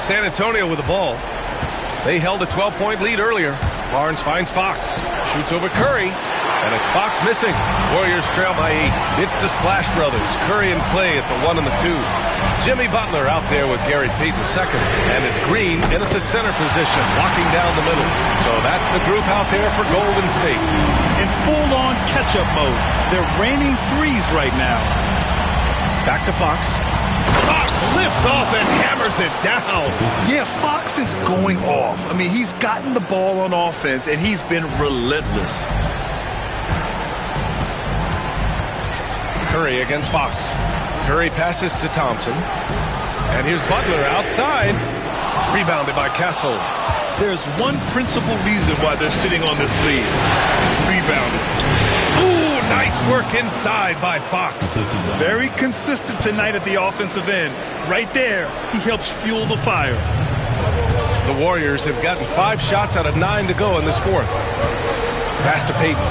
San Antonio with the ball. They held a 12-point lead earlier. Barnes finds Fox. Shoots over Curry. And it's Fox missing. Warriors trail by 8. It's the Splash Brothers, Curry and Klay at the 1 and the 2. Jimmy Butler out there with Gary Payton second. And it's Green in at the center position, locking down the middle. So that's the group out there for Golden State. In full-on catch-up mode. They're raining threes right now. Back to Fox. Fox lifts off and hammers it down. Yeah, Fox is going off. I mean, he's gotten the ball on offense, and he's been relentless. Curry against Fox. Curry passes to Thompson. And here's Butler outside. Rebounded by Castle. There's one principal reason why they're sitting on this lead. Rebounded. Ooh, nice work inside by Fox. Very consistent tonight at the offensive end. Right there, he helps fuel the fire. The Warriors have gotten 5 shots out of 9 to go in this fourth. Pass to Payton.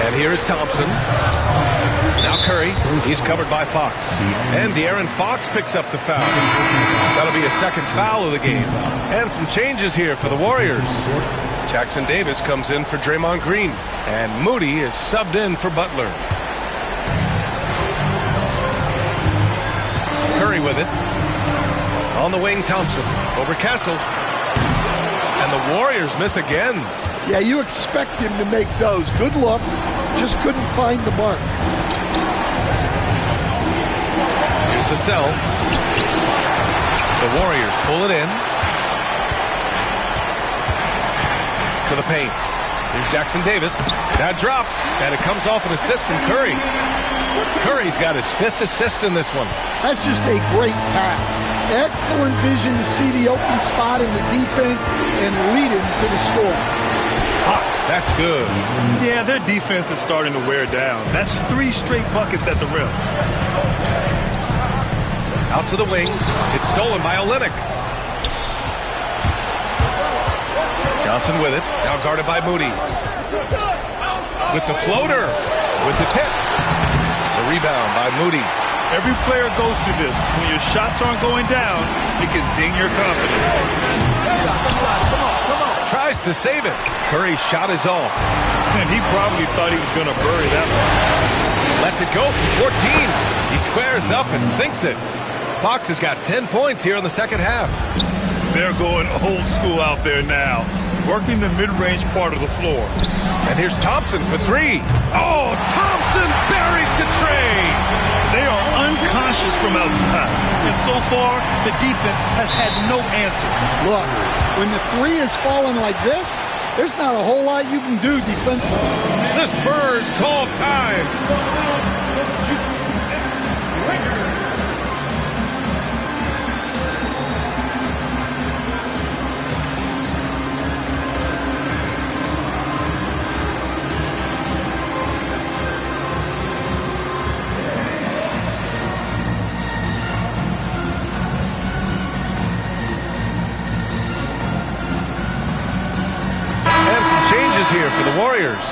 And here is Thompson. Now Curry. He's covered by Fox. And De'Aaron Fox picks up the foul. That'll be a second foul of the game. And some changes here for the Warriors. Jackson Davis comes in for Draymond Green. And Moody is subbed in for Butler. Curry with it. On the wing, Thompson. Over Castle. And the Warriors miss again. Yeah, you expect him to make those. Good luck. Just couldn't find the mark. Here's the cell. The Warriors pull it in. To the paint. Here's Jackson Davis. That drops. And it comes off an assist from Curry. Curry's got his 5th assist in this one. That's just a great pass. Excellent vision to see the open spot in the defense and lead him to the score. Fox, that's good. Yeah, their defense is starting to wear down. That's 3 straight buckets at the rim. Out to the wing. It's stolen by Olynyk. Johnson with it. Now guarded by Moody. With the floater. With the tip. The rebound by Moody. Every player goes through this. When your shots aren't going down, it can ding your confidence. Tries to save it. Curry's shot is off. And he probably thought he was going to bury that one. Lets it go from 14. He squares up and sinks it. Fox has got 10 points here in the second half. They're going old school out there now. Working the mid-range part of the floor. And here's Thompson for 3. Oh, Thompson buries the tray. They are unconscious from outside. And so far, the defense has had no answer. Look, when the 3 is falling like this, there's not a whole lot you can do defensively. The Spurs call time. Here for the Warriors.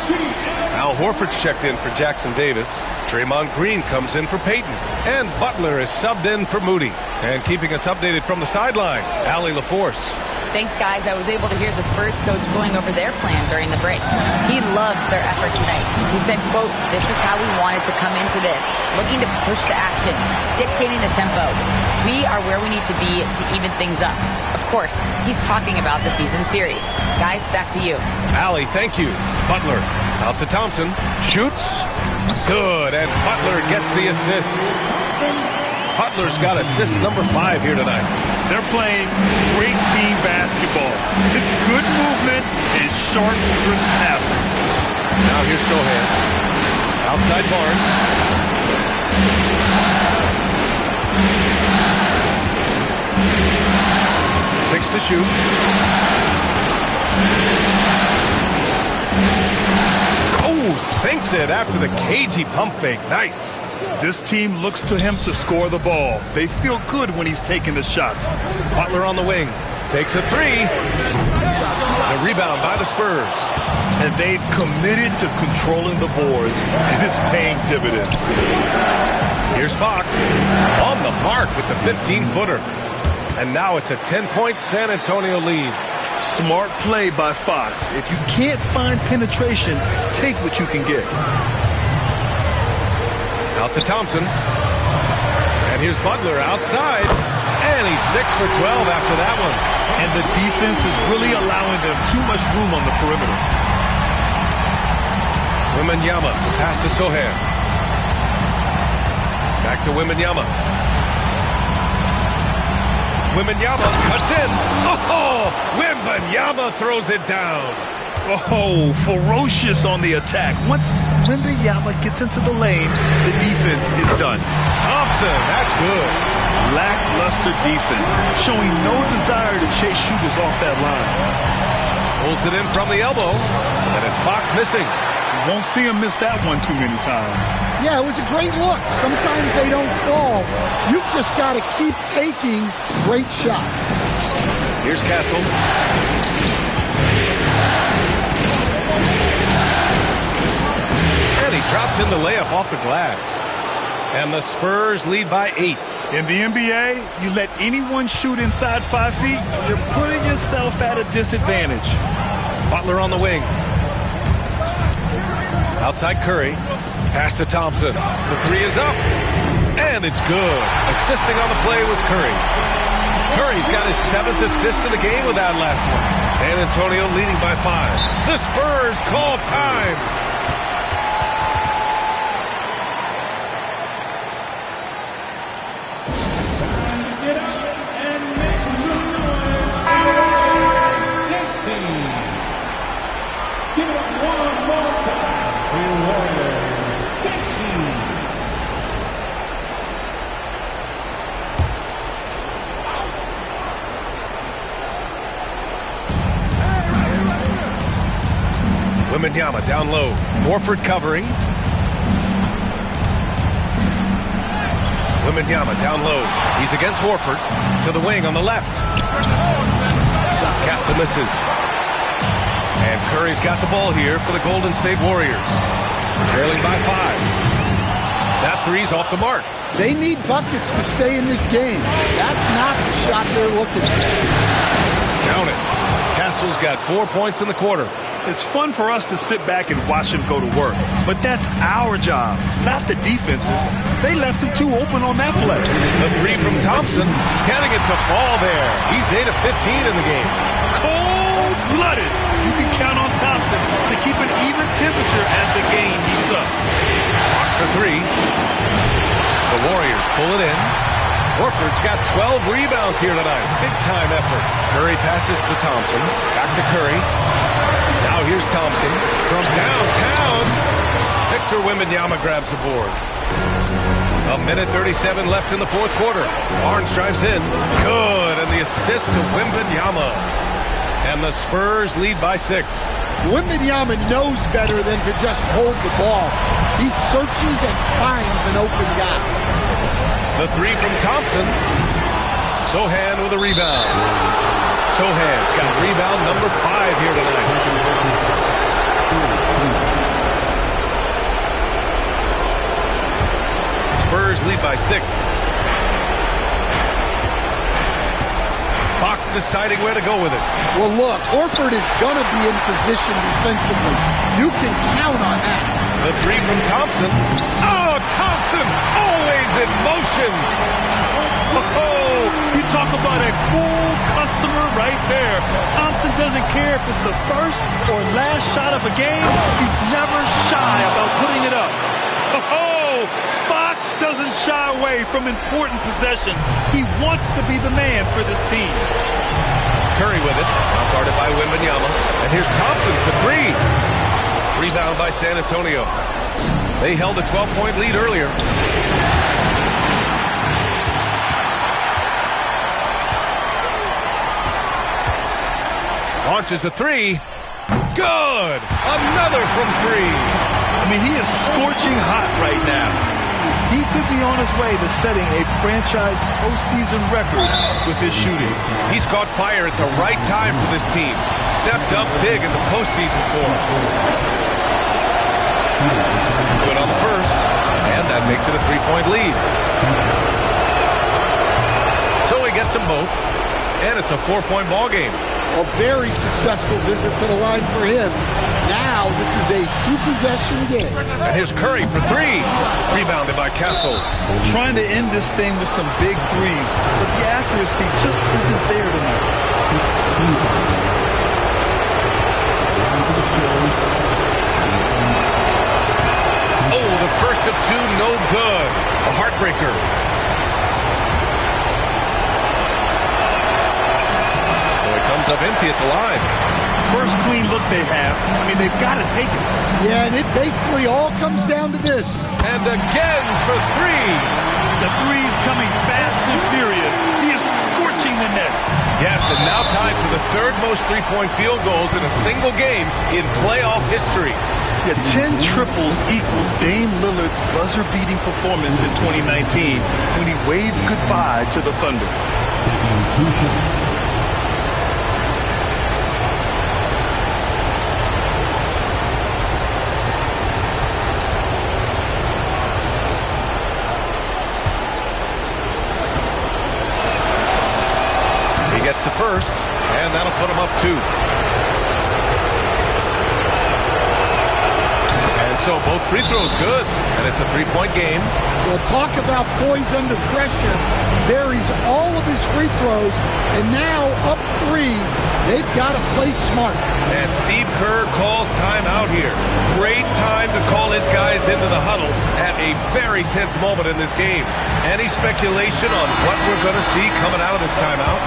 Al Horford's checked in for Jackson Davis. Draymond Green comes in for Payton. And Butler is subbed in for Moody. And keeping us updated from the sideline, Allie LaForce. Thanks, guys. I was able to hear the Spurs coach going over their plan during the break. He loves their effort tonight. He said, quote, "This is how we wanted to come into this, looking to push the action, dictating the tempo. We are where we need to be to even things up." Of course, he's talking about the season series. Guys, back to you. Allie, thank you. Butler out to Thompson. Shoots. Good. And Butler gets the assist. Butler's got assist number 5 here tonight. They're playing great team basketball. It's good movement and sharp, crisp passing. Now here's Sohan. Outside Barnes. 6 to shoot. Oh, sinks it after the cagey pump fake. Nice. This team looks to him to score the ball. They feel good when he's taking the shots. Butler on the wing. Takes a 3. The rebound by the Spurs. And they've committed to controlling the boards, and it's paying dividends. Here's Fox on the mark with the 15-footer. And now it's a 10-point San Antonio lead. Smart play by Fox. If you can't find penetration, take what you can get. Out to Thompson. And here's Butler outside. And he's 6 for 12 after that one. And the defense is really allowing them too much room on the perimeter. Wembanyama, pass to Sohan. Back to Wembanyama. Wembanyama cuts in. Oh, Wembanyama throws it down. Oh, ferocious on the attack. Once Wembanyama gets into the lane, the defense is done. Thompson, that's good. Lackluster defense, showing no desire to chase shooters off that line. Pulls it in from the elbow, and it's Fox missing. You won't see him miss that one too many times. Yeah, it was a great look. Sometimes they don't fall. You've just got to keep taking great shots. Here's Castle. And he drops in the layup off the glass. And the Spurs lead by 8. In the NBA, you let anyone shoot inside 5 feet, you're putting yourself at a disadvantage. Butler on the wing. Outside Curry. Pass to Thompson. The three is up. And it's good. Assisting on the play was Curry. Curry's got his 7th assist of the game with that last one. San Antonio leading by 5. The Spurs call time. Wembanyama down low. Horford covering. Wembanyama down low. He's against Horford. To the wing on the left. Castle misses. And Curry's got the ball here for the Golden State Warriors. Trailing by 5. That three's off the mark. They need buckets to stay in this game. That's not the shot they're looking for. Count it. Castle's got 4 points in the quarter. It's fun for us to sit back and watch him go to work. But that's our job, not the defense's. They left him too open on that play. The three from Thompson, getting it to fall there. He's 8 of 15 in the game. Cold-blooded. You can count on Thompson to keep an even temperature as the game heats up. Fox for 3. The Warriors pull it in. Horford's got 12 rebounds here tonight. Big-time effort. Curry passes to Thompson. Back to Curry. Now here's Thompson from downtown. Victor Wembanyama grabs the board. 1:37 left in the fourth quarter. Barnes drives in. Good. And the assist to Wembanyama. And the Spurs lead by 6. Wembanyama knows better than to just hold the ball. He searches and finds an open guy. The three from Thompson. Sohan with a rebound. Sohan's got rebound number 5 here tonight. Spurs lead by 6. Fox deciding where to go with it. Well, look, Horford is going to be in position defensively. You can count on that. The three from Thompson. Oh, Thompson always in motion. Oh, you talk about a cool customer right there. Thompson doesn't care if it's the first or last shot of a game. He's never shy about putting it up. Oh, Fox doesn't shy away from important possessions. He wants to be the man for this team. Curry with it. Now guarded by Wembanyama. And here's Thompson for 3. Rebound by San Antonio. They held a 12-point lead earlier. Launches a 3. Good. Another from 3. I mean, he is scorching hot right now. He could be on his way to setting a franchise postseason record with his shooting. He's caught fire at the right time for this team. Stepped up big in the postseason for him. Good on the first, and that makes it a 3-point lead. So he gets them both, and it's a 4-point ball game. A very successful visit to the line for him. Now this is a 2-possession game. And here's Curry for 3. Rebounded by Castle. Trying to end this thing with some big threes, but the accuracy just isn't there tonight. Oh, the first of 2, no good. A heartbreaker. Comes up empty at the line. First clean look they have. I mean, they've got to take it. Yeah, and it basically all comes down to this. And again for 3. The three's coming fast and furious. He is scorching the nets. Yes, and now tied for the 3rd most three-point field goals in a single game in playoff history. Yeah, 10 triples equals Dame Lillard's buzzer-beating performance in 2019 when he waved goodbye to the Thunder. Gets the first, and that'll put him up 2. And so both free throws good, and it's a 3-point game. Well, talk about poise under pressure. Buries all of his free throws, and now up 3. They've got to play smart. And Steve Kerr calls timeout here. Great time to call his guys into the huddle at a very tense moment in this game. Any speculation on what we're going to see coming out of this timeout?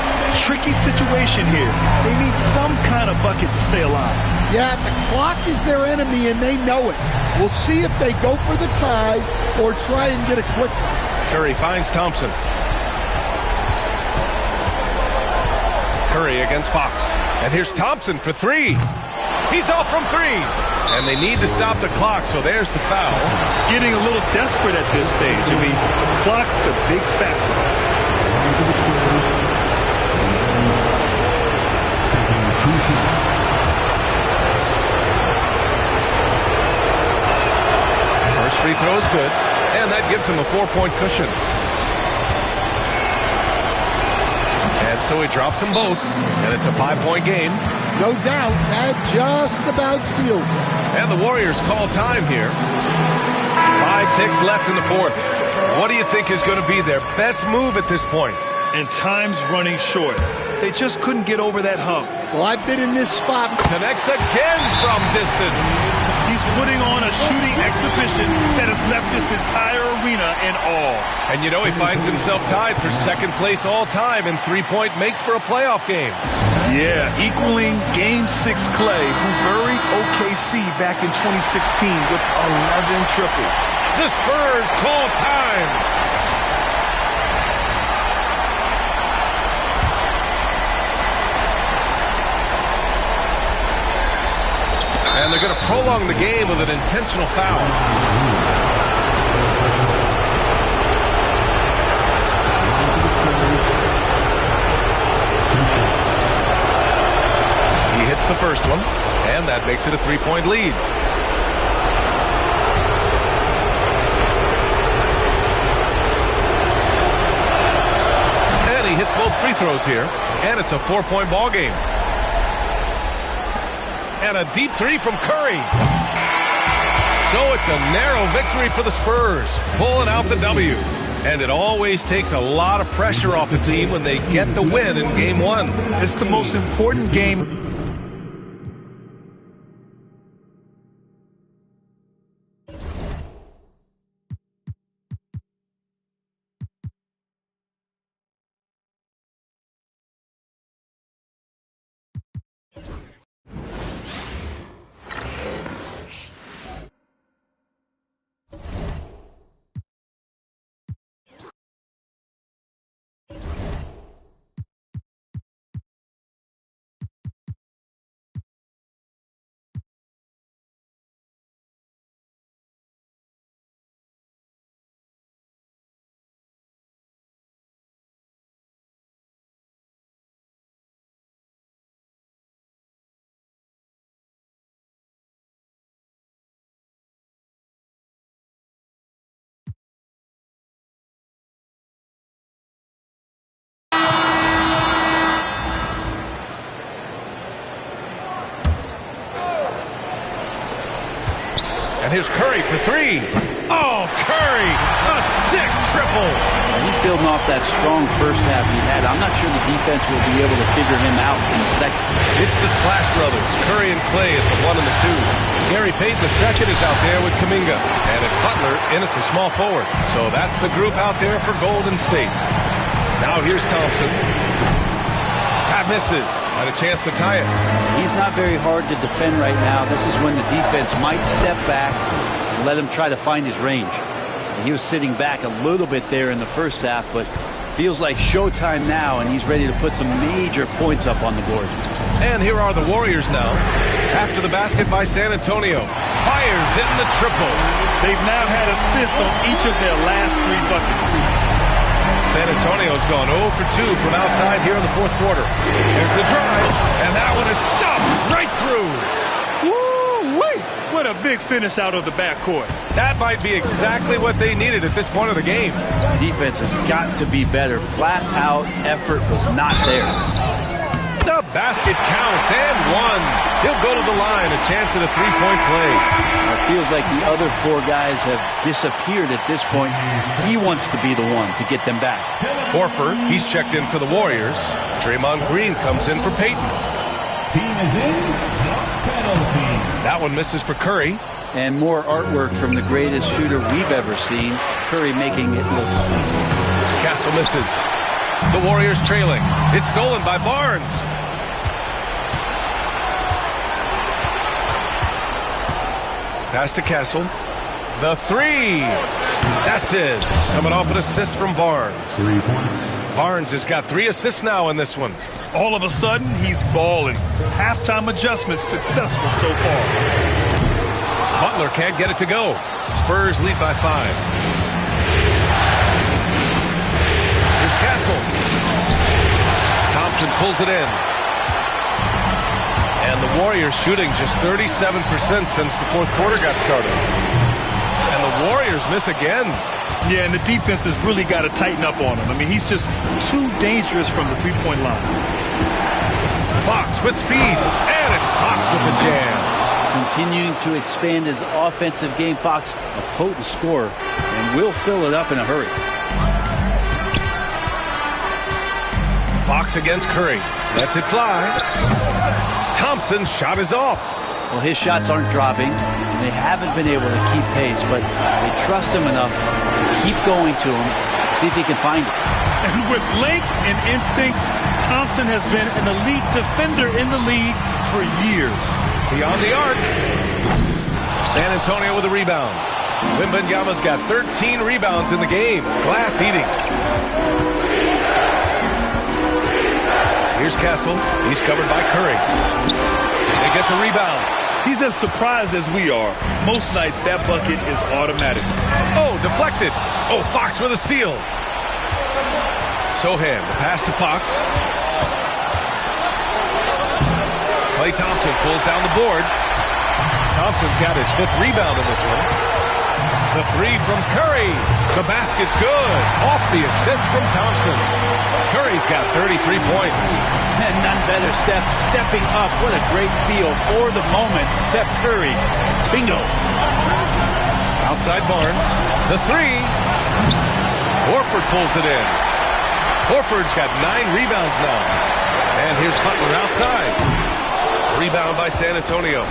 Tricky situation here. They need some kind of bucket to stay alive. Yeah, the clock is their enemy, and they know it. We'll see if they go for the tie or try and get a quick. Curry finds Thompson. Curry against Fox. And here's Thompson for 3. He's off from 3. And they need to stop the clock, so there's the foul. Getting a little desperate at this stage. I mean, the clock's the big factor. First free throw is good, and that gives him a 4-point cushion. And so he drops them both, and it's a 5-point game. No doubt, that just about seals it. And the Warriors call time here. 5 ticks left in the 4th. What do you think is going to be their best move at this point? And time's running short. They just couldn't get over that hump. Well, I've been in this spot. Connects again from distance. He's putting on a shooting exhibition that has left this entire arena in awe. And you know he finds himself tied for 2nd place all time in 3-point makes for a playoff game. Yeah, equaling Game 6 Klay, who buried OKC back in 2016 with 11 triples. The Spurs call time. And they're going to prolong the game with an intentional foul. He hits the first one, and that makes it a 3-point lead. And he hits both free throws here, and it's a 4-point ball game. And a deep 3 from Curry. So it's a narrow victory for the Spurs, pulling out the W. And it always takes a lot of pressure off the team when they get the win in Game 1. It's the most important game. And here's Curry for three. Oh, Curry, a sick triple. He's building off that strong first half he had. I'm not sure the defense will be able to figure him out in the second. It's the Splash Brothers, Curry and Klay at the 1 and the 2. Gary Payton II is out there with Kuminga. And it's Butler in at the small forward. So that's the group out there for Golden State. Now here's Thompson. That misses. Had a chance to tie it. He's not very hard to defend right now. This is when the defense might step back and let him try to find his range. He was sitting back a little bit there in the first half, but feels like showtime now, and he's ready to put some major points up on the board. And here are the Warriors now. After the basket by San Antonio. Fires in the triple. They've now had assists on each of their last 3 buckets. San Antonio's gone 0 for 2 from outside here in the fourth quarter. Here's the drive, and that one is stuffed right through. Woo-wee! What a big finish out of the backcourt. That might be exactly what they needed at this point of the game. Defense has got to be better. Flat out effort was not there. The basket counts and one. He'll go to the line, a chance at a three-point play. It feels like the other 4 guys have disappeared at this point. He wants to be the one to get them back. Horford, he's checked in for the Warriors. Draymond Green comes in for Payton. Team is in. Penalty. That one misses for Curry. And more artwork from the greatest shooter we've ever seen. Curry making it look easy. Castle misses. The Warriors trailing. It's stolen by Barnes. Pass to Castle. The three. That's it. Coming off an assist from Barnes. 3 points. Barnes has got 3 assists now in this one. All of a sudden, he's balling. Halftime adjustments successful so far. Butler can't get it to go. Spurs lead by 5. Here's Castle. Thompson pulls it in. And the Warriors shooting just 37% since the fourth quarter got started. And the Warriors miss again. Yeah, and the defense has really got to tighten up on him. I mean, he's just too dangerous from the three-point line. Fox with speed, and it's Fox with the jam. Continuing to expand his offensive game. Fox, a potent scorer, and will fill it up in a hurry. Fox against Curry. Lets it fly. Thompson's shot is off. Well, his shots aren't dropping. They haven't been able to keep pace, but they trust him enough to keep going to him, see if he can find it. And with length and instincts, Thompson has been an elite defender in the league for years. Beyond the arc. San Antonio with a rebound. Wembanyama's got 13 rebounds in the game. Glass eating. Here's Castle. He's covered by Curry. They get the rebound. He's as surprised as we are. Most nights, that bucket is automatic. Oh, deflected. Oh, Fox with a steal. Sohan, the pass to Fox. Klay Thompson pulls down the board. Thompson's got his 5th rebound in this one. The three from Curry. The basket's good. Off the assist from Thompson. Curry's got 33 points. And none better, Steph stepping up. What a great feel for the moment. Steph Curry. Bingo. Outside Barnes. The three. Horford pulls it in. Horford's got 9 rebounds now. And here's Butler outside. Rebound by San Antonio.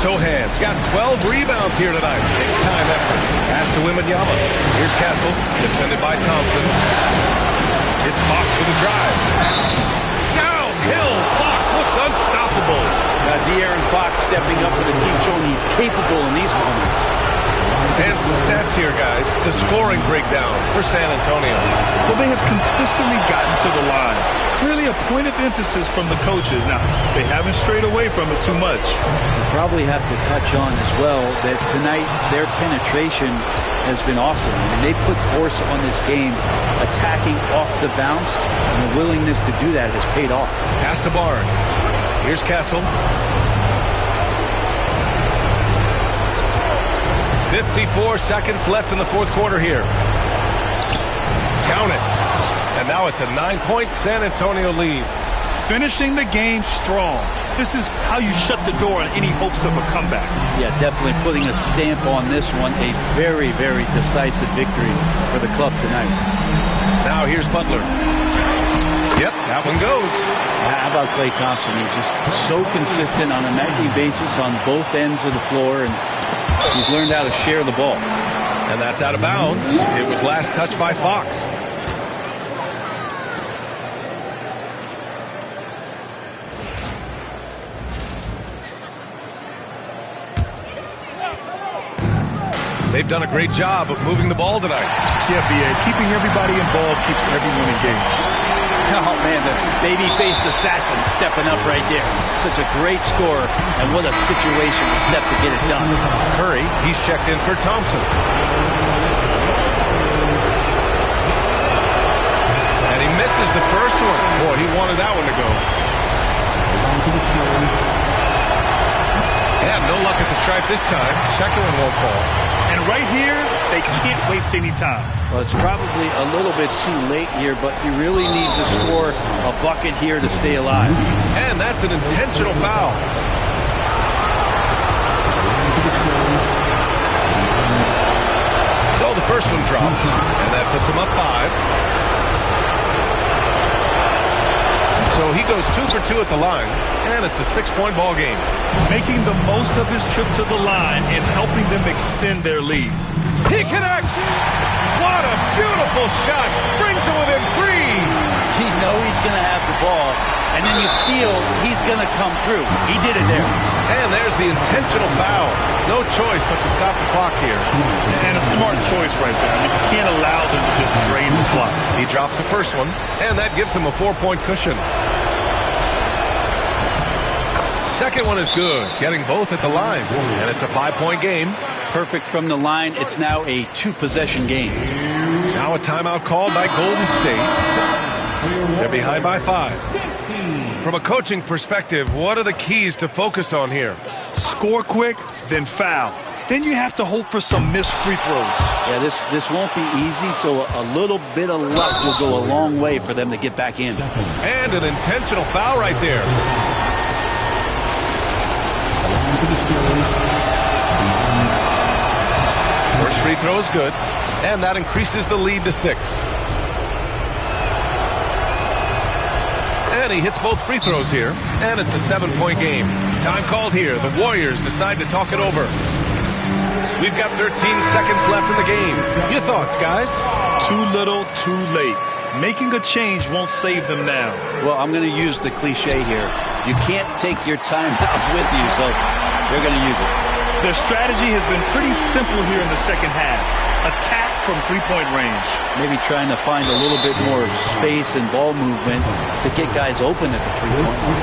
Sohan's got 12 rebounds here tonight. Big time effort. Pass to Wembanyama. Here's Castle. Defended by Thompson. It's Fox with a drive. Downhill. Fox looks unstoppable. Now De'Aaron Fox stepping up for the team, showing he's capable in these moments. And some stats here, guys. The scoring breakdown for San Antonio. Well, they have consistently gotten to the line. Clearly a point of emphasis from the coaches. Now, they haven't strayed away from it too much. We probably have to touch on as well that tonight their penetration has been awesome. I mean, they put force on this game, attacking off the bounce, and the willingness to do that has paid off. Pass to Barnes. Here's Castle. 54 seconds left in the fourth quarter here. Count it. And now it's a 9-point San Antonio lead. Finishing the game strong. This is how you shut the door on any hopes of a comeback. Yeah, definitely putting a stamp on this one. A very, very decisive victory for the club tonight. Now here's Butler. Yep, that one goes. How about Klay Thompson? He's just so consistent on a nightly basis on both ends of the floor, and he's learned how to share the ball. And that's out of bounds. It was last touched by Fox. They've done a great job of moving the ball tonight. Yeah, B.A. Keeping everybody involved keeps everyone engaged. Oh, man, the baby-faced assassin stepping up right there. Such a great score, and what a situational step to get it done. Curry, he's checked in for Thompson. And he misses the first one. Boy, he wanted that one to go. Yeah, no luck at the stripe this time. Second one won't fall. And right here, they can't waste any time. Well, it's probably a little bit too late here, but you really need to score a bucket here to stay alive. And that's an intentional foul. So the first one drops, and that puts him up 5. So he goes 2 for 2 at the line, and it's a 6-point ball game. Making the most of his trip to the line and helping them extend their lead. He connects! What a beautiful shot! Brings it within 3! You know he's going to have the ball, and then you feel he's going to come through. He did it there. And there's the intentional foul. No choice but to stop the clock here. And a smart choice right there. I mean, you can't allow them to just drain the clock. He drops the first one, and that gives him a 4-point cushion. Second one is good, getting both at the line, and it's a 5-point game. Perfect from the line. It's now a 2-possession game. Now a timeout called by Golden State. They're behind by 5. From a coaching perspective, what are the keys to focus on here? Score quick, then foul. Then you have to hope for some missed free throws. Yeah, this won't be easy, so a little bit of luck will go a long way for them to get back in. And an intentional foul right there. First free throw is good, and that increases the lead to 6. And he hits both free throws here, and it's a 7-point game. Time called here. The Warriors decide to talk it over. We've got 13 seconds left in the game. Your thoughts, guys? Too little, too late. Making a change won't save them now. Well, I'm going to use the cliche here. You can't take your timeouts with you, so they're going to use it. Their strategy has been pretty simple here in the second half. Attack from three-point range. Maybe trying to find a little bit more space and ball movement to get guys open at the three-point line.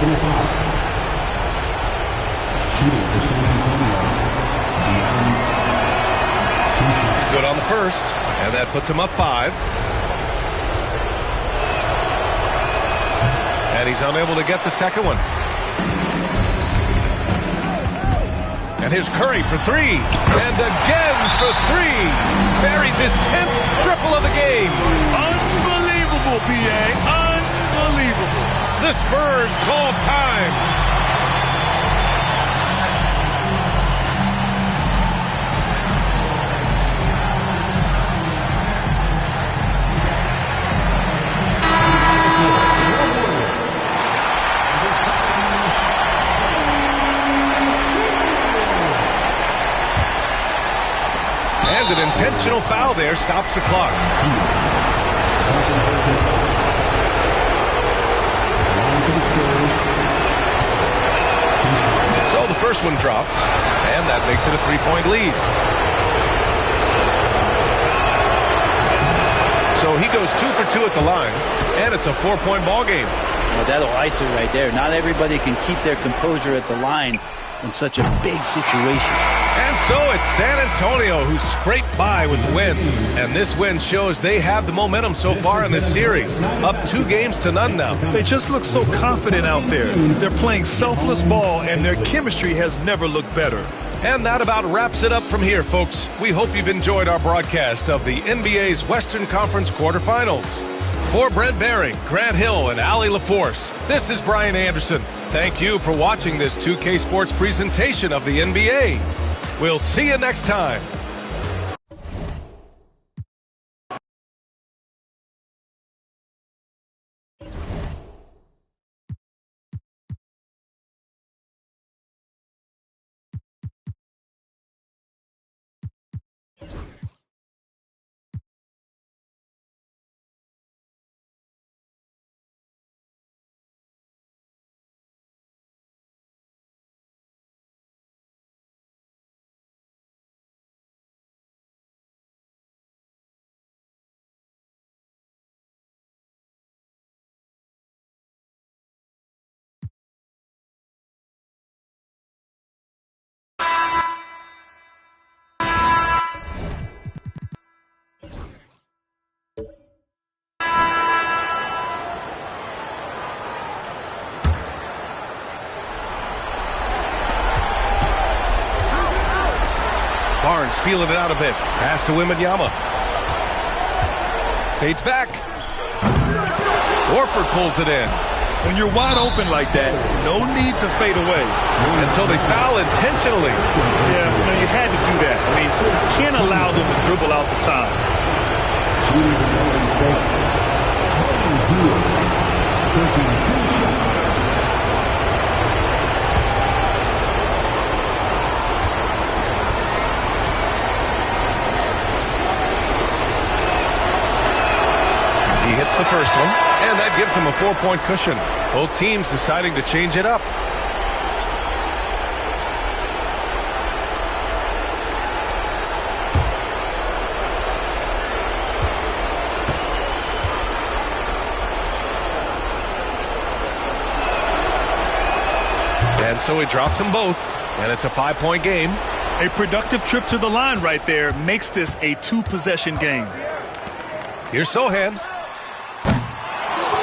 Good on the first, and that puts him up 5. And he's unable to get the second one. And here's Curry for 3. And again for 3. Buries his 10th triple of the game. Unbelievable, PA. Unbelievable. The Spurs call time. And an intentional foul there stops the clock. So the first one drops, and that makes it a 3-point lead. So he goes 2 for 2 at the line, and it's a 4-point ball game. Well, that'll ice it right there. Not everybody can keep their composure at the line in such a big situation. And so it's San Antonio who scraped by with the win. And this win shows they have the momentum so far in this series. Up 2-0 now. They just look so confident out there. They're playing selfless ball, and their chemistry has never looked better. And that about wraps it up from here, folks. We hope you've enjoyed our broadcast of the NBA's Western Conference quarterfinals. For Brent Baring, Grant Hill, and Allie LaForce, this is Brian Anderson. Thank you for watching this 2K Sports presentation of the NBA. We'll see you next time. Barnes feeling it out a bit. Pass to Wembanyama. Fades back. Warford pulls it in. When you're wide open like that, no need to fade away. And so they foul intentionally. Yeah, you had to do that. I mean, you can't allow them to dribble out the time. He hits the first one, and that gives him a 4-point cushion. Both teams deciding to change it up. And so he drops them both, and it's a 5-point game. A productive trip to the line right there makes this a 2-possession game. Here's Sohan.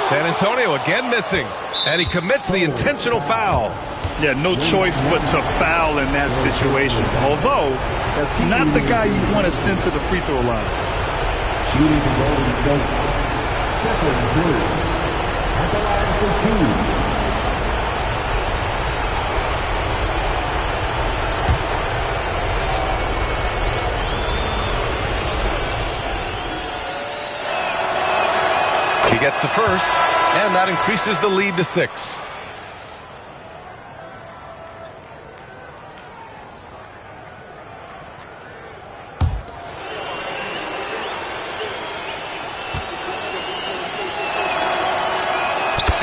San Antonio again missing, and he commits the intentional foul. Yeah, no choice but to foul in that situation. Although, that's not the guy you want to send to the free throw line. Shooting for Golden State. Stephen Curry. At the line for 2. He gets the first, and that increases the lead to 6.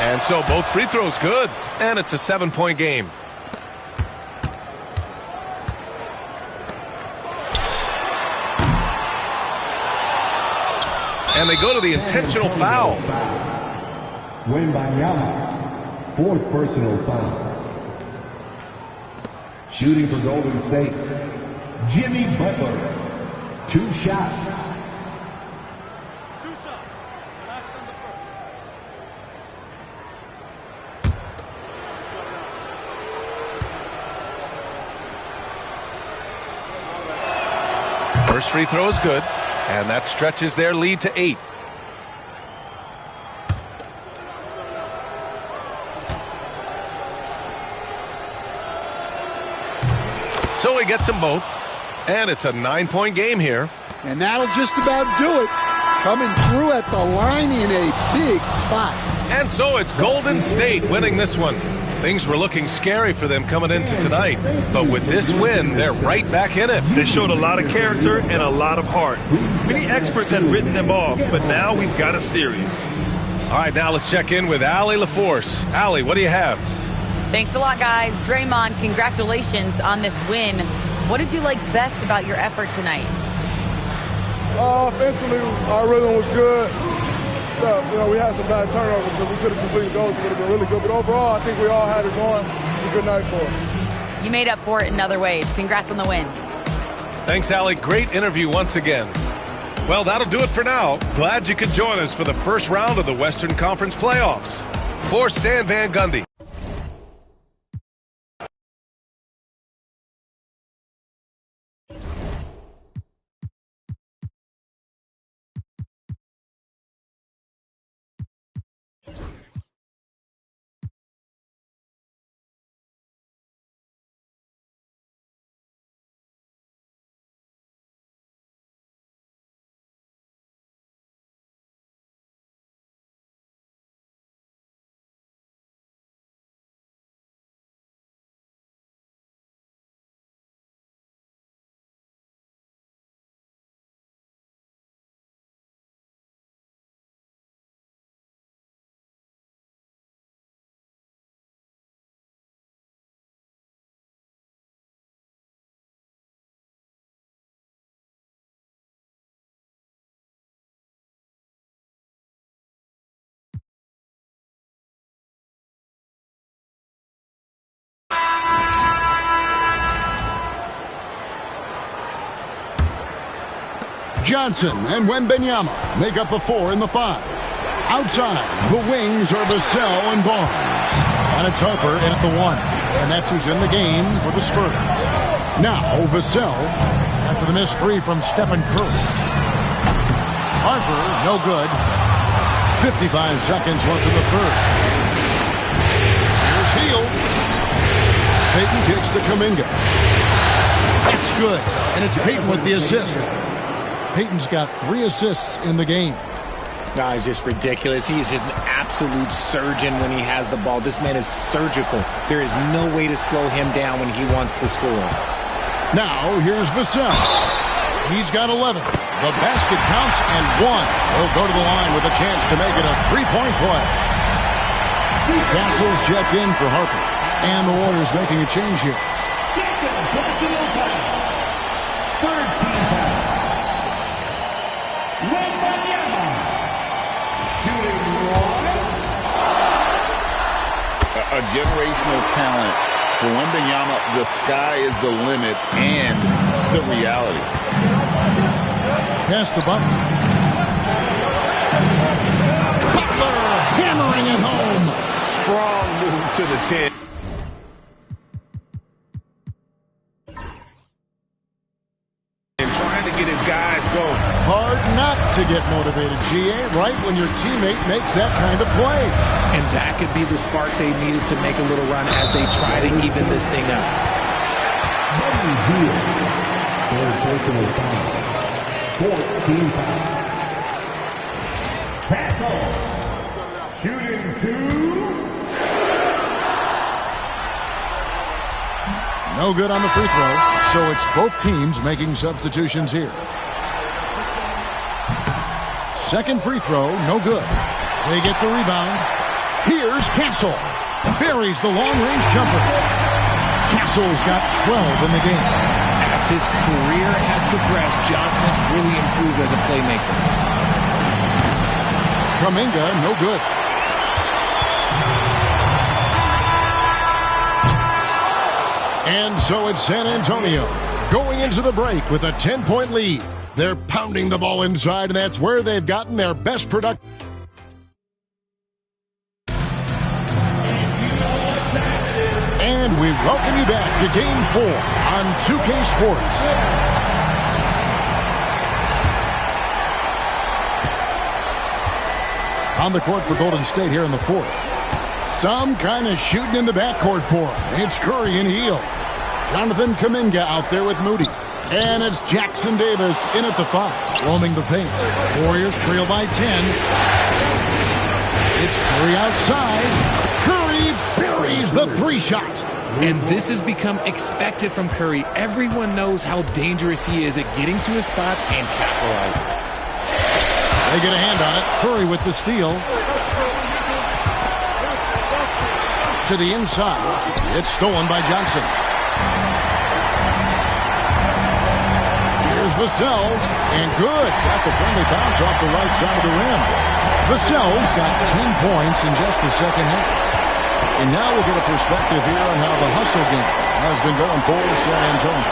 And so both free throws good, and it's a 7-point game. And they go to the intentional foul. Wembanyama, 4th personal foul. Shooting for Golden State. Jimmy Butler, 2 shots. 2 shots. Last on the first. First free throw is good. And that stretches their lead to 8. So he gets them both. And it's a 9-point game here. And that'll just about do it. Coming through at the line in a big spot. And so it's Golden State winning this one. Things were looking scary for them coming into tonight. But with this win, they're right back in it. They showed a lot of character and a lot of heart. Many experts had written them off, but now we've got a series. All right, now let's check in with Allie LaForce. Allie, what do you have? Thanks a lot, guys. Draymond, congratulations on this win. What did you like best about your effort tonight? Offensively, our rhythm was good. So, we had some bad turnovers, so we could have completed those. It would have been really good. But overall, I think we all had it going. It's a good night for us. You made up for it in other ways. Congrats on the win. Thanks, Allie. Great interview once again. Well, that'll do it for now. Glad you could join us for the first round of the Western Conference playoffs. For Stan Van Gundy. Johnson and Wembanyama make up the 4 and the 5. Outside, the wings are Vassell and Barnes. And it's Harper in at the 1. And that's who's in the game for the Spurs. Now, Vassell, after the missed 3 from Stephen Curry. Harper, no good. 55 seconds left in the third. Here's Hield. Payton kicks to Kuminga. That's good. And it's Payton with the assist. Payton's got 3 assists in the game. No, it's just ridiculous. He is just an absolute surgeon when he has the ball. This man is surgical. There is no way to slow him down when he wants to score. Now, here's Vassell. He's got 11. The basket counts and 1. He'll go to the line with a chance to make it a 3-point play. Castle's checked in for Harper. And the Warriors making a change here. Second personal foul. Third team foul. Wembanyama. Shooting one. A generational talent. For Wembanyama, the sky is the limit and the reality. Pass to Butler. Butler hammering it home. Strong move to the 10. And trying to get his guys going. Hard not to get motivated, GA, right when your teammate makes that kind of play. And that could be the spark they needed to make a little run as they try to even this thing up. Third personal foul. 14 foul. Pass off. Shooting 2. No good on the free throw, so it's both teams making substitutions here. Second free throw, no good. They get the rebound. Here's Castle. Buries the long-range jumper. Castle's got 12 in the game. As his career has progressed, Johnson has really improved as a playmaker. Kuminga, no good. And so it's San Antonio going into the break with a 10-point lead. They're pounding the ball inside, and that's where they've gotten their best production. And we welcome you back to Game 4 on 2K Sports. On the court for Golden State here in the 4th. Some kind of shooting in the backcourt for him. It's Curry and Hield. Jonathan Kuminga out there with Moody. And it's Jackson Davis in at the 5, roaming the paint. Warriors trail by 10. It's Curry outside. Curry buries the 3-shot. And this has become expected from Curry. Everyone knows how dangerous he is at getting to his spots and capitalizing. They get a hand on it. Curry with the steal. To the inside. It's stolen by Johnson. Here's Vassell. And good. Got the friendly bounce off the right side of the rim. Vassell's got 10 points in just the second half. And now we'll get a perspective here on how the hustle game has been going for San Antonio.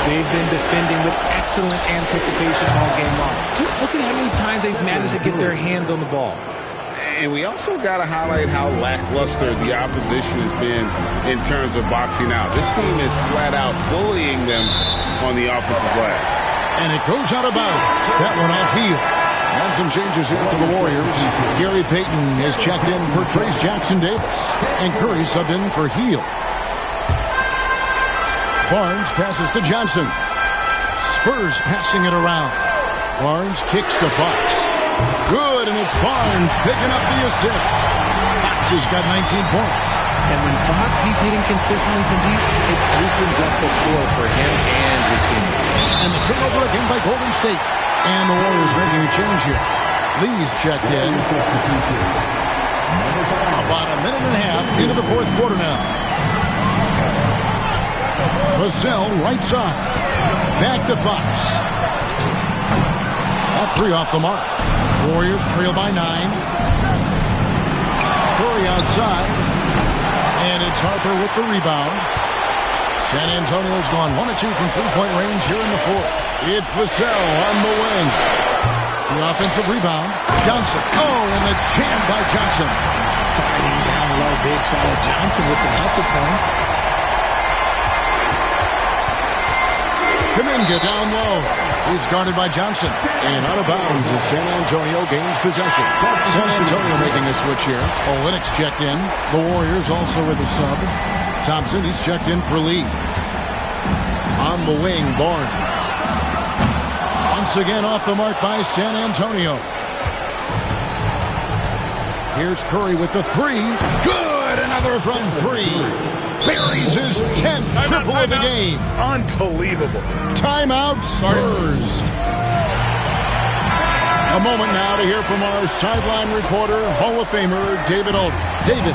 They've been defending with excellent anticipation all game long. Just look at how many times they've managed to get their hands on the ball. And we also got to highlight how lackluster the opposition has been in terms of boxing out. This team is flat out bullying them on the offensive glass. And it goes out of bounds. That one off Hield. And some changes here for the Warriors. Gary Payton is checked in for Trace Jackson-Davis. And Curry subbed in for Hield. Barnes passes to Johnson. Spurs passing it around. Barnes kicks to Fox. Good, and it's Barnes picking up the assist. Fox has got 19 points. And when Fox, he's hitting consistently from deep, it opens up the floor for him and his teammates. And the turnover again by Golden State. And the Warriors making a change here. Lee's checked in. About a minute and a half into the 4th quarter now. Vassell right side. Back to Fox. That 3 off the mark. Warriors trail by 9. Curry outside. And it's Harper with the rebound. San Antonio's gone 1 of 2 from three-point range here in the fourth. It's Vassell on the wing. The offensive rebound. Johnson. Oh, and the jam by Johnson. Fighting down low, big fella Johnson with some hustle points. Kuminga down low. He's guarded by Johnson. And out of bounds as San Antonio gains possession. San Antonio making a switch here. Olynyk's checked in. The Warriors also with a sub. Thompson, he's checked in for Lee. On the wing, Barnes. Once again off the mark by San Antonio. Here's Curry with the three. Good! Another from three. Buries his 10th triple of the game. Unbelievable. Timeout, Spurs. A moment now to hear from our sideline reporter, Hall of Famer David Aldridge. David.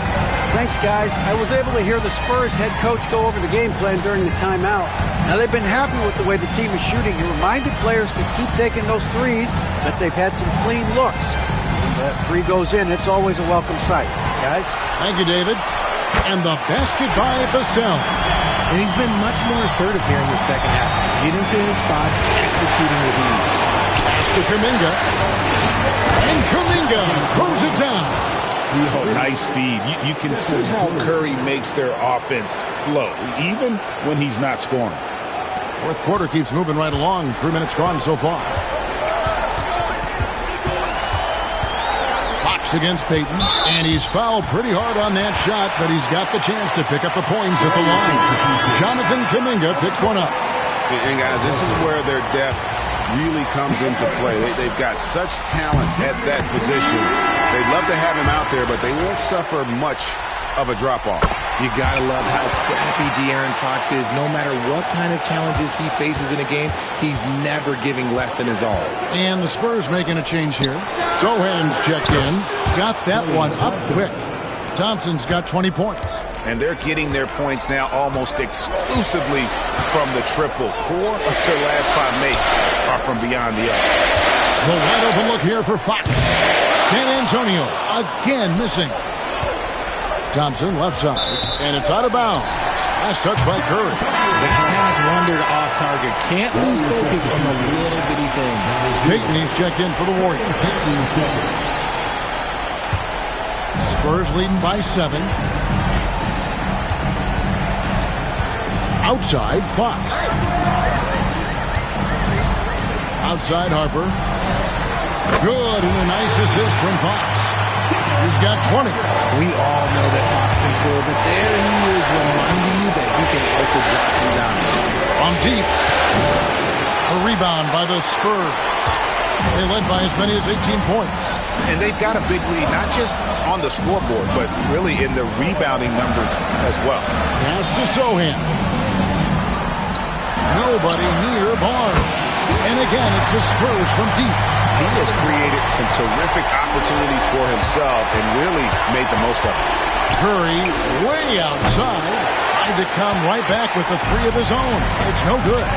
Thanks, guys. I was able to hear the Spurs head coach go over the game plan during the timeout. Now, they've been happy with the way the team is shooting. He reminded players to keep taking those threes, that they've had some clean looks. If that three goes in, it's always a welcome sight. Guys? Thank you, David. And the basket by Vassell. And he's been much more assertive here in the second half. Getting to his spots, executing with ease. Pass to Kuminga. And Kuminga throws it down. Oh, nice feed. You can see how Curry makes their offense flow, even when he's not scoring. Fourth quarter keeps moving right along. 3 minutes gone so far. Fox against Payton, and he's fouled pretty hard on that shot, but he's got the chance to pick up the points at the line. Jonathan Kuminga picks one up. And guys, this is where their depth really comes into play. They've got such talent at that position. They'd love to have him out there, but they won't suffer much of a drop-off. You gotta love how scrappy De'Aaron Fox is. No matter what kind of challenges he faces in a game, he's never giving less than his all. And the Spurs making a change here. Sohan's checked in. Got that one up quick. Thompson's got 20 points. And they're getting their points now almost exclusively from the triple. 4 of their last 5 makes are from beyond the arc. The wide open look here for Fox. San Antonio again missing. Thompson left side, and it's out of bounds. Last touch by Curry. That pass wandered off target. Can't lose focus on the little bitty things. Payton, he's checked in for the Warriors. Spurs leading by 7. Outside, Fox. Outside, Harper. Good, and a nice assist from Fox. He's got 20. We all know that Fox can score, but there he is reminding you that he can also drop some down. From deep. A rebound by the Spurs. They led by as many as 18 points. And they've got a big lead, not just on the scoreboard, but really in the rebounding numbers as well. Pass to Sohan. Nobody near Barnes. And again, it's the Spurs from deep. He has created some terrific opportunities for himself and really made the most of it. Curry way outside. Tried to come right back with the 3 of his own. It's no good.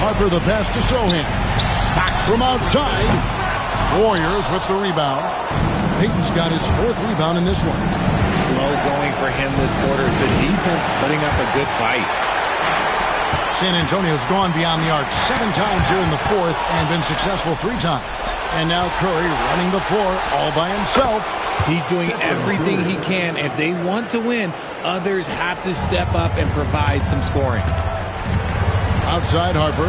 Harper the pass to Sohan. Back from outside. Warriors with the rebound. Payton's got his 4th rebound in this one. Slow going for him this quarter. The defense putting up a good fight. San Antonio's gone beyond the arc 7 times here in the 4th and been successful 3 times. And now Curry running the floor all by himself. He's doing everything he can. If they want to win, others have to step up and provide some scoring. Outside Harper.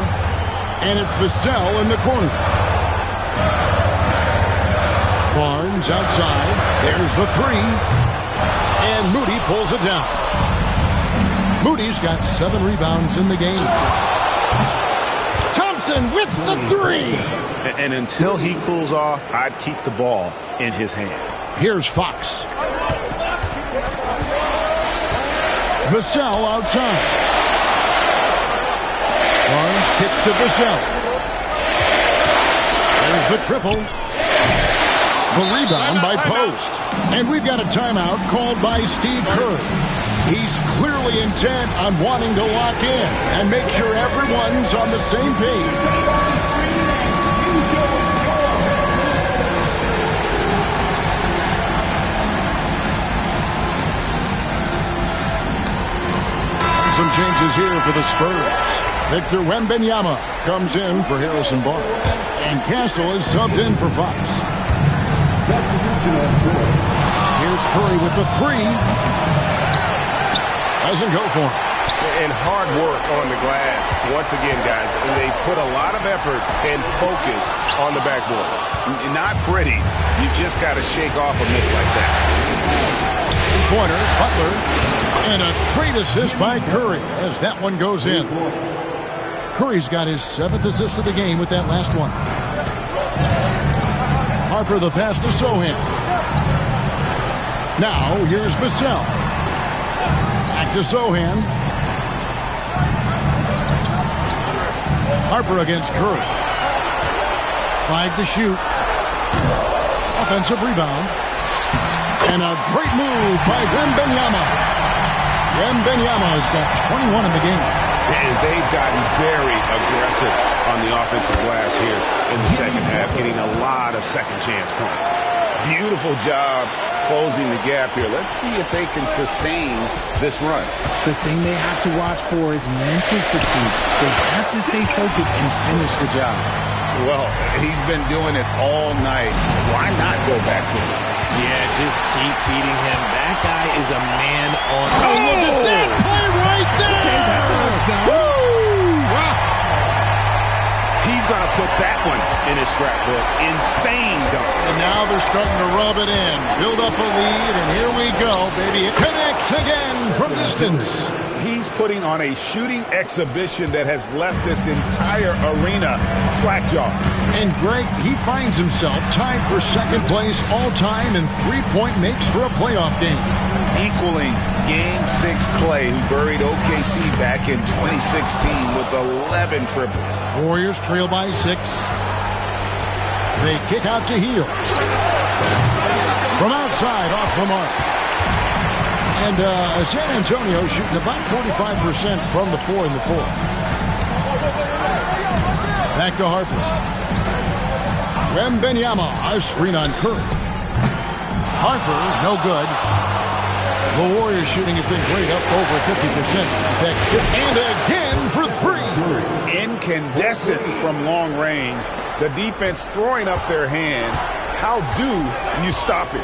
And it's Vassell in the corner. Barnes outside. There's the 3. And Moody pulls it down. Moody's got 7 rebounds in the game. Thompson with the 3. And until he cools off, I'd keep the ball in his hand. Here's Fox. Vassell outside. Barnes kicks to Vassell. There's the triple. The rebound by Post. And we've got a timeout called by Steve Kerr. He's clearly intent on wanting to lock in and make sure everyone's on the same page. some changes here for the Spurs. Victor Wembanyama comes in for Harrison Barnes. And Castle is subbed in for Fox. Here's Curry with the three. Doesn't go for him. And hard work on the glass. Once again, guys, they put a lot of effort and focus on the backboard. Not pretty. You just got to shake off a miss like that. Three-pointer, Butler. And a great assist by Curry as that one goes in. Curry's got his 7th assist of the game with that last one. Harper the pass to Sohan. Now here's Vassell. Back to Sohan. Harper against Curry. 5 to shoot. Offensive rebound. And a great move by Wembanyama. Wembanyama's got 21 in the game. And they've gotten very aggressive on the offensive glass here in the second half, getting a lot of second chance points. Beautiful job closing the gap here. Let's see if they can sustain this run. The thing they have to watch for is mental fatigue. They have to stay focused and finish the job. Well, he's been doing it all night. Why not go back to him? Yeah, just keep feeding him. That guy is a man on... Oh, look at that play right there! Okay, that's how it's done. Woo! Wow. He's going to put that one in his scrapbook. Insane dunk. And now they're starting to rub it in. Build up a lead, and here we go, baby. It connects again from distance. He's putting on a shooting exhibition that has left this entire arena slack-jawed. And Greg, he finds himself tied for second place all-time in three-point makes for a playoff game. Equaling Game 6 Klay, who buried OKC back in 2016 with 11 triples. Warriors trail by 6. They kick out to Hill. From outside, off the mark. And San Antonio shooting about 45% from the floor in the fourth. Back to Harper. Wembanyama, a screen on Curry. Harper, no good. The Warriors shooting has been great, up over 50%. In fact, and again for three. Incandescent from long range. The defense throwing up their hands. How do you stop it?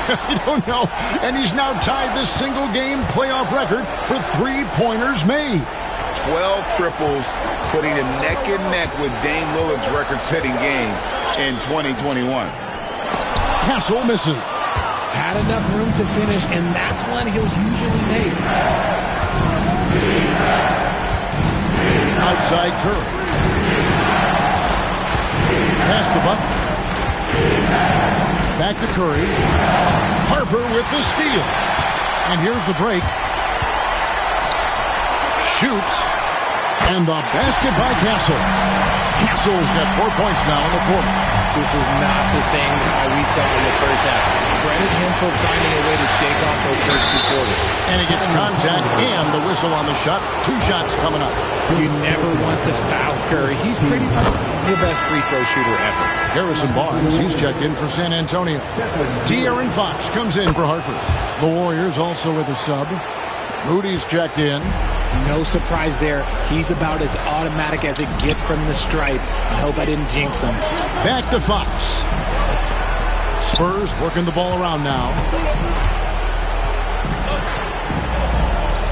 I don't know. And he's now tied this single-game playoff record for three-pointers made. 12 triples, putting him neck and neck with Dame Lillard's record-setting game in 2021. Castle misses. Had enough room to finish, and that's one he'll usually make. Outside Curry. Pass to Butler. Back to Curry. Harper with the steal. And here's the break. Shoots. And the basket by Castle. Castle's got 4 points now in the quarter. This is not the same guy we saw in the first half. Credit him for finding a way to shake off those first 2 quarters. And he gets contact and the whistle on the shot. 2 shots coming up. You never want to foul Curry. He's pretty much your best free throw shooter ever. Harrison Barnes, he's checked in for San Antonio. De'Aaron Fox comes in for Harper. The Warriors also with a sub. Moody's checked in. No surprise there. He's about as automatic as it gets from the stripe. I hope I didn't jinx him. Back to Fox. Spurs working the ball around now.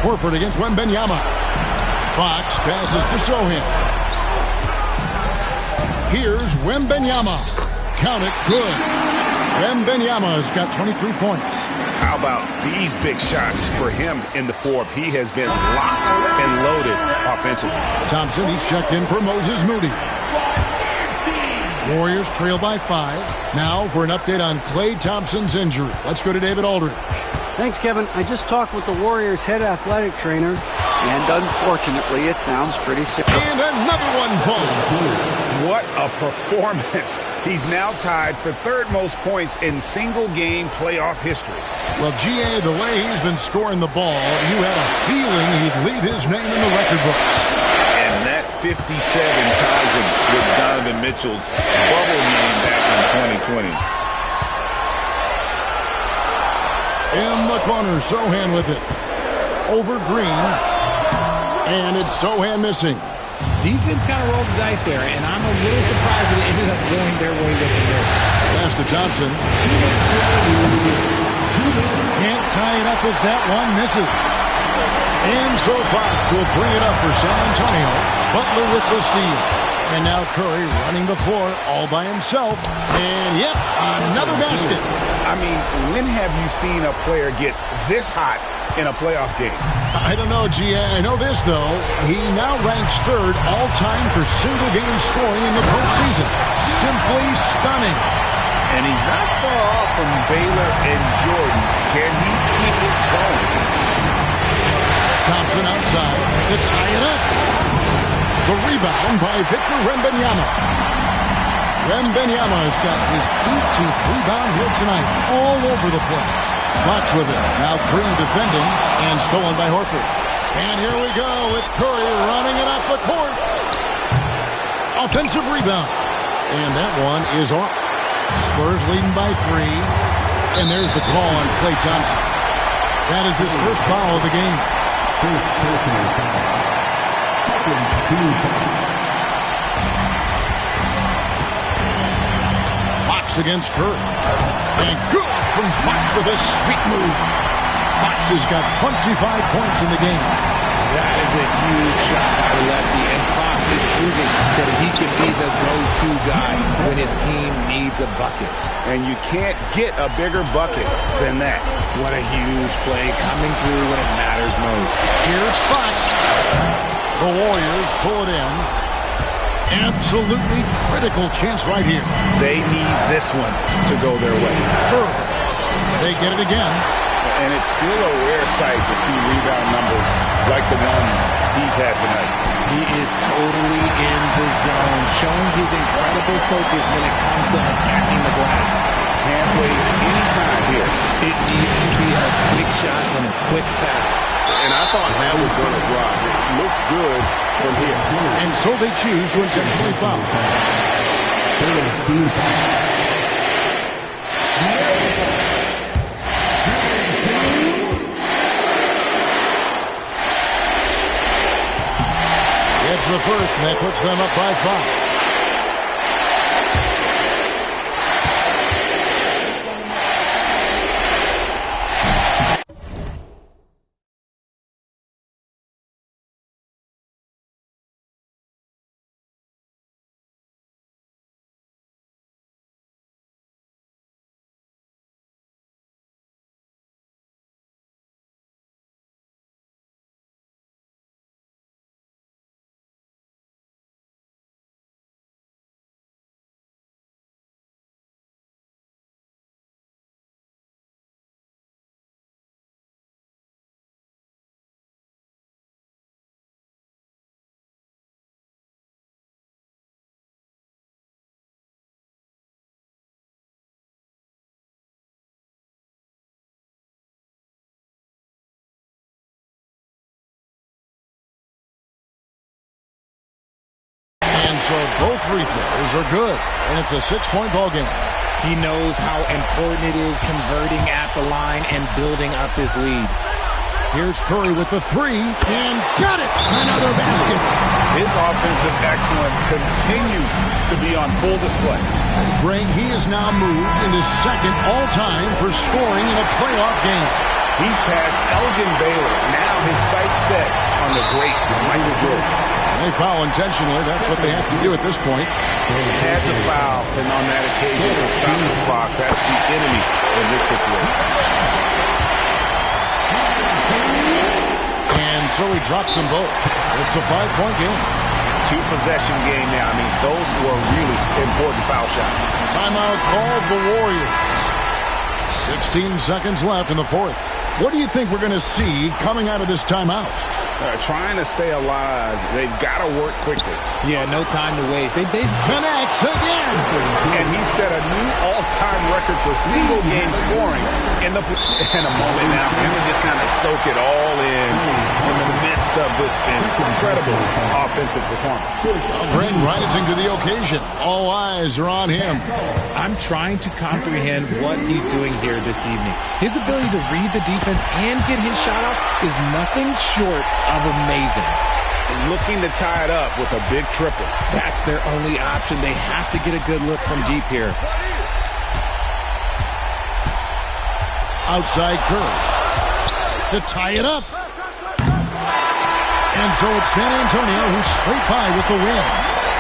Horford against Wembanyama. Fox passes to Sohan. Here's Wembanyama. Count it good. Wembanyama's got 23 points. How about these big shots for him in the fourth? He has been locked and loaded offensively. Thompson, he's checked in for Moses Moody. Warriors trail by 5. Now for an update on Klay Thompson's injury. Let's go to David Aldridge. Thanks, Kevin. I just talked with the Warriors' head athletic trainer, and unfortunately, it sounds pretty serious. And another one falls. What a performance. He's now tied for third most points in single-game playoff history. Well, GA, the way he's been scoring the ball, you had a feeling he'd leave his name in the record books. And that 57 ties him with Donovan Mitchell's bubble name back in 2020. In the corner, Sohan with it. Over Green. And it's Sohan missing. Defense kind of rolled the dice there, and I'm a little surprised that it ended up going their way with the miss. Pass to Thompson. Can't tie it up as that one misses. And so Fox will bring it up for San Antonio. Butler with the steal. And now Curry running the floor all by himself. And, yep, another basket. I mean, when have you seen a player get this hot in a playoff game? I don't know, G. I know this, though. He now ranks third all-time for single-game scoring in the postseason. Simply stunning. And he's not far off from Baylor and Jordan. Can he keep it going? Thompson outside to tie it up. The rebound by Victor Wembanyama. Wembanyama's got his 18th rebound here tonight, all over the place. Fox with it. Now Green defending and stolen by Horford. And here we go with Curry running it up the court. Offensive rebound. And that one is off. Spurs leading by 3. And there's the call on Klay Thompson. That is his first foul of the game. First personal foul. Second team foul. Fox against Curry. And good from Fox with a sweet move. Fox has got 25 points in the game. That is a huge shot by the lefty, and Fox is proving that he can be the go-to guy when his team needs a bucket. And you can't get a bigger bucket than that. What a huge play coming through when it matters most. Here's Fox. The Warriors pull it in. Absolutely critical chance right here. They need this one to go their way. They get it again. And it's still a rare sight to see rebound numbers like the ones he's had tonight. He is totally in the zone, showing his incredible focus when it comes to attacking the glass. Can't waste any time here. It needs to be a quick shot and a quick foul. And I thought that was going to drop. It looked good from here. And so they choose to intentionally foul. It's the first, and that puts them up by 5. So both free throws are good, and it's a 6-point ball game. He knows how important it is converting at the line and building up this lead. Here's Curry with the 3, and got it! Another basket. His offensive excellence continues to be on full display. Greg, he has now moved into second all-time for scoring in a playoff game. He's passed Elgin Baylor. Now his sights set on the great Michael Jordan. They foul intentionally. That's what they have to do at this point. They had to foul, and on that occasion to stop the clock. That's the enemy in this situation. And so he drops them both. It's a 5-point game. 2-possession game now. I mean, those were really important foul shots. Timeout called the Warriors. 16 seconds left in the fourth. What do you think we're going to see coming out of this timeout? Trying to stay alive. They've got to work quickly. Yeah, no time to waste. They basically connects again. And he set a new all-time record for single-game scoring in a moment now. And to just kind of soak it all in the midst of this incredible offensive performance. Brent rising to the occasion. All eyes are on him. I'm trying to comprehend what he's doing here this evening. His ability to read the defense and get his shot off is nothing short of amazing. looking to tie it up with a big triple. That's their only option. They have to get a good look from deep here. Outside Curry to tie it up. And so it's San Antonio who's straight by with the win.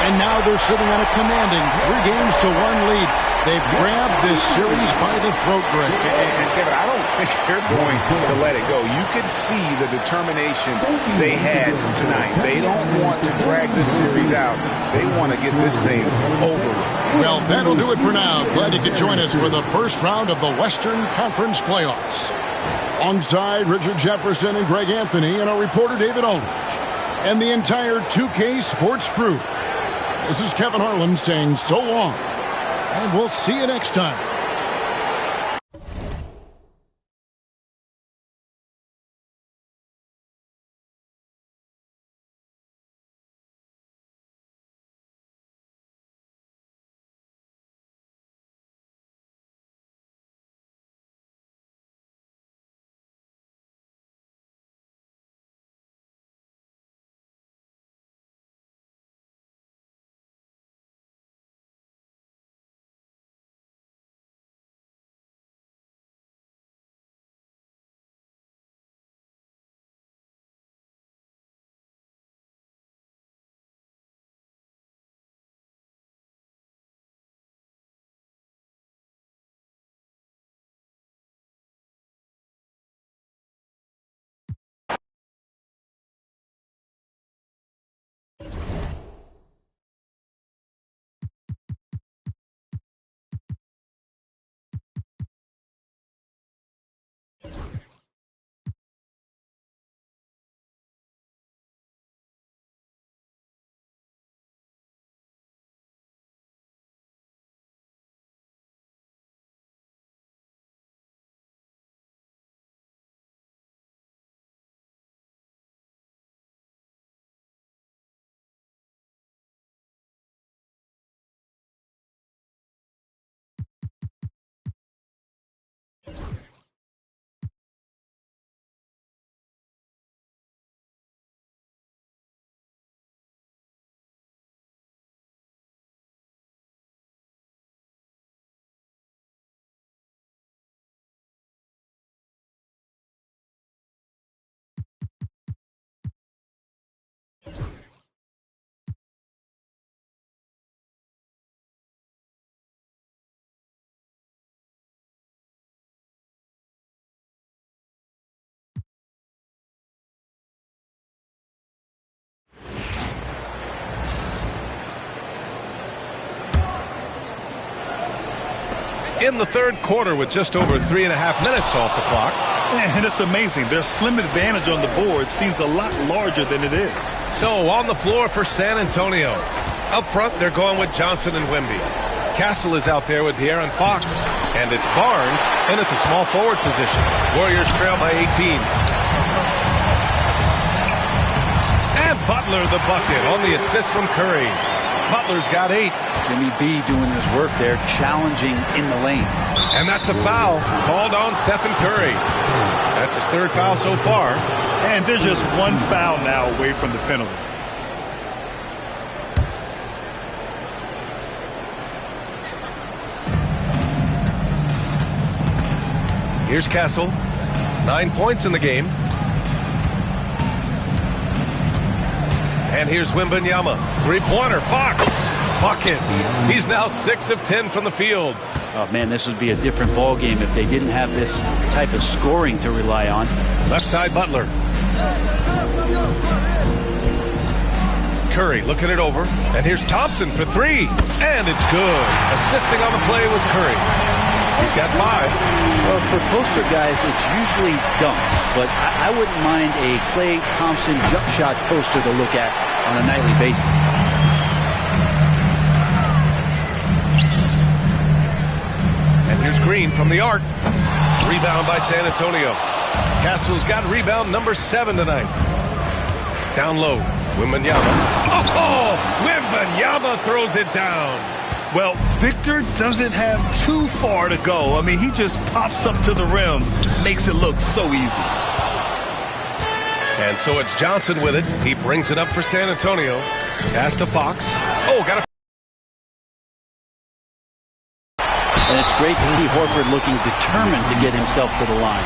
And now they're sitting on a commanding 3-1 lead. They've grabbed this series by the throat, Greg. And Kevin, I don't think they're going to let it go. You could see the determination they had tonight. They don't want to drag this series out. They want to get this thing over with. Well, that'll do it for now. Glad you could join us for the first round of the Western Conference Playoffs. Alongside Richard Jefferson and Greg Anthony and our reporter David Aldridge and the entire 2K Sports crew. This is Kevin Harlan saying so long, and we'll see you next time. In the third quarter with just over 3.5 minutes off the clock. And it's amazing. Their slim advantage on the board seems a lot larger than it is. So on the floor for San Antonio. Up front, they're going with Johnson and Wemby. Castle is out there with De'Aaron Fox. And it's Barnes in at the small forward position. Warriors trail by 18. And Butler the bucket on the assist from Curry. Butler's got 8. Jimmy B doing his work there, challenging in the lane. And that's a foul called on Stephen Curry. That's his 3rd foul so far. And they're just 1 foul now away from the penalty. Here's Castle. 9 points in the game. And here's Wembanyama. 3-pointer. Fox. Buckets. He's now 6 of 10 from the field. Oh, man, this would be a different ball game if they didn't have this type of scoring to rely on. Left side, Butler. Curry looking it over. And here's Thompson for 3. And it's good. Assisting on the play was Curry. He's got 5. Well, for poster guys, it's usually dunks, but I wouldn't mind a Klay Thompson jump shot poster to look at on a nightly basis. And here's Green from the arc. Rebound by San Antonio. Castle's got rebound number 7 tonight. Down low, Wembanyama. Oh, Wembanyama throws it down. Well, Victor doesn't have too far to go. I mean, he just pops up to the rim, makes it look so easy. And so it's Johnson with it. He brings it up for San Antonio. Pass to Fox. Oh, got a... And it's great to see Horford looking determined to get himself to the line.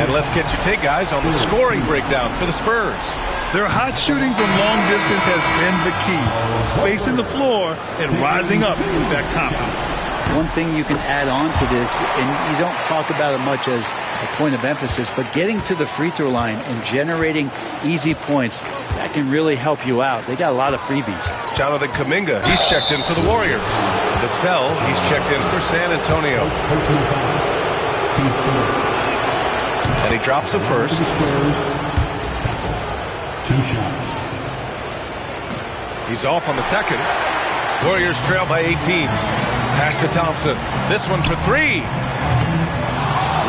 And let's get your take, guys, on the scoring breakdown for the Spurs. Their hot shooting from long distance has been the key. Spacing the floor and rising up with that confidence. One thing you can add on to this, and you don't talk about it much as a point of emphasis, but getting to the free throw line and generating easy points, that can really help you out. They got a lot of freebies. Jonathan Kuminga, he's checked in for the Warriors. Vassell, he's checked in for San Antonio. And he drops the first. 2 shots. He's off on the second. Warriors trail by 18. Pass to Thompson. This one for 3.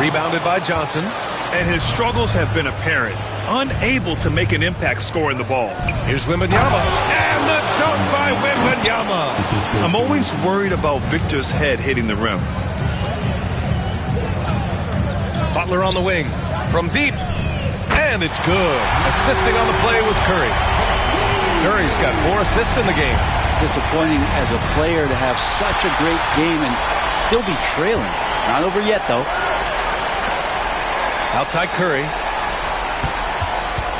Rebounded by Johnson. And his struggles have been apparent. Unable to make an impact scoring the ball. Here's Wembanyama. And the dunk by Wembanyama. I'm always worried about Victor's head hitting the rim. Butler on the wing. From deep. And it's good. Assisting on the play was Curry. Curry's got 4 assists in the game. Disappointing as a player to have such a great game and still be trailing. Not over yet, though. Outside Curry.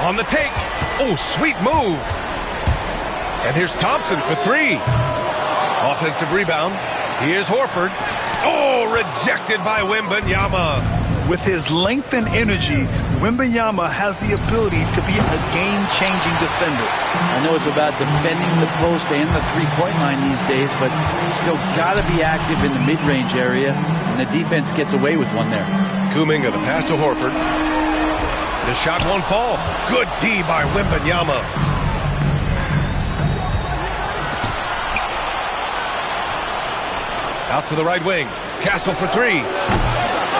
On the take. Oh, sweet move. And here's Thompson for 3. Offensive rebound. Here's Horford. Oh, rejected by Wembanyama. With his length and energy, Wembanyama has the ability to be a game-changing defender. I know it's about defending the post and the three-point line these days, but still got to be active in the mid-range area, and the defense gets away with one there. Kuminga, the pass to Horford. The shot won't fall. Good D by Wembanyama. Out to the right wing. Castle for 3.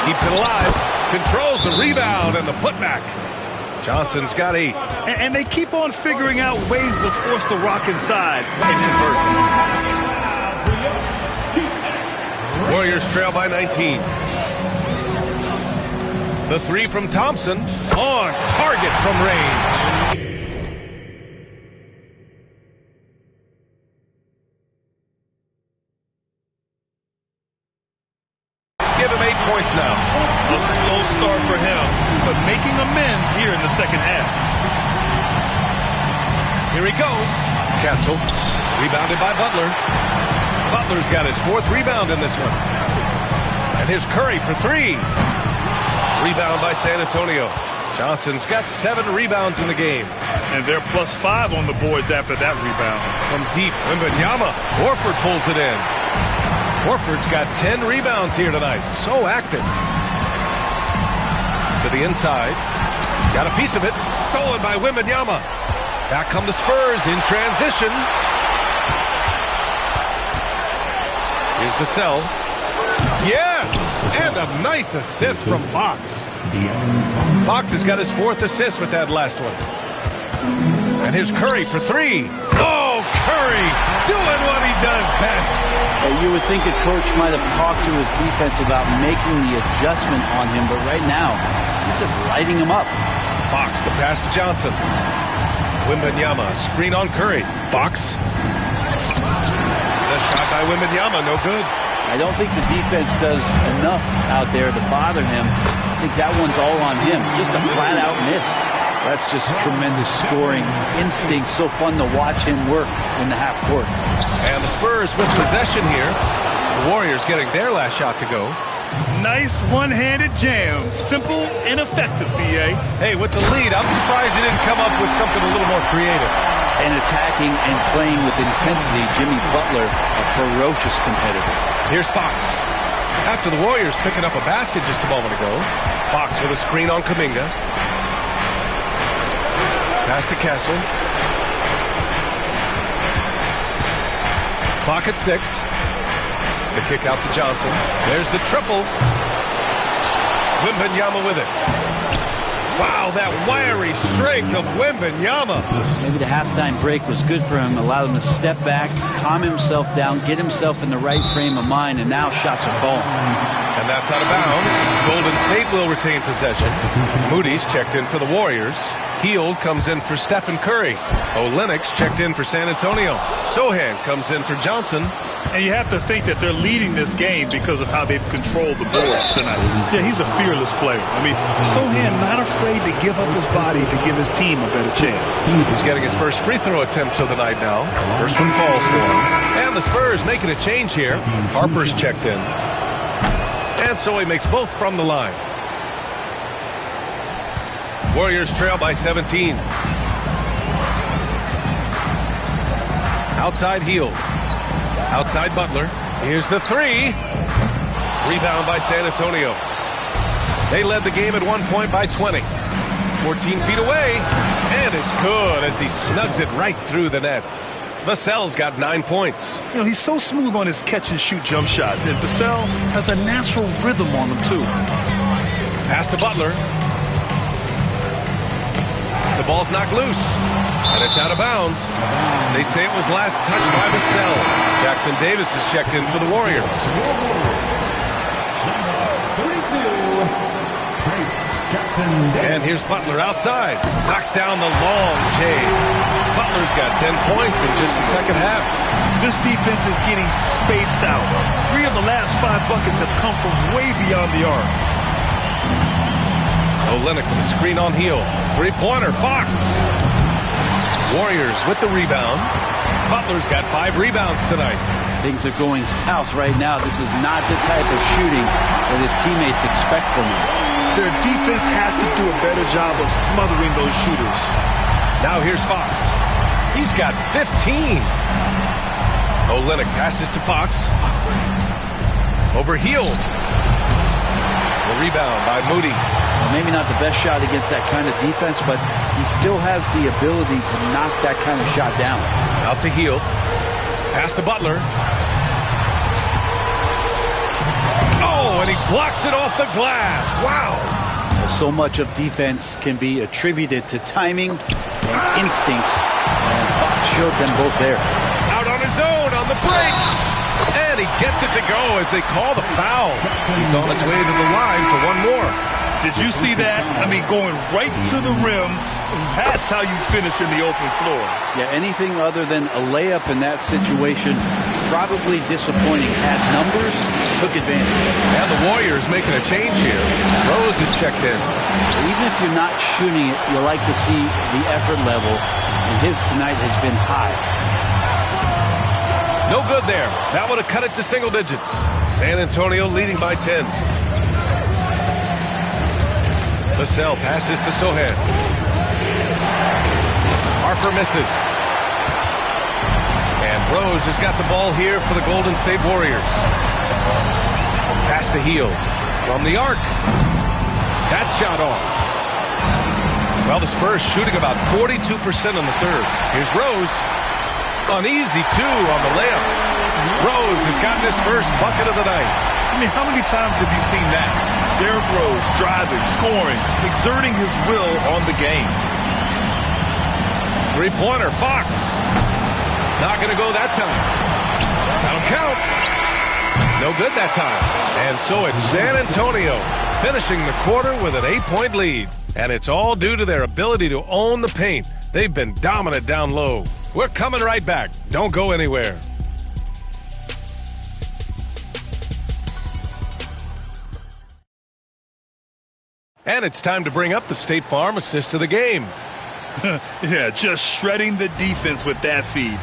Keeps it alive. Controls the rebound and the putback. Johnson's got 8. And they keep on figuring out ways to force the rock inside and convert. Warriors trail by 19. The 3 from Thompson. On target from range. Give him 8 points now. A slow start for him, but making amends here in the second half. Here he goes. Castle, rebounded by Butler. Butler's got his 4th rebound in this one. And here's Curry for 3. Rebound by San Antonio. Johnson's got 7 rebounds in the game. And they're +5 on the boards after that rebound. From deep, Wembanyama. Horford pulls it in. Horford's got 10 rebounds here tonight. So active. To the inside. Got a piece of it. Stolen by Wembanyama. Back come the Spurs in transition. Here's Vassell. Yes! And a nice assist from Fox. Fox has got his 4th assist with that last one. And here's Curry for 3. Oh, Curry doing what he does best. You would think a coach might have talked to his defense about making the adjustment on him, but right now, he's just lighting him up. Fox, the pass to Johnson. Wembanyama, screen on Curry. Fox. The shot by Wembanyama, no good. I don't think the defense does enough out there to bother him. I think that one's all on him. Just a flat-out miss. That's just tremendous scoring instinct. So fun to watch him work in the half court. And the Spurs with possession here. The Warriors getting their last shot to go. Nice one-handed jam. Simple and effective, B.A. Hey, with the lead, I'm surprised he didn't come up with something a little more creative. And attacking and playing with intensity, Jimmy Butler, a ferocious competitor. Here's Fox. After the Warriors picking up a basket just a moment ago. Fox with a screen on Kuminga. Pass to Castle. Clock at 6. The kick out to Johnson. There's the triple. Wembanyama with it. Wow, that wiry strength of Wembanyama. Maybe the halftime break was good for him. Allowed him to step back, calm himself down, get himself in the right frame of mind, and now shots are falling. And that's out of bounds. Golden State will retain possession. Moody's checked in for the Warriors. Hield comes in for Stephen Curry. Olynyk's checked in for San Antonio. Sohan comes in for Johnson. And you have to think that they're leading this game because of how they've controlled the boards tonight. Yeah, he's a fearless player. I mean, Sohan not afraid to give up his body to give his team a better chance. He's getting his first free throw attempts of the night now. First one falls for him. And the Spurs making a change here. Harper's checked in. And so he makes both from the line. Warriors trail by 17. Outside Hield. Outside Butler. Here's the three. Rebound by San Antonio. They led the game at one point by 20. 14 feet away. And it's good as he snugs it right through the net. Vassell's got 9 points. You know, he's so smooth on his catch-and-shoot jump shots. And Vassell has a natural rhythm on them, too. Pass to Butler. The ball's knocked loose. And it's out of bounds. They say it was last touched by Vassell. Jackson Davis is checked in for the Warriors. And here's Butler outside. Knocks down the long J. Butler's got 10 points in just the second half. This defense is getting spaced out. 3 of the last 5 buckets have come from way beyond the arc. Olynyk with a screen on Hield. Three-pointer, Fox. Warriors with the rebound. Butler's got 5 rebounds tonight. Things are going south right now. This is not the type of shooting that his teammates expect from him. Their defense has to do a better job of smothering those shooters. Now here's Fox. He's got 15. Olynyk passes to Fox. Over Hield. The rebound by Moody. Well, maybe not the best shot against that kind of defense, but he still has the ability to knock that kind of shot down. Out to Hield. Pass to Butler. Oh, and he blocks it off the glass. Wow. So much of defense can be attributed to timing and instincts, and Fox showed them both there. Out on his own on the break. And he gets it to go as they call the foul. He's on his way to the line for one more. Did you see that? I mean, going right to the rim, that's how you finish in the open floor. Yeah, anything other than a layup in that situation, probably disappointing. Had numbers, took advantage. And the Warriors making a change here. Rose is checked in. Even if you're not shooting it, you like to see the effort level, and his tonight has been high. No good there. That would have cut it to single digits. San Antonio leading by 10. Vassell passes to Sohan. Harper misses. And Rose has got the ball here for the Golden State Warriors. Pass to Hield. From the arc. That shot off. Well, the Spurs shooting about 42% in the third. Here's Rose. Uneasy, too, on the layup. Rose has gotten his first bucket of the night. I mean, how many times have you seen that? Derrick Rose driving, scoring, exerting his will on the game. Three-pointer, Fox. Not going to go that time. That'll count. No good that time. And so it's San Antonio finishing the quarter with an 8-point lead. And it's all due to their ability to own the paint. They've been dominant down low. We're coming right back. Don't go anywhere. And it's time to bring up the State Farm assist of the game. Yeah, just shredding the defense with that feed.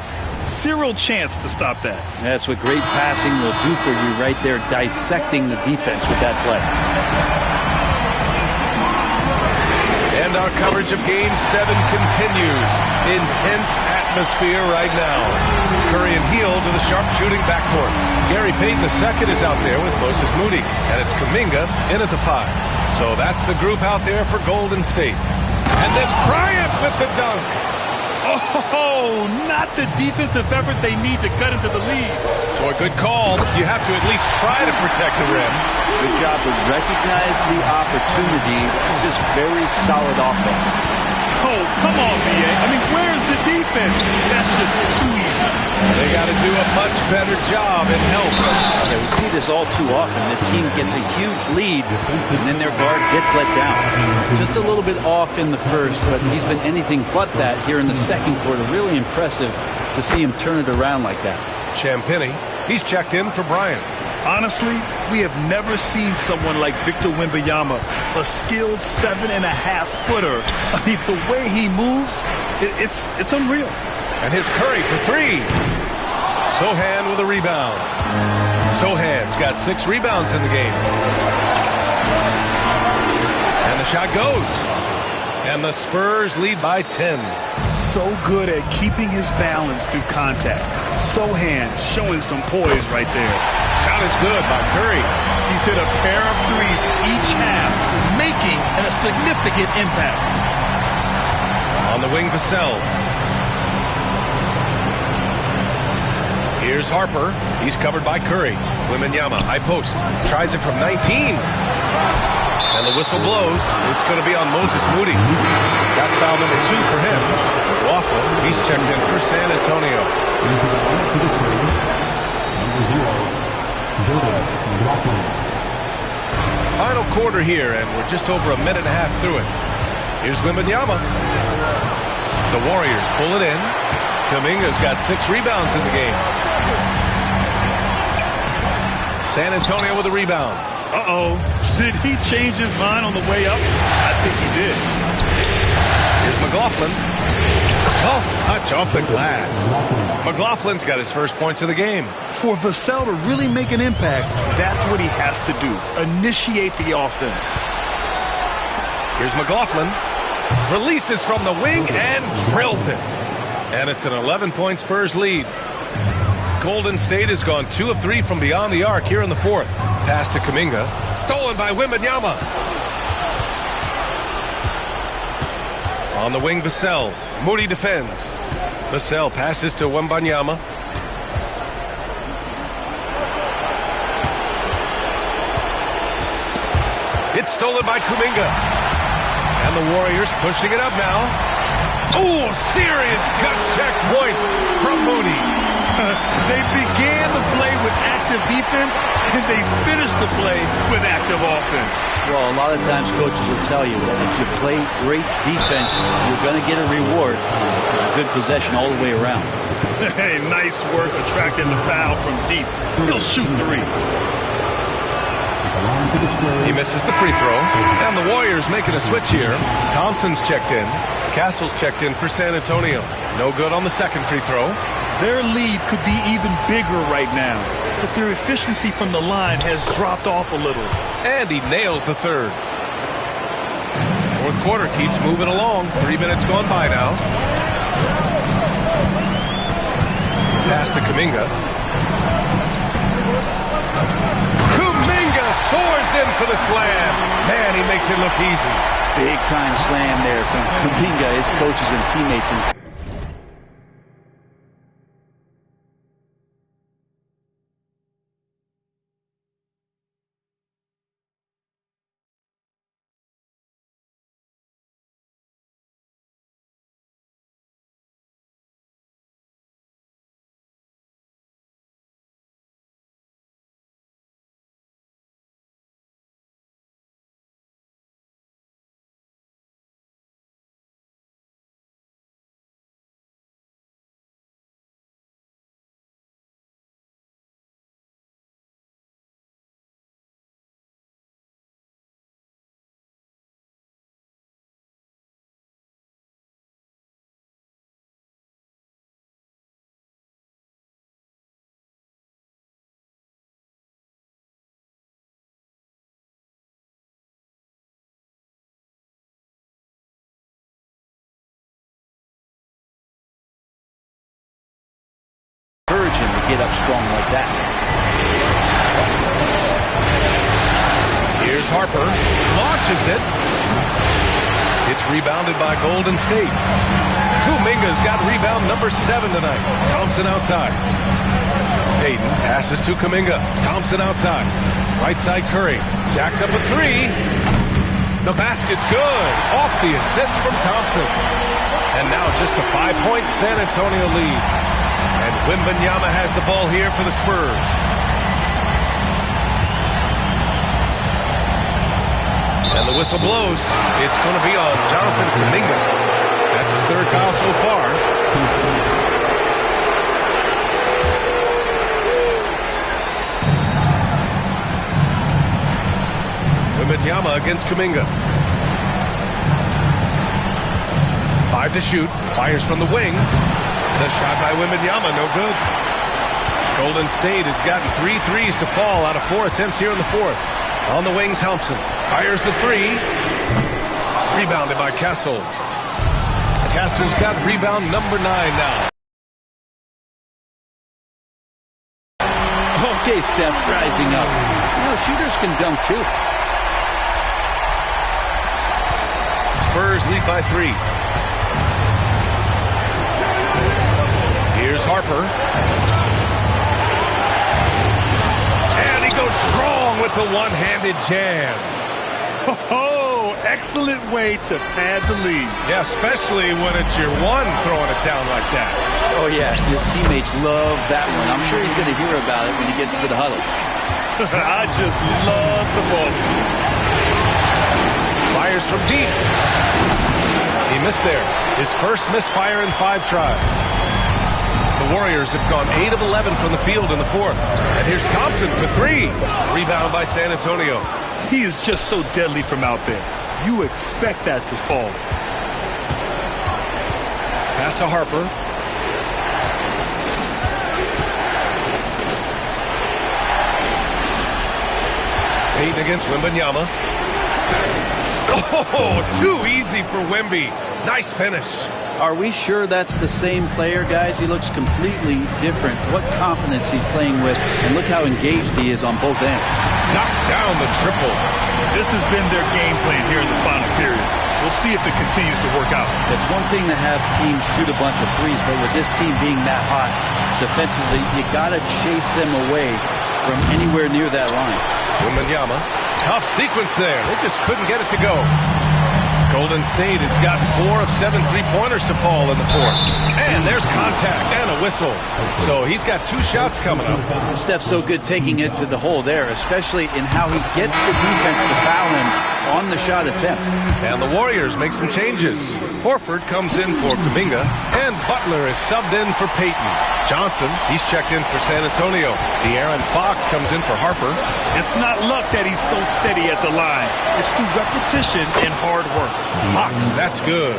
Zero chance to stop that. That's what great passing will do for you right there, dissecting the defense with that play. And our coverage of Game 7 continues. Intense atmosphere right now. Curry and Hield to the sharpshooting backcourt. Gary Payton II is out there with Moses Moody. And it's Kuminga in at the 5. So that's the group out there for Golden State. And then Bryant with the dunk. Oh, not the defensive effort they need to cut into the lead. So a good call. You have to at least try to protect the rim. Good job to recognize the opportunity. It's just very solid offense. Oh, come on, B.A. I mean, where's the defense? That's just too easy. They got to do a much better job in help. Yeah, we see this all too often. The team gets a huge lead, and then their guard gets let down. Just a little bit off in the first, but he's been anything but that here in the second quarter. Really impressive to see him turn it around like that. Champagny, he's checked in for Bryant. Honestly, we have never seen someone like Victor Wembanyama, a skilled 7.5-footer. I mean, the way he moves, it's unreal. And here's Curry for three. Sohan with a rebound. Sohan's got 6 rebounds in the game. And the shot goes. And the Spurs lead by 10. So good at keeping his balance through contact. Sohan showing some poise right there. Shot is good by Curry. He's hit a pair of threes each half, making a significant impact. On the wing, Vassell. Here's Harper. He's covered by Curry. Wembanyama, high post. Tries it from 19. And the whistle blows. It's going to be on Moses Moody. That's foul number 2 for him. Waffle, he's checked in for San Antonio. Final quarter here, and we're just over a minute and a half through it. Here's Wembanyama. The Warriors pull it in. Kuminga's got 6 rebounds in the game. San Antonio with a rebound. Uh-oh. Did he change his mind on the way up? I think he did. Here's McLaughlin. Soft touch off the glass. McLaughlin's got his first points of the game. For Vassell to really make an impact, that's what he has to do. Initiate the offense. Here's McLaughlin. Releases from the wing and drills it. And it's an 11-point Spurs lead. Golden State has gone 2 of 3 from beyond the arc here in the fourth. Pass to Kuminga. Stolen by Wembanyama. On the wing, Vassell. Moody defends. Vassell passes to Wembanyama. It's stolen by Kuminga. And the Warriors pushing it up now. Oh, serious gut check points from Moody. They began the play with active defense, and they finished the play with active offense. Well, a lot of times coaches will tell you that if you play great defense, you're going to get a reward. It's a good possession all the way around. Hey, nice work attracting the foul from deep. He'll shoot 3. He misses the free throw. And the Warriors making a switch here. Thompson's checked in. Castle's checked in for San Antonio. No good on the second free throw. Their lead could be even bigger right now, but their efficiency from the line has dropped off a little. And he nails the third. Fourth quarter keeps moving along. 3 minutes gone by now. Pass to Kuminga. Kuminga soars in for the slam. Man, he makes it look easy. Big time slam there from Kuminga, his coaches and teammates. To get up strong like that. Here's Harper. Launches it. It's rebounded by Golden State. Kuminga's got rebound number 7 tonight. Thompson outside. Payton passes to Kuminga. Thompson outside. Right side Curry. Jacks up a 3. The basket's good. Off the assist from Thompson. And now just a 5-point San Antonio lead. And Wembanyama has the ball here for the Spurs. And the whistle blows. It's going to be on Jonathan Kuminga. That's his third foul so far. Wembanyama against Kuminga. 5 to shoot. Fires from the wing. The shot by Wembanyama, no good. Golden State has gotten 3 threes to fall out of 4 attempts here in the fourth. On the wing, Thompson fires the 3. Rebounded by Castle. Castle's got rebound number 9 now. Okay, Steph, rising up. Shooters can dunk too. Spurs lead by 3. Here's Harper. And he goes strong with the one-handed jam. Oh, excellent way to pad the lead. Yeah, especially when it's your one throwing it down like that. Oh, yeah, his teammates love that one. I'm sure he's going to hear about it when he gets to the huddle. I just love the moment. Fires from deep. He missed there. His first misfire in 5 tries. The Warriors have gone 8 of 11 from the field in the fourth. And here's Thompson for 3. Rebound by San Antonio. He is just so deadly from out there. You expect that to fall. Pass to Harper. Payton against Wembanyama. Oh, too easy for Wemby. Nice finish. Are we sure that's the same player, guys? He looks completely different. What confidence he's playing with, and look how engaged he is on both ends. Knocks down the triple. This has been their game plan here in the final period. We'll see if it continues to work out. It's one thing to have teams shoot a bunch of threes, but with this team being that hot defensively, you got to chase them away from anywhere near that line. Wembanyama. Tough sequence there. They just couldn't get it to go. Golden State has got 4 of 7 three-pointers to fall in the fourth. And there's contact and a whistle. So he's got 2 shots coming up. Steph's so good taking it to the hole there, especially in how he gets the defense to foul him on the shot attempt. And the Warriors make some changes. Horford comes in for Kuminga, and Butler is subbed in for Payton. Johnson, he's checked in for San Antonio. De'Aaron Fox comes in for Harper. It's not luck that he's so steady at the line. It's through repetition and hard work. Fox, that's good.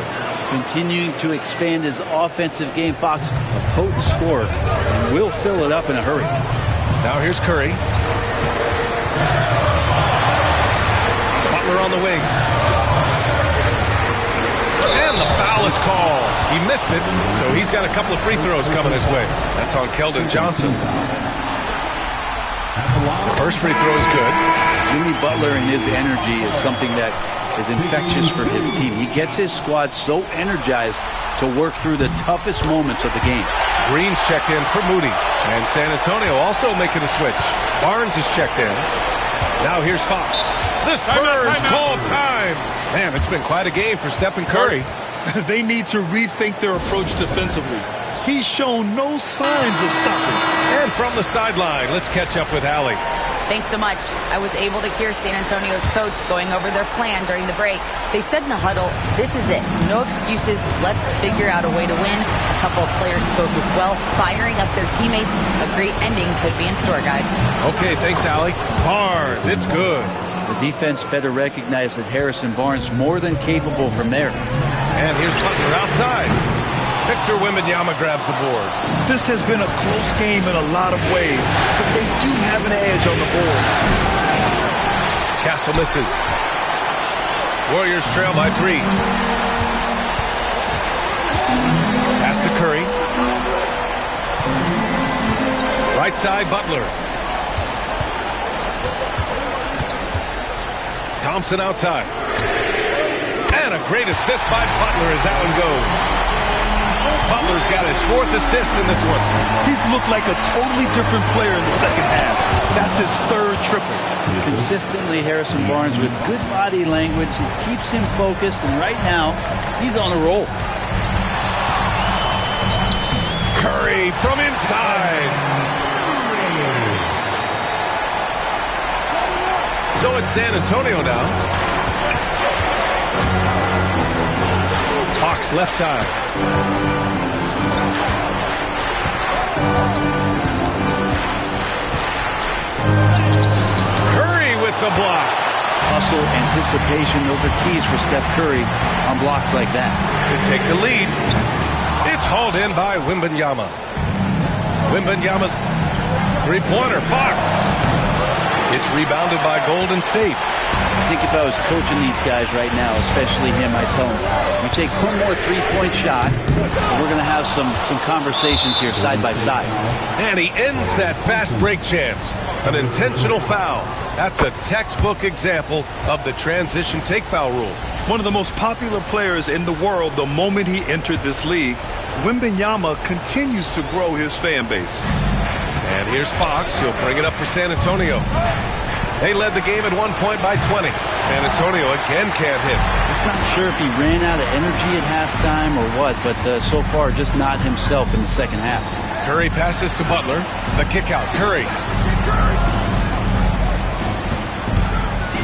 Continuing to expand his offensive game. Fox, a potent scorer, and will fill it up in a hurry. Now here's Curry. Butler on the wing. And the foul is called. He missed it, so he's got a couple of free throws coming his way. That's on Keldon Johnson. The first free throw is good. Jimmy Butler and his energy is something that is infectious for his team. He gets his squad so energized to work through the toughest moments of the game. Green's checked in for Moody. And San Antonio also making a switch. Barnes is checked in. Now here's Fox. The Spurs call time. Man, it's been quite a game for Stephen Curry. They need to rethink their approach defensively. He's shown no signs of stopping. And from the sideline, let's catch up with Allie. Thanks so much. I was able to hear San Antonio's coach going over their plan during the break. They said in the huddle, this is it. No excuses. Let's figure out a way to win. A couple of players spoke as well, firing up their teammates. A great ending could be in store, guys. Okay, thanks, Allie. Barnes, it's good. The defense better recognize that Harrison Barnes more than capable from there. And here's Butler outside. Victor Wembanyama grabs the board. This has been a close game in a lot of ways, but they do have an edge on the board. Castle misses. Warriors trail by 3. Pass to Curry. Right side, Butler. Thompson outside. And a great assist by Butler as that one goes. Butler's got his 4th assist in this one. He's looked like a totally different player in the second half. That's his 3rd triple. Consistently, Harrison Barnes with good body language. It keeps him focused, and right now, he's on a roll. Curry from inside. So it's San Antonio now. Fox left side. Curry with the block. Hustle, anticipation, those are keys for Steph Curry on blocks like that. To take the lead. It's hauled in by Wembanyama. Wembanyama's three-pointer. Fox. It's rebounded by Golden State. I think if I was coaching these guys right now, especially him, I'd tell him, we take one more three-point shot, and we're going to have some conversations here side by side. And he ends that fast break chance. An intentional foul. That's a textbook example of the transition take foul rule. One of the most popular players in the world the moment he entered this league, Wembanyama continues to grow his fan base. And here's Fox. He'll bring it up for San Antonio. They led the game at 1 point by 20. San Antonio again can't hit. Just not sure if he ran out of energy at halftime or what, but so far just not himself in the second half. Curry passes to Butler. The kick out. Curry.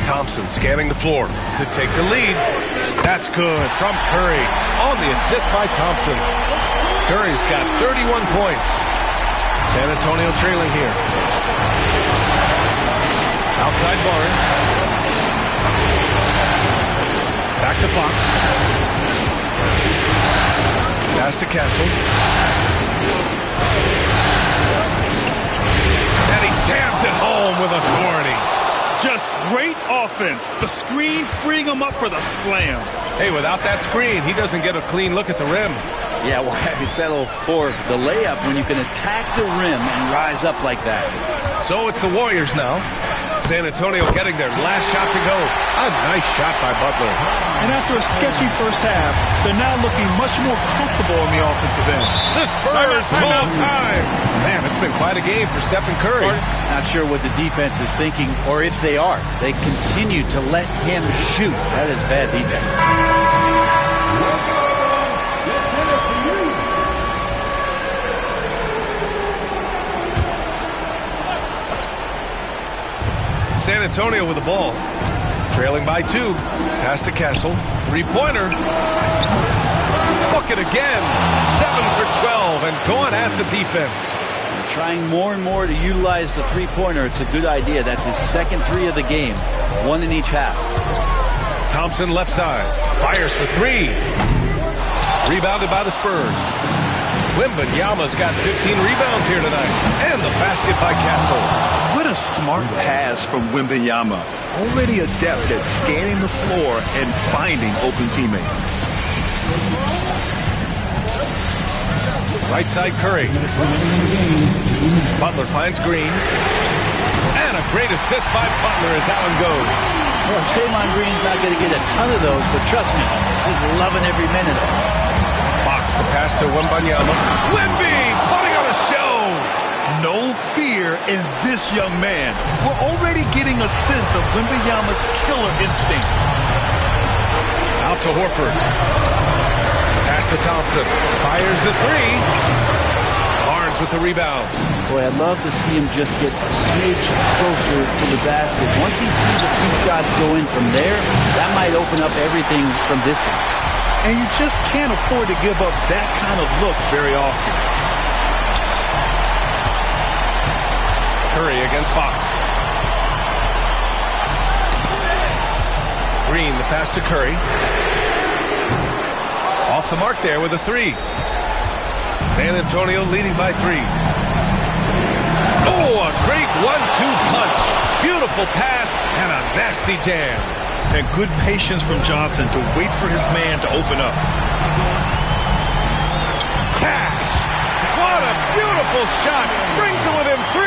Thompson scanning the floor to take the lead. That's good from Curry on the assist by Thompson. Curry's got 31 points. San Antonio trailing here. Outside Barnes. Back to Fox. Pass to Castle. And he jams it home with authority. Just great offense. The screen freeing him up for the slam. Hey, without that screen, he doesn't get a clean look at the rim. Yeah, why settle for the layup when you can attack the rim and rise up like that? So it's the Warriors now. San Antonio getting their last shot to go. A nice shot by Butler. And after a sketchy first half, they're now looking much more comfortable on the offensive end. The Spurs full time. Man, it's been quite a game for Stephen Curry. Not sure what the defense is thinking, or if they are. They continue to let him shoot. That is bad defense. San Antonio with the ball. Trailing by 2. Pass to Castle. Three-pointer. Look it again. 7 for 12 and going at the defense. Trying more and more to utilize the three-pointer. It's a good idea. That's his second 3 of the game. 1 in each half. Thompson left side. Fires for 3. Rebounded by the Spurs. Wembanyama's got 15 rebounds here tonight. And the basket by Castle. What a smart pass from Wembanyama. Already adept at scanning the floor and finding open teammates. Right side Curry. Butler finds Green. And a great assist by Butler as that one goes. Well, Draymond Green's not going to get a ton of those, but trust me, he's loving every minute of it. Fox the pass to Wembanyama. Wemby putting on a show. No fear in this young man. We're already getting a sense of Wembanyama's killer instinct. Out to Horford. Pass to Thompson. Fires the 3. Barnes with the rebound. Boy, I'd love to see him just get a smidge closer to the basket. Once he sees a few shots go in from there, that might open up everything from distance. And you just can't afford to give up that kind of look very often. Curry against Fox. Green, the pass to Curry. Off the mark there with a 3. San Antonio leading by 3. Oh, a great 1-2 punch. Beautiful pass and a nasty jam. And good patience from Johnson to wait for his man to open up. Cash. What a beautiful shot. Brings him within 3.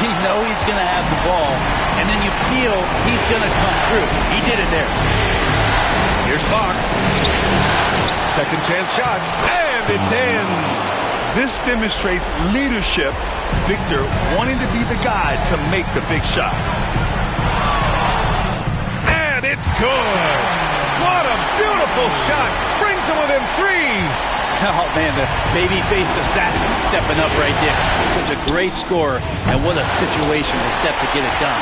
You know he's going to have the ball, and then you feel he's going to come through. He did it there. Here's Fox. Second chance shot. And And it's in. This demonstrates leadership. Victor wanting to be the guy to make the big shot. And it's good. What a beautiful shot. Brings him within 3. Oh, man, the baby-faced assassin stepping up right there. Such a great score, and what a situational step to get it done.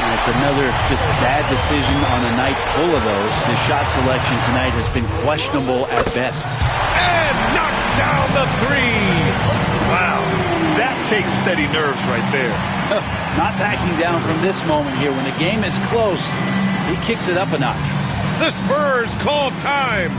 And it's another just bad decision on a night full of those. His shot selection tonight has been questionable at best. And knocks down the 3. Wow, that takes steady nerves right there. Not backing down from this moment here. When the game is close, he kicks it up a notch. The Spurs call time.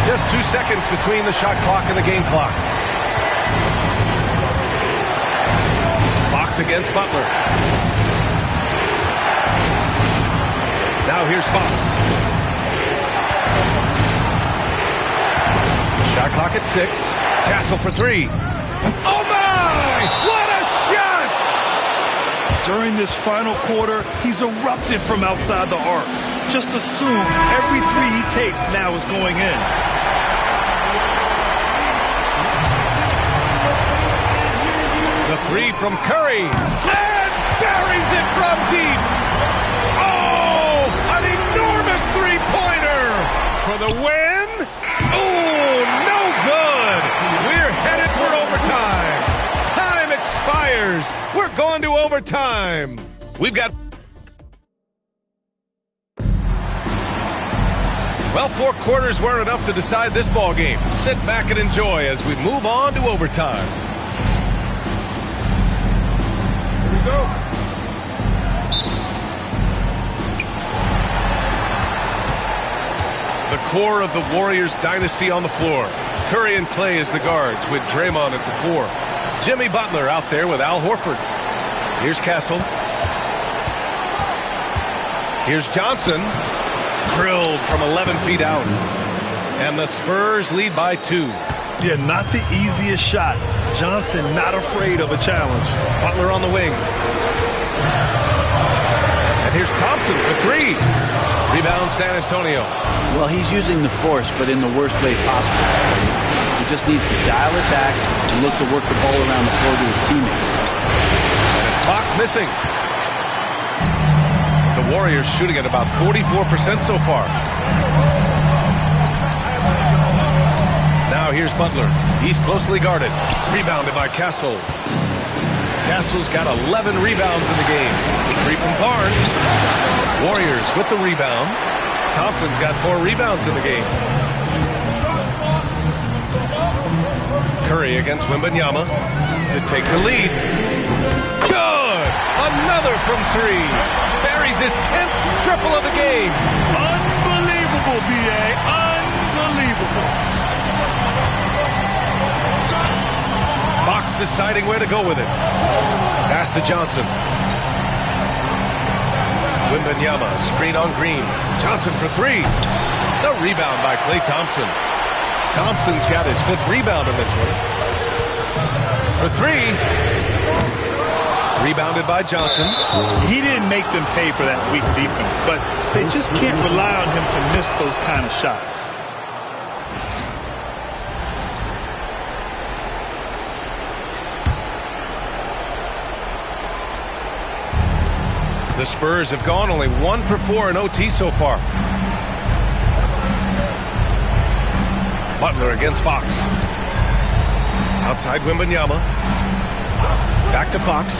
Just 2 seconds between the shot clock and the game clock. Fox against Butler. Now here's Fox. Shot clock at 6. Castle for 3. Oh my! What a shot! During this final quarter, he's erupted from outside the arc. Just assume every 3 he takes now is going in. The 3 from Curry. And buries it from deep. Oh, an enormous three-pointer for the win. Oh, no good. We're headed for overtime. Time expires. We're going to overtime. We've got... Well, 4 quarters weren't enough to decide this ball game. Sit back and enjoy as we move on to overtime. Go. The core of the Warriors dynasty on the floor. Curry and Klay as the guards with Draymond at the 4. Jimmy Butler out there with Al Horford. Here's Castle. Here's Johnson. Drilled from 11 feet out. And the Spurs lead by 2. Yeah, not the easiest shot. Johnson not afraid of a challenge. Butler on the wing. And here's Thompson for 3. Rebound San Antonio. Well, he's using the force, but in the worst way possible. He just needs to dial it back and look to work the ball around the floor to his teammates. And it's Fox missing. The Warriors shooting at about 44% so far. Now here's Butler. He's closely guarded. Rebounded by Castle. Castle's got 11 rebounds in the game. 3 from Barnes. Warriors with the rebound. Thompson's got 4 rebounds in the game. Curry against Wembanyama to take the lead. Good! Another from 3. Buries his 10th triple of the game. Unbelievable, B.A. Unbelievable. Fox deciding where to go with it. Pass to Johnson. Wembanyama, screen on Green. Johnson for 3. The rebound by Klay Thompson. Thompson's got his 5th rebound in this one. For 3. Rebounded by Johnson. He didn't make them pay for that weak defense, but they just can't rely on him to miss those kind of shots. The Spurs have gone only 1 for 4 in OT so far. Butler against Fox. Outside Wembanyama. Back to Fox.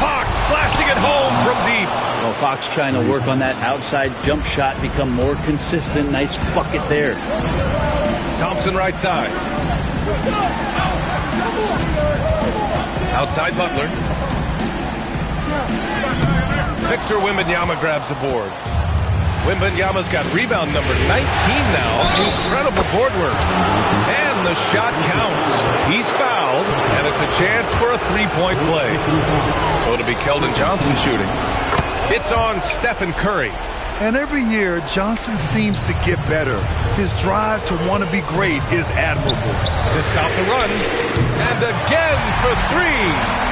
Fox Flashing it home from deep. Well, Fox trying to work on that outside jump shot, become more consistent. Nice bucket there. Thompson right side. Outside Butler. Victor Wembanyama grabs the board. Wembanyama's got rebound number 19 now. Incredible board work. And the shot counts. He's fouled, and it's a chance for a three-point play. So it'll be Keldon Johnson shooting. It's on Stephen Curry. And every year, Johnson seems to get better. His drive to want to be great is admirable. To stop the run. And again for three.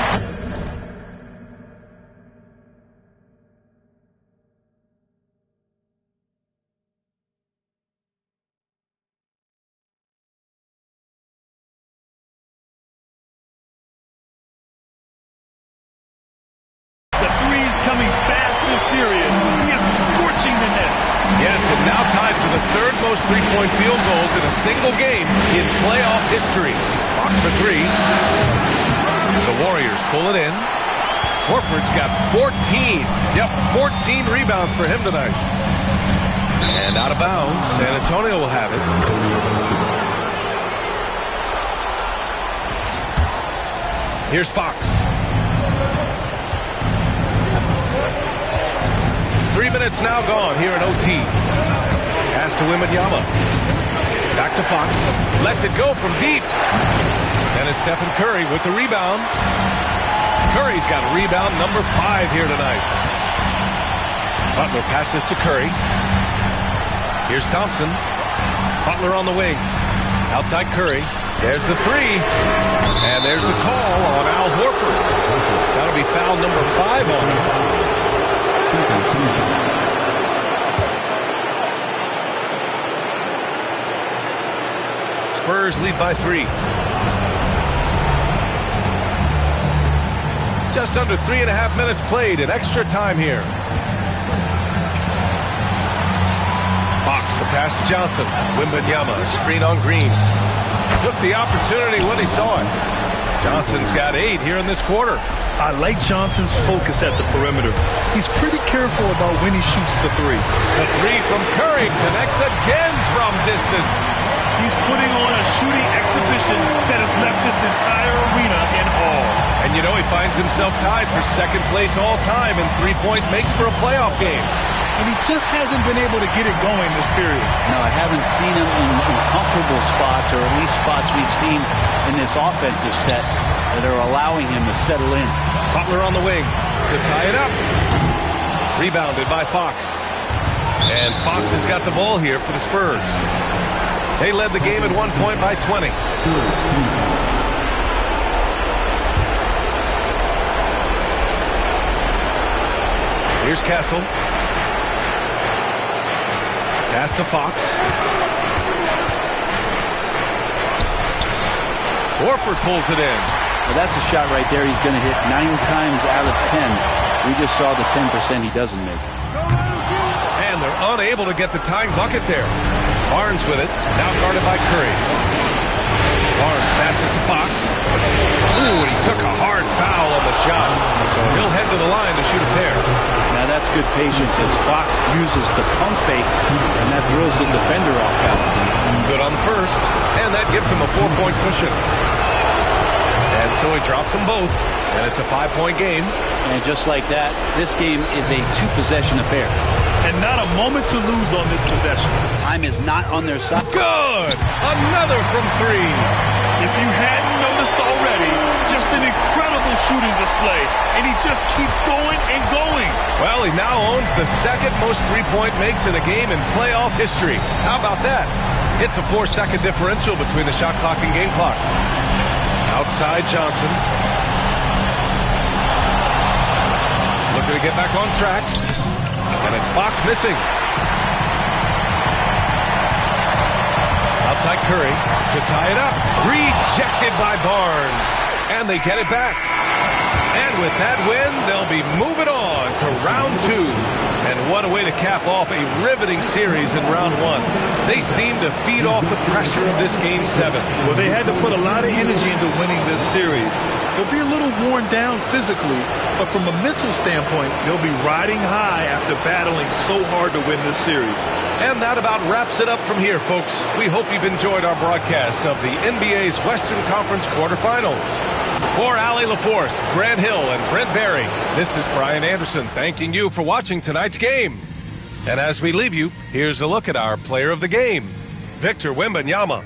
Coming fast and furious. He is scorching the nets. Yes, and now tied for the third most three-point field goals in a single game in playoff history. Fox for three. The Warriors pull it in. Horford's got 14. Yep, 14 rebounds for him tonight. And out of bounds. San Antonio will have it. Here's Fox. 3 minutes now gone here in OT. Pass to Wembanyama. Back to Fox. Lets it go from deep. And it's Stephen Curry with the rebound. Curry's got rebound number 5 here tonight. Butler passes to Curry. Here's Thompson. Butler on the wing. Outside Curry. There's the three. And there's the call on Al Horford. That'll be foul number 5 on him. Spurs lead by 3. Just under 3.5 minutes played in extra time here. Fox, the pass to Johnson. Wembanyama, screen on Green. Took the opportunity when he saw it. Johnson's got 8 here in this quarter. I like Johnson's focus at the perimeter. He's pretty careful about when he shoots the three. The three from Curry connects again from distance. He's putting on a shooting exhibition that has left this entire arena in awe. And you know he finds himself tied for second place all time in three-point makes for a playoff game. And he just hasn't been able to get it going this period. No, I haven't seen him in comfortable spots, or at least spots we've seen in this offensive set that are allowing him to settle in. Butler on the wing to tie it up. Rebounded by Fox. And Fox has got the ball here for the Spurs. They led the game at one point by 20. Here's Kessel. Pass to Fox. Horford pulls it in. Well, that's a shot right there. He's going to hit 9 times out of 10. We just saw the 10% he doesn't make. And they're unable to get the tying bucket there. Barnes with it. Now guarded by Curry. Barnes passes to Fox. Ooh, and he took a hard foul on the shot. So he'll head to the line to shoot a pair. Now that's good patience as Fox uses the pump fake, and that throws the defender off balance. Good on the first, and that gives him a 4-point cushion. And so he drops them both, and it's a 5-point game. And just like that, this game is a 2-possession affair. And not a moment to lose on this possession. Time is not on their side. Good! Another from 3. If you hadn't noticed already, just an incredible shooting display. And he just keeps going and going. Well, he now owns the second most three-point makes in a game in playoff history. How about that? It's a 4-second differential between the shot clock and game clock. Outside Johnson. Looking to get back on track. And it's Fox missing. Outside Curry to tie it up. Rejected by Barnes. And they get it back. And with that win, they'll be moving on to round 2. And what a way to cap off a riveting series in round 1. They seem to feed off the pressure of this Game 7. Well, they had to put a lot of energy into winning this series. They'll be a little worn down physically, but from a mental standpoint, they'll be riding high after battling so hard to win this series. And that about wraps it up from here, folks. We hope you've enjoyed our broadcast of the NBA's Western Conference quarterfinals. For Allie LaForce, Grant Hill, and Brent Barry, this is Brian Anderson thanking you for watching tonight's game. And as we leave you, here's a look at our player of the game, Victor Wembanyama.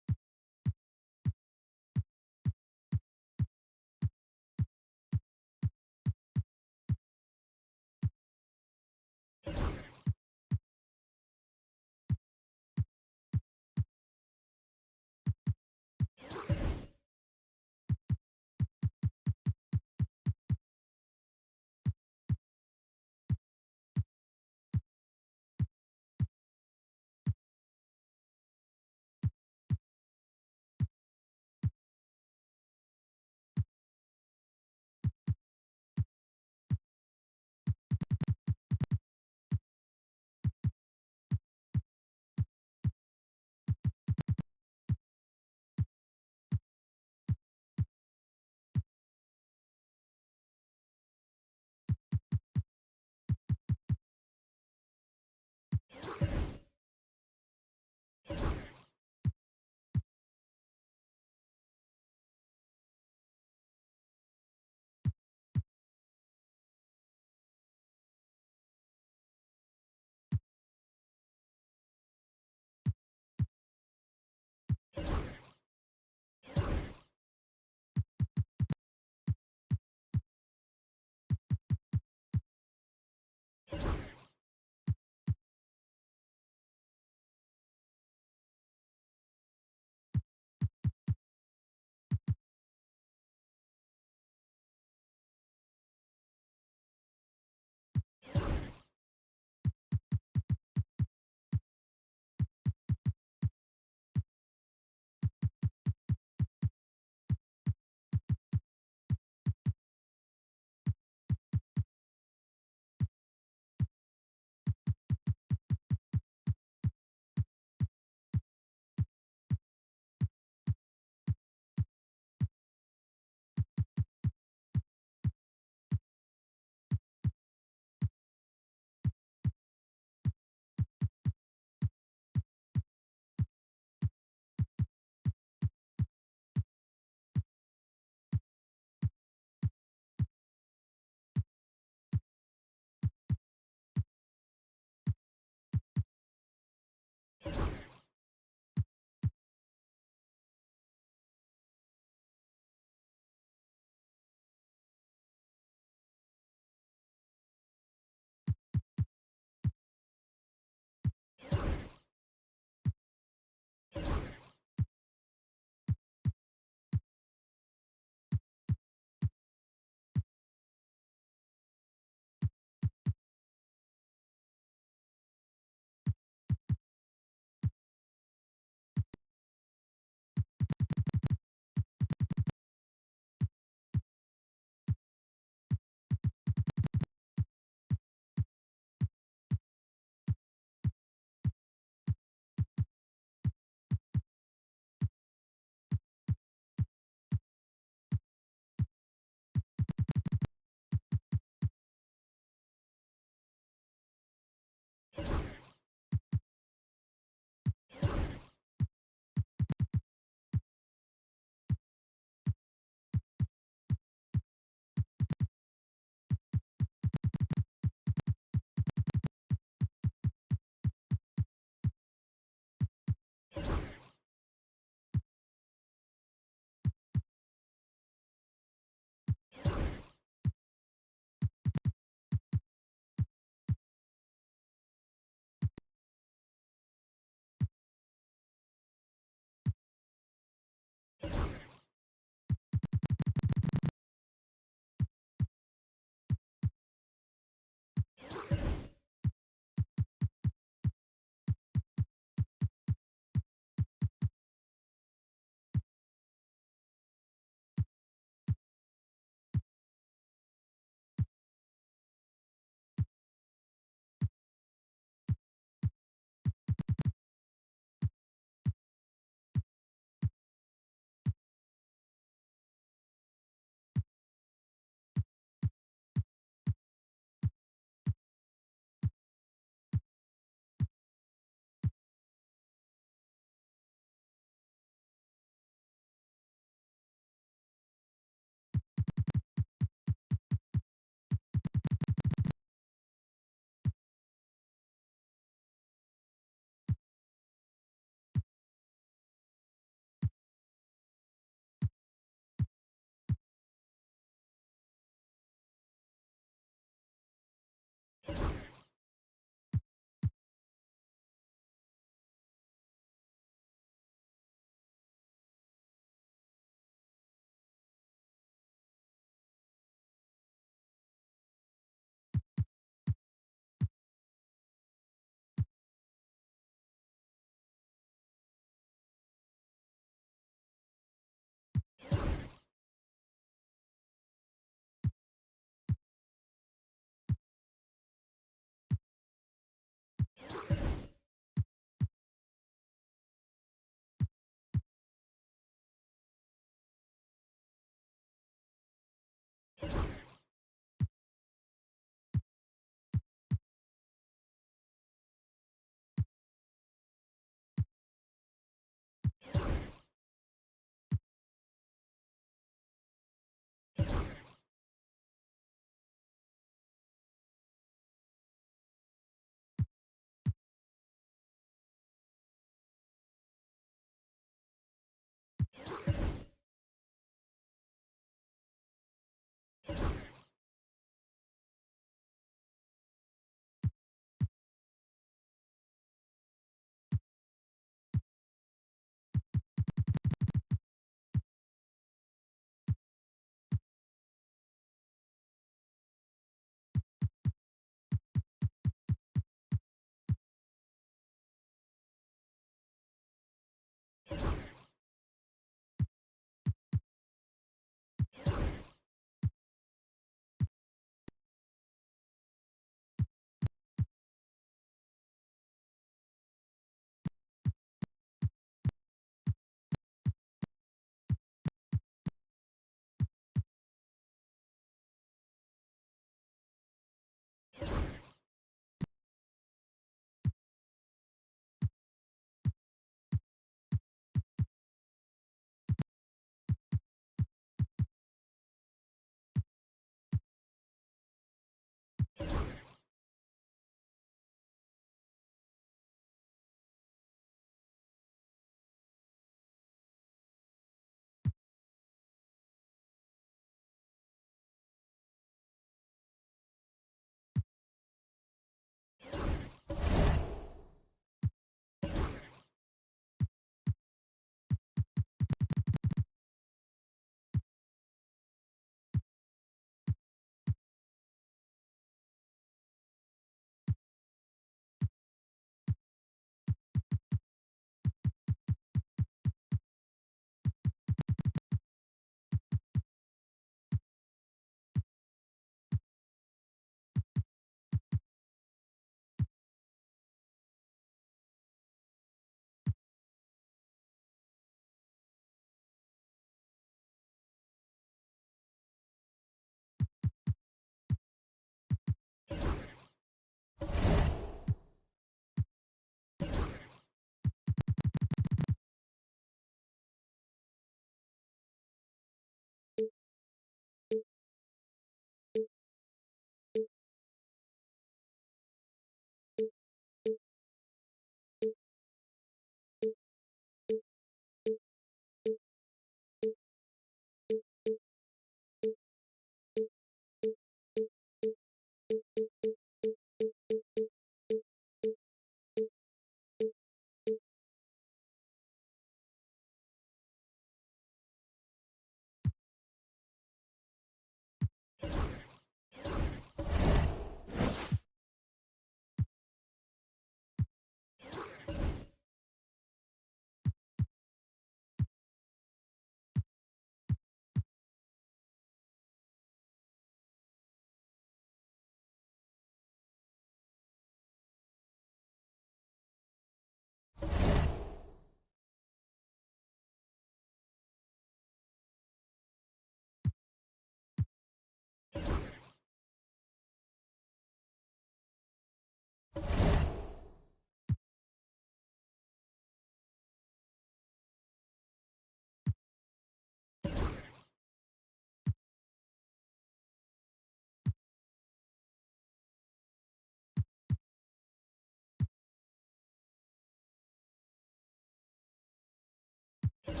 Thank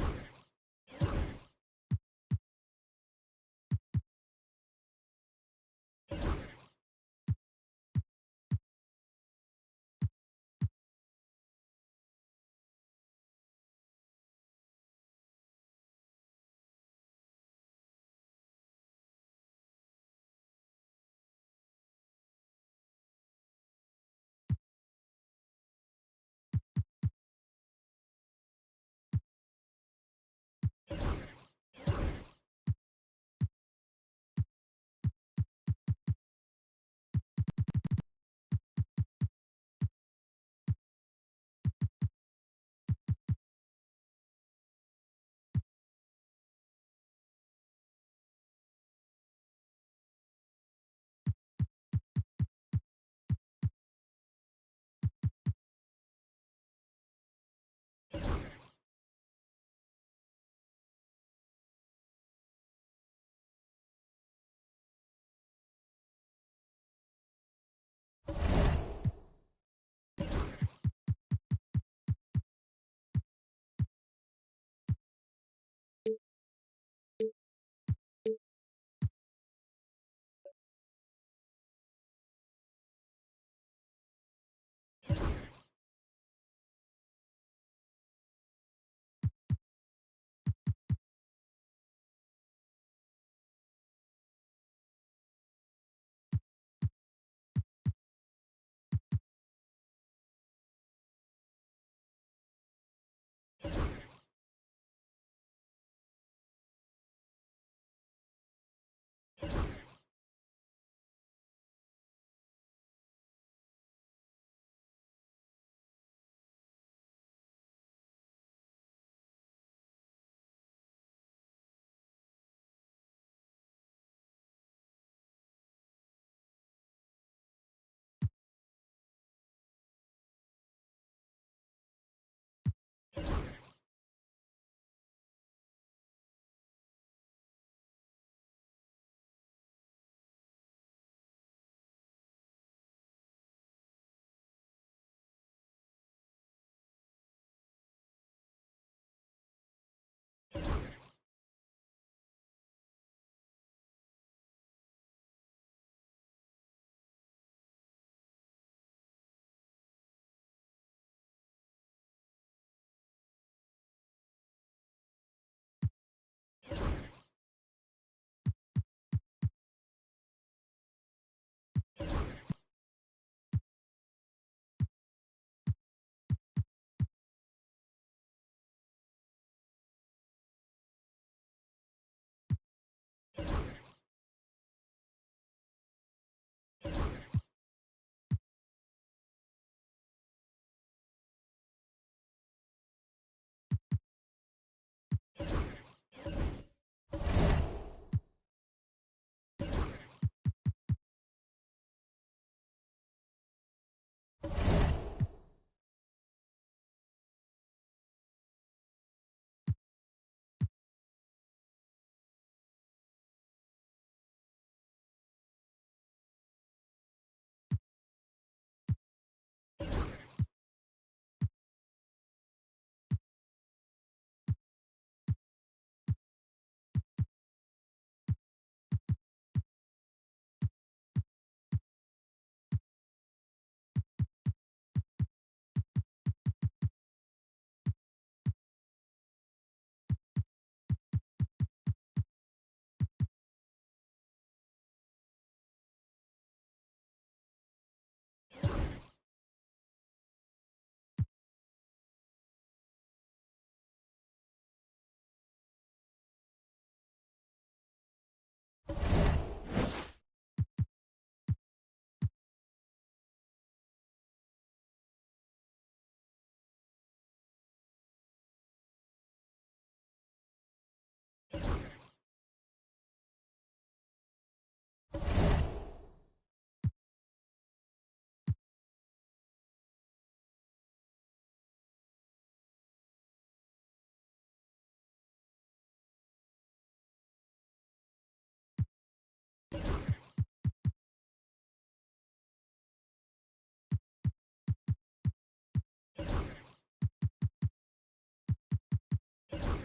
you.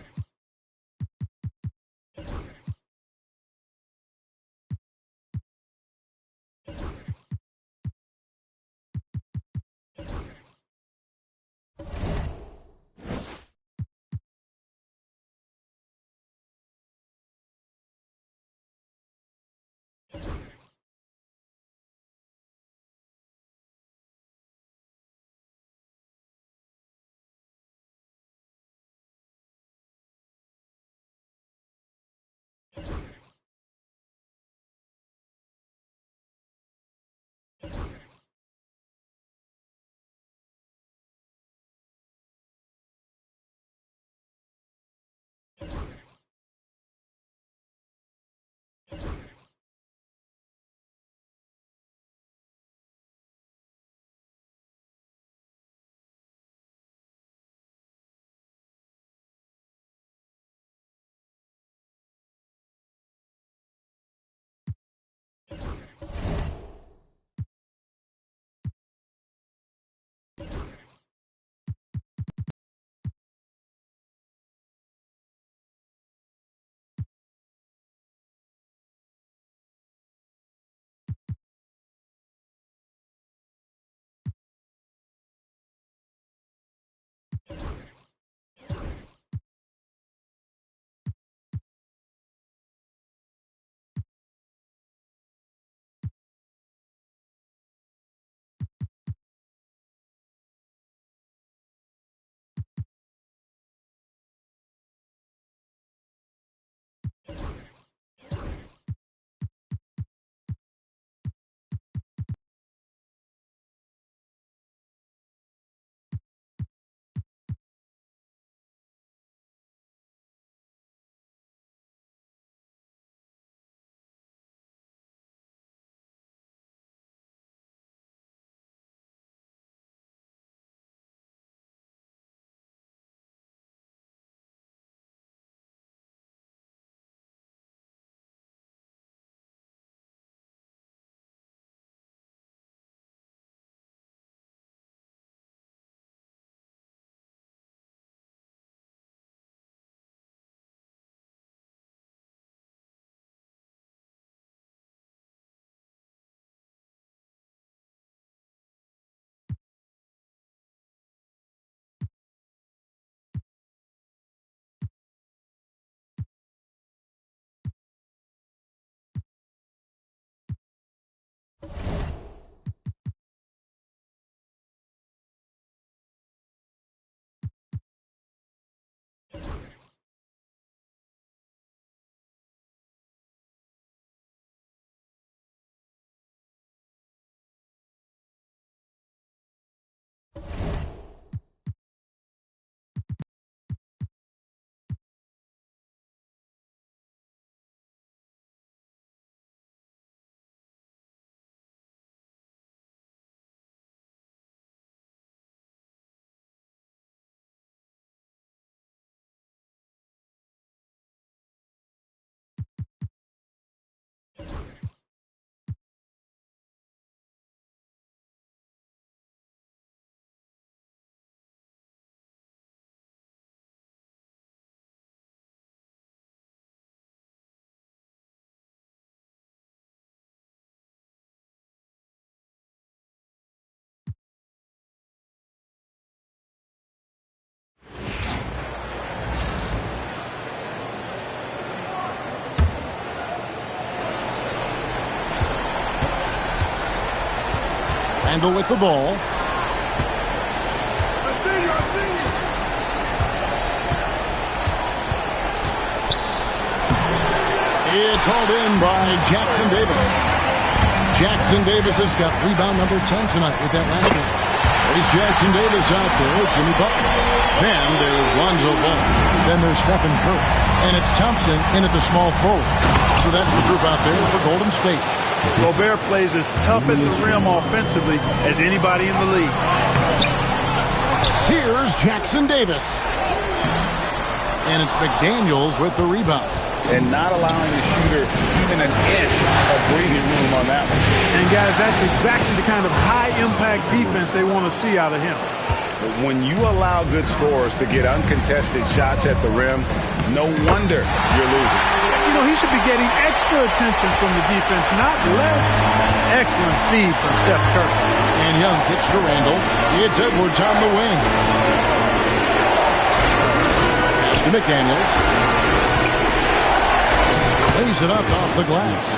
Randle with the ball. It's hauled in by Jackson Davis. Jackson Davis has got rebound number 10 tonight with that last one. There's Jackson Davis out there, Jimmy Butler. Then there's Lonzo Ball. Then there's Stephen Curry. And it's Thompson in at the small forward. So that's the group out there for Golden State. Gobert plays as tough at the rim offensively as anybody in the league. Here's Jackson Davis. And it's McDaniels with the rebound. And not allowing the shooter even an inch of breathing room on that one. And, guys, that's exactly the kind of high-impact defense they want to see out of him. But when you allow good scorers to get uncontested shots at the rim, no wonder you're losing. You know, he should be getting extra attention from the defense, not less. Excellent feed from Steph Curry. And Young kicks to Randle. It's Edwards on the wing. Pass to McDaniels. Lays it up off the glass.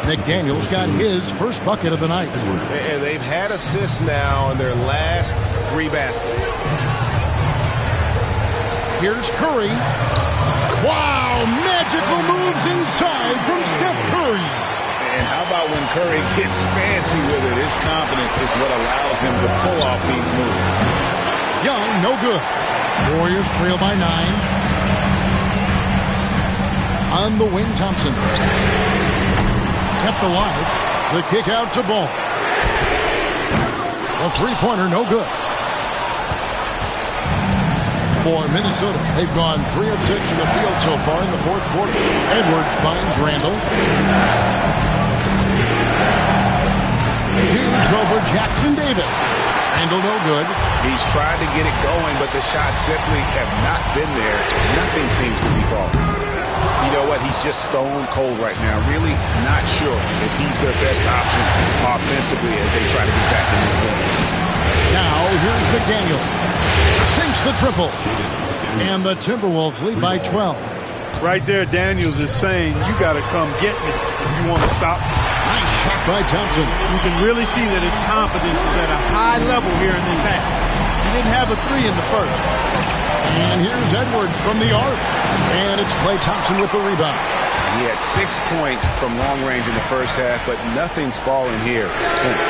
McDaniels got his first bucket of the night. And they've had assists now in their last 3 baskets. Here's Curry. Wow, magical moves inside from Steph Curry. And how about when Curry gets fancy with it? His confidence is what allows him to pull off these moves. Young, no good. Warriors trail by 9. On the wing, Thompson. Kept alive. The kick out to Ball. A three-pointer, no good. For Minnesota, they've gone 3 of 6 from the field so far in the fourth quarter. Edwards finds Randle. Shoots over Jackson Davis. Randle, no good. He's tried to get it going, but the shots simply have not been there. Nothing seems to be falling. You know what? He's just stone cold right now. Really not sure if he's their best option offensively as they try to get back in this game. Now, here's McDaniel. Sinks the triple. And the Timberwolves lead by 12. Right there, Daniels is saying, you got to come get me if you want to stop me. Nice shot by Thompson. You can really see that his confidence is at a high level here in this half. He didn't have a 3 in the first. And here's Edwards from the arc. And it's Klay Thompson with the rebound. He had 6 points from long range in the first half, but nothing's fallen here since.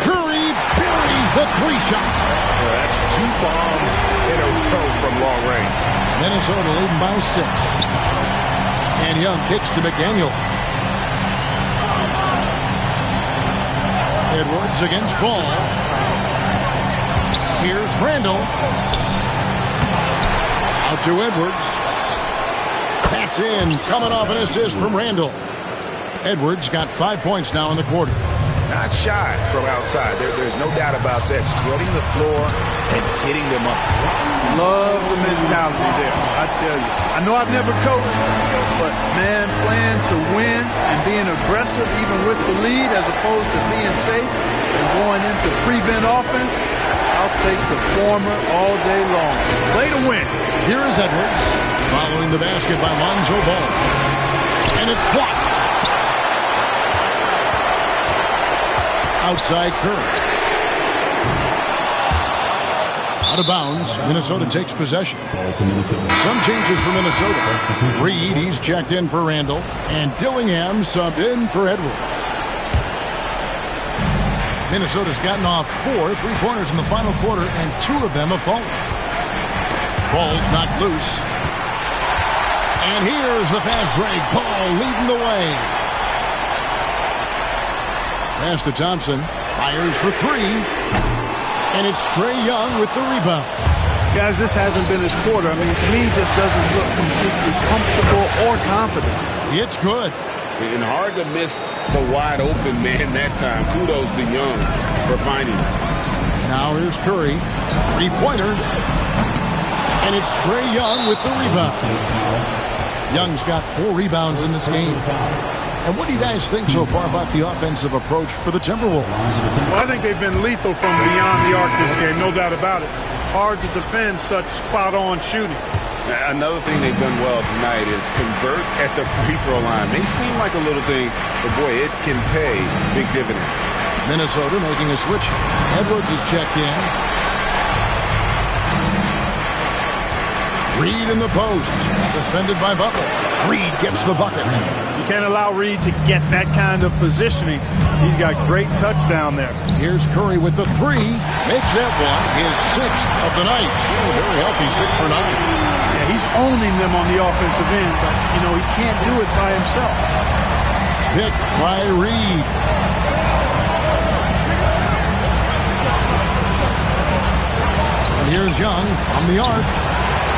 Curry buries the 3-shot. Well, that's 2 bombs in a row from long range. Minnesota leading by 6. And Young kicks to McDaniels. Edwards against Ball. Here's Randle. Out to Edwards. That's in. Coming off an assist from Randle. Edwards got 5 points now in the quarter. Not shy from outside. There's no doubt about that. Spreading the floor and hitting them up. Love the mentality there, I tell you. I know I've never coached, but, man, playing to win and being aggressive even with the lead as opposed to being safe and going into prevent offense, I'll take the former all day long. Play to win. Here is Edwards following the basket by Lonzo Ball. And it's blocked. Outside Curry. Out of bounds. Minnesota takes possession. Some changes for Minnesota. Reed, he's checked in for Randle. And Dillingham subbed in for Edwards. Minnesota's gotten off 4 3-pointers in the final quarter, and 2 of them have fallen. Ball's knocked loose. And here's the fast break. Ball leading the way. Pass to Thompson. Fires for 3. And it's Trae Young with the rebound. Guys, this hasn't been his quarter. I mean, to me, he just doesn't look completely comfortable or confident. It's good. And hard to miss the wide open man that time. Kudos to Young for finding it. Now here's Curry. 3-pointer. And it's Trae Young with the rebound. Young's got 4 rebounds in this game. And what do you guys think so far about the offensive approach for the Timberwolves? Well, I think they've been lethal from beyond the arc this game, no doubt about it. Hard to defend such spot-on shooting. Another thing they've done well tonight is convert at the free throw line. May seem like a little thing, but boy, it can pay big dividends. Minnesota making a switch. Edwards is checked in. Reed in the post. Defended by Butler. Reed gets the bucket. You can't allow Reed to get that kind of positioning. He's got great touch down there. Here's Curry with the three. Makes that one his 6th of the night. Very healthy, 6 for 9. Yeah, he's owning them on the offensive end, but, you know, he can't do it by himself. Picked by Reed. And here's Young from the arc.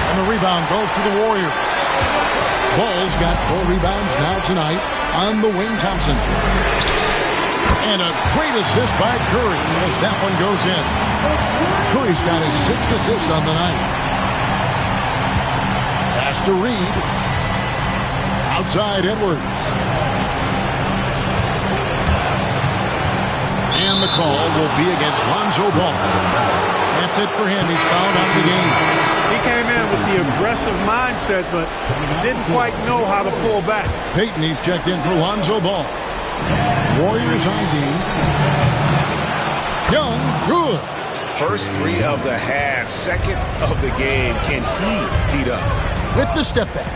And the rebound goes to the Warriors. Bulls got 4 rebounds now tonight on the wing. Thompson. And a great assist by Curry as that one goes in. Curry's got his 6th assist on the night. Pass to Reed. Outside Edwards. And the call will be against Lonzo Ball. That's it for him. He's fouled out of the game. He came in with the aggressive mindset, but didn't quite know how to pull back. Payton, he's checked in for Lonzo Ball. Warriors on D. Young, good. First 3 of the half, 2nd of the game. Can he heat up? With the step back.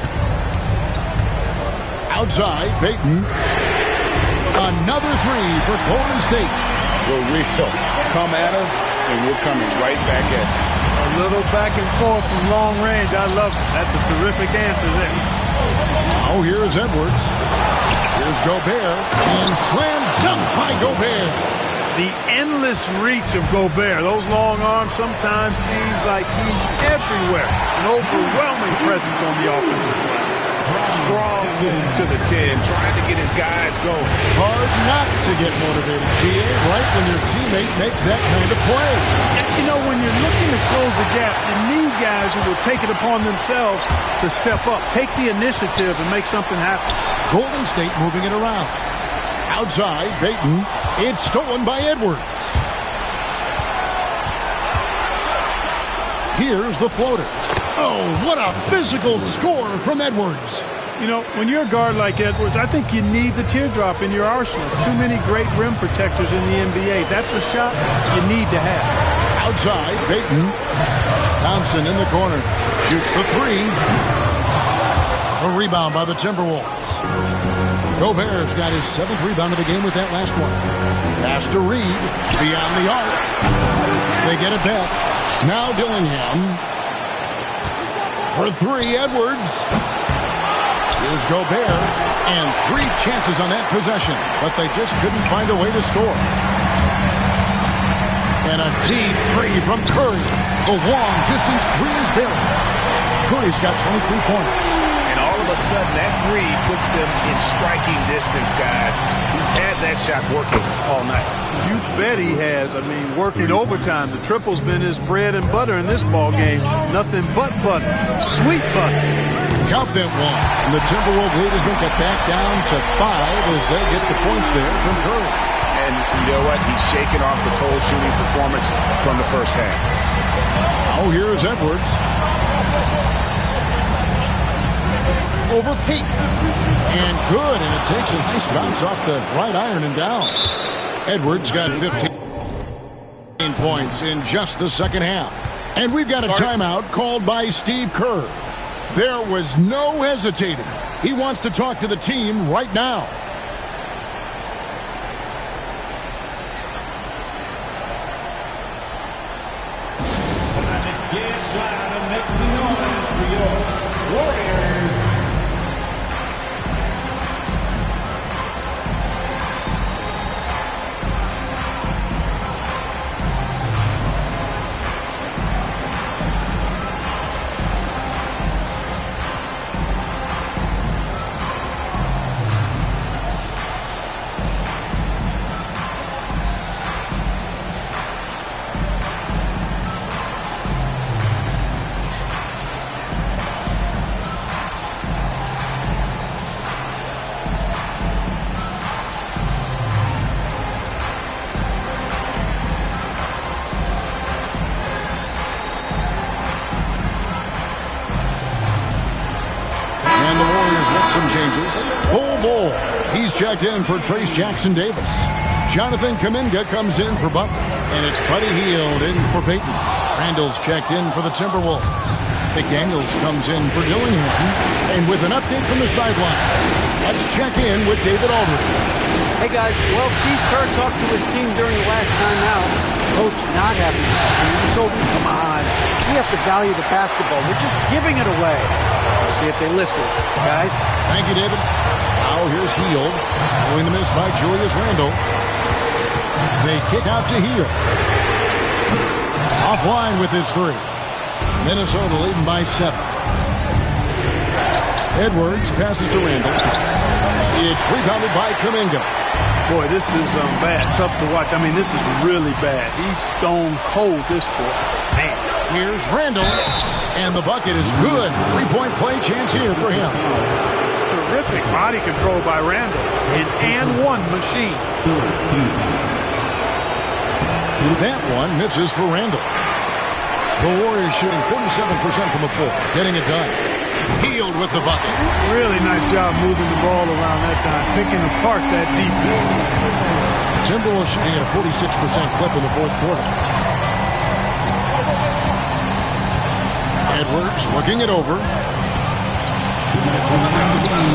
Outside, Payton. Another 3 for Golden State. For real. Come at us, and we're coming right back at you. A little back and forth from long range. I love it. That's a terrific answer there. Oh, here's Edwards. Here's Gobert. And slam dunk by Gobert. The endless reach of Gobert. Those long arms sometimes seems like he's everywhere. An overwhelming presence on the offensive line. Strong to the 10, trying to get his guys going. Hard not to get motivated, GA, right when your teammate makes that kind of play. You know, when you're looking to close the gap, you need guys who will take it upon themselves to step up, take the initiative, and make something happen. Golden State moving it around. Outside, Payton. It's stolen by Edwards. Here's the floater. Oh, what a physical score from Edwards. You know, when you're a guard like Edwards, I think you need the teardrop in your arsenal. Too many great rim protectors in the NBA. That's a shot you need to have. Outside, Payton. Thompson in the corner. Shoots the 3. A rebound by the Timberwolves. Gobert's got his 7th rebound of the game with that last one. Pass to Reed. Beyond the arc. They get it back. Now Dillingham. For 3, Edwards. Here's Gobert. And 3 chances on that possession. But they just couldn't find a way to score. And a deep 3 from Curry. The long distance 3 is buried. Curry's got 23 points. And all of a sudden, that 3 puts them in striking distance, guys. He's had that shot working all night. You bet he has. I mean, working overtime. The triple's been his bread and butter in this ball game. Nothing but butter. Sweet butter. Count that one. And the Timberwolves lead has been cut back down to 5 as they get the points there from Curry. And you know what? He's shaking off the cold shooting performance from the first half. Oh, here's Edwards. Over Payton. And good. And it takes a nice bounce off the right iron and down. Edwards got 15 points in just the second half. And we've got a timeout called by Steve Kerr. There was no hesitating. He wants to talk to the team right now. Some changes. Bull. He's checked in for Trace Jackson Davis. Jonathan Kuminga comes in for Butler. And it's Buddy Hield in for Payton. Randall's checked in for the Timberwolves. McDaniels comes in for Dillingham. And with an update from the sideline, let's check in with David Aldridge. Hey, guys. Well, Steve Kerr talked to his team during the last timeout. Coach not happy with the team. He told them, come on, we have to value the basketball. We're just giving it away. We'll see if they listen. Guys? Thank you, David. Now here's Hield. Following the miss by Julius Randle. They kick out to Hield. Offline with his three. Minnesota leading by 7. Edwards passes to Randle. It's rebounded by Kuminga. Boy, this is bad. Tough to watch. I mean, this is really bad. He's stone cold this quarter. Man. Here's Randle. And the bucket is good. 3-point play chance here for him. Terrific body control by Randle. An and-one machine. That one misses for Randle. The Warriors shooting 47% from the floor. Getting it done. Hield with the bucket. Really nice job moving the ball around that time. Picking apart that defense. Timberwolves shooting at a 46% clip in the fourth quarter. Edwards looking it over.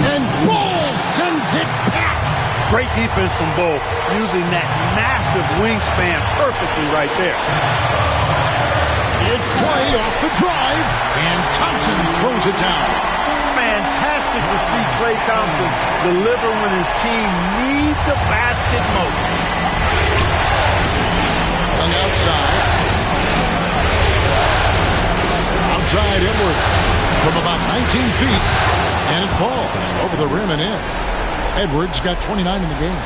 And Bull sends it back. Great defense from Bull, using that massive wingspan perfectly right there. It's Klay off the drive, and Thompson throws it down. Fantastic to see Klay Thompson deliver when his team needs a basket most. On the outside. Outside Edwards from about 19 feet, and it falls over the rim and in. Edwards got 29 in the game.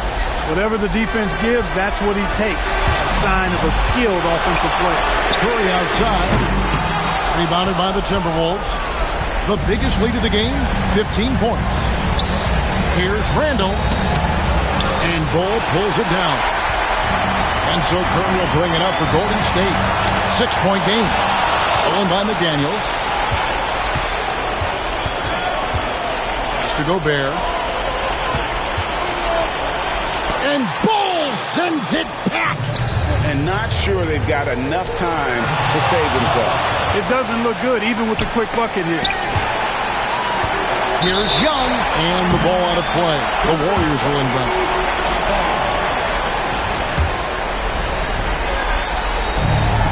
Whatever the defense gives, that's what he takes. A sign of a skilled offensive player. Curry outside. Rebounded by the Timberwolves. The biggest lead of the game, 15 points. Here's Randle. And Bull pulls it down. And so Curry will bring it up for Golden State. 6-point game. Stolen by McDaniels. Mr. Gobert. And Bull sends it back. And not sure they've got enough time to save themselves. It doesn't look good, even with the quick bucket here. Here's Young. And the ball out of play. The Warriors will inbound.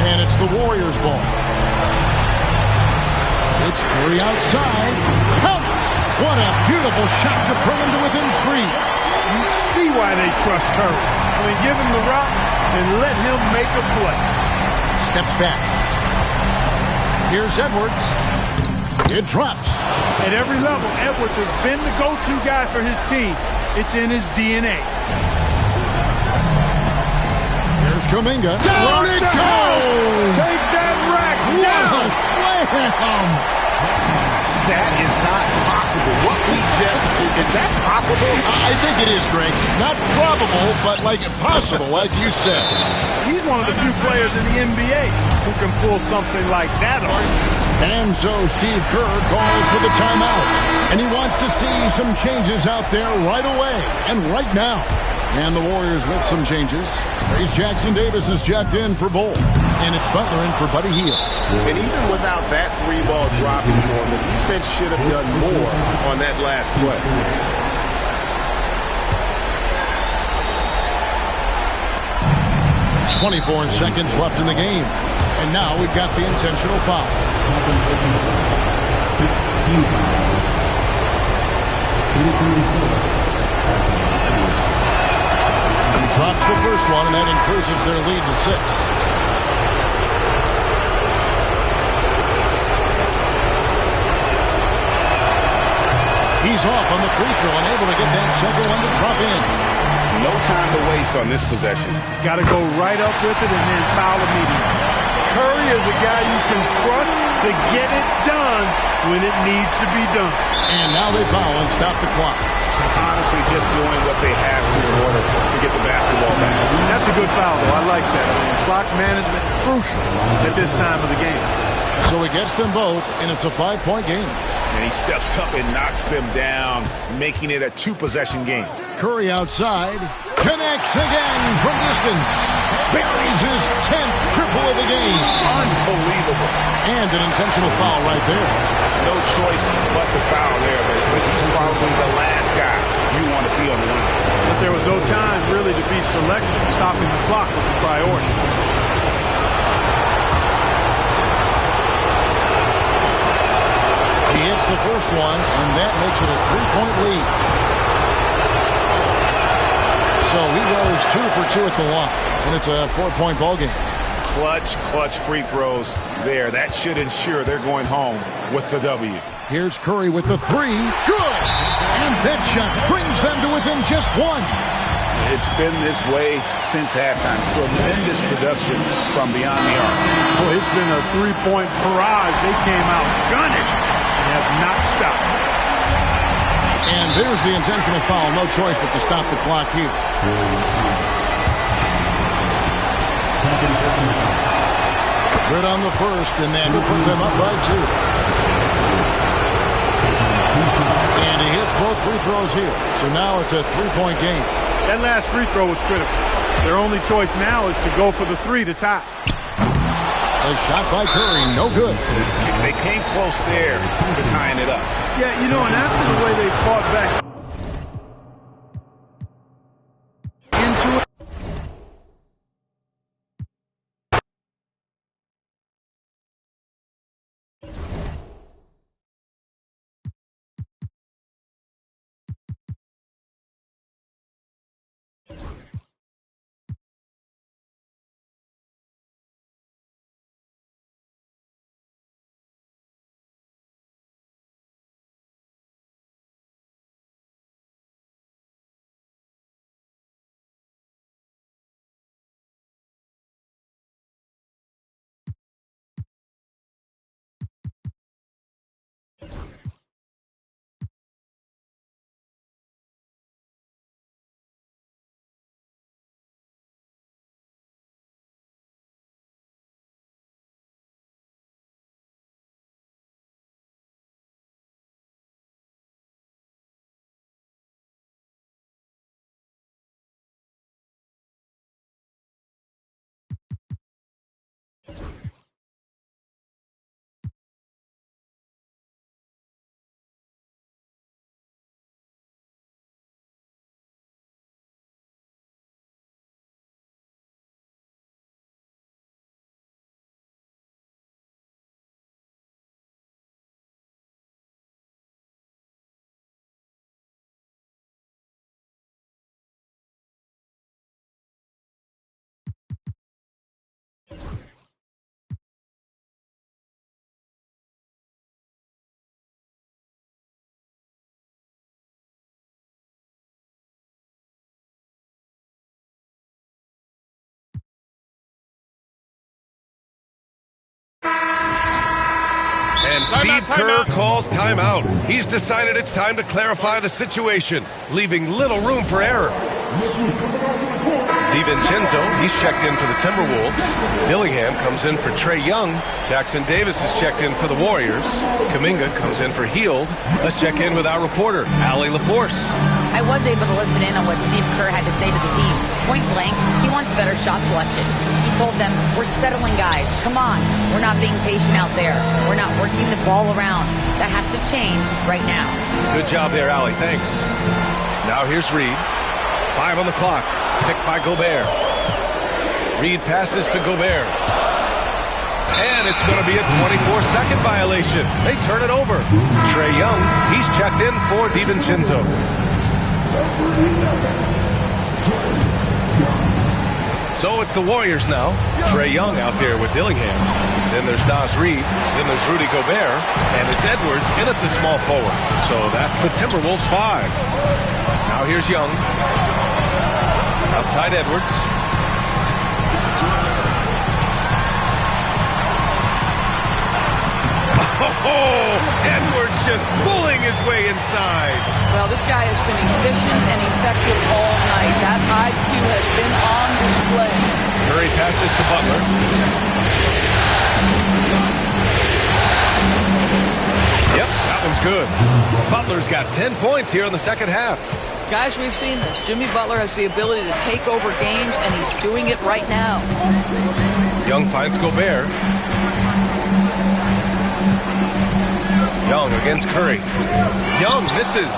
And it's the Warriors' ball. It's Curry outside. Count. What a beautiful shot to bring him to within 3. You see why they trust Curry. I mean, give him the rock and let him make a play. Steps back. Here's Edwards. It drops. At every level, Edwards has been the go-to guy for his team. It's in his DNA. Here's Kuminga. Down it goes! Take that rack down! Slam! That is not possible. What we just... Is that possible? I think it is, Greg. Not probable, but like possible, like you said. He's one of the few players in the NBA who can pull something like that on. And so Steve Kerr calls for the timeout. And he wants to see some changes out there right away and right now. And the Warriors with some changes. Trace Jackson-Davis is checked in for Bull. And it's Butler in for Buddy Hield. And even without that 3-ball dropping for him, the defense should have done more on that last play. .24 seconds left in the game. And now we've got the intentional foul. He drops the first one, and that increases their lead to 6. He's off on the free throw and able to get that second one to drop in. No time to waste on this possession. Got to go right up with it and then foul immediately. Curry is a guy you can trust to get it done when it needs to be done. And now they foul and stop the clock. Honestly, just doing what they have to in order to get the basketball back. That's a good foul, though. I like that. Clock management, crucial at this time of the game. So he gets them both, and it's a 5-point game. And he steps up and knocks them down, making it a 2-possession game. Curry outside. Connects again from distance. Buries his 10th triple of the game. Unbelievable. And an intentional foul right there. No choice but to foul there, but he's probably the last guy you want to see on the wing. But there was no time really to be selective. Stopping the clock was the priority. He hits the first one, and that makes it a 3-point lead. So he goes 2 for 2 at the line, and it's a 4-point ball game. Clutch free throws there. That should ensure they're going home with the W. Here's Curry with the 3. Good! And that shot brings them to within just 1. It's been this way since halftime. Tremendous production from beyond the arc. Well, it's been a 3-point barrage. They came out gunning and have not stopped. And there's the intentional foul. No choice but to stop the clock here. Good on the first, and then to put them up by 2. And he hits both free throws here. So now it's a 3-point game. That last free throw was critical. Their only choice now is to go for the 3 to tie. A shot by Curry, no good. They came close there to tying it up. Yeah, you know, and after the way they fought back into it. And Steve Kerr calls timeout. He's decided it's time to clarify the situation, leaving little room for error. DiVincenzo, he's checked in for the Timberwolves. Dillingham comes in for Trae Young. Jackson Davis is checked in for the Warriors. Kuminga comes in for Hield. Let's check in with our reporter, Allie LaForce. I was able to listen in on what Steve Kerr had to say to the team. Point blank, he wants better shot selection. He told them, we're settling guys. Come on. We're not being patient out there. We're not working the ball around. That has to change right now. Good job there, Allie. Thanks. Now here's Reed. 5 on the clock. Picked by Gobert. Reed passes to Gobert. And it's going to be a 24-second violation. They turn it over. Trae Young, he's checked in for DiVincenzo. So it's the Warriors now. Trae Young out there with Dillingham. Then there's Naz Reid. Then there's Rudy Gobert. And it's Edwards in at the small forward. So that's the Timberwolves 5. Now here's Young. Outside Edwards. Oh, Edwards just pulling his way inside. Well, this guy has been efficient and effective all night. That IQ has been on display. Curry passes to Butler. Yep, that one's good. Butler's got 10 points here in the second half. Guys, we've seen this. Jimmy Butler has the ability to take over games, and he's doing it right now. Young finds Gobert. Young against Curry. Young misses.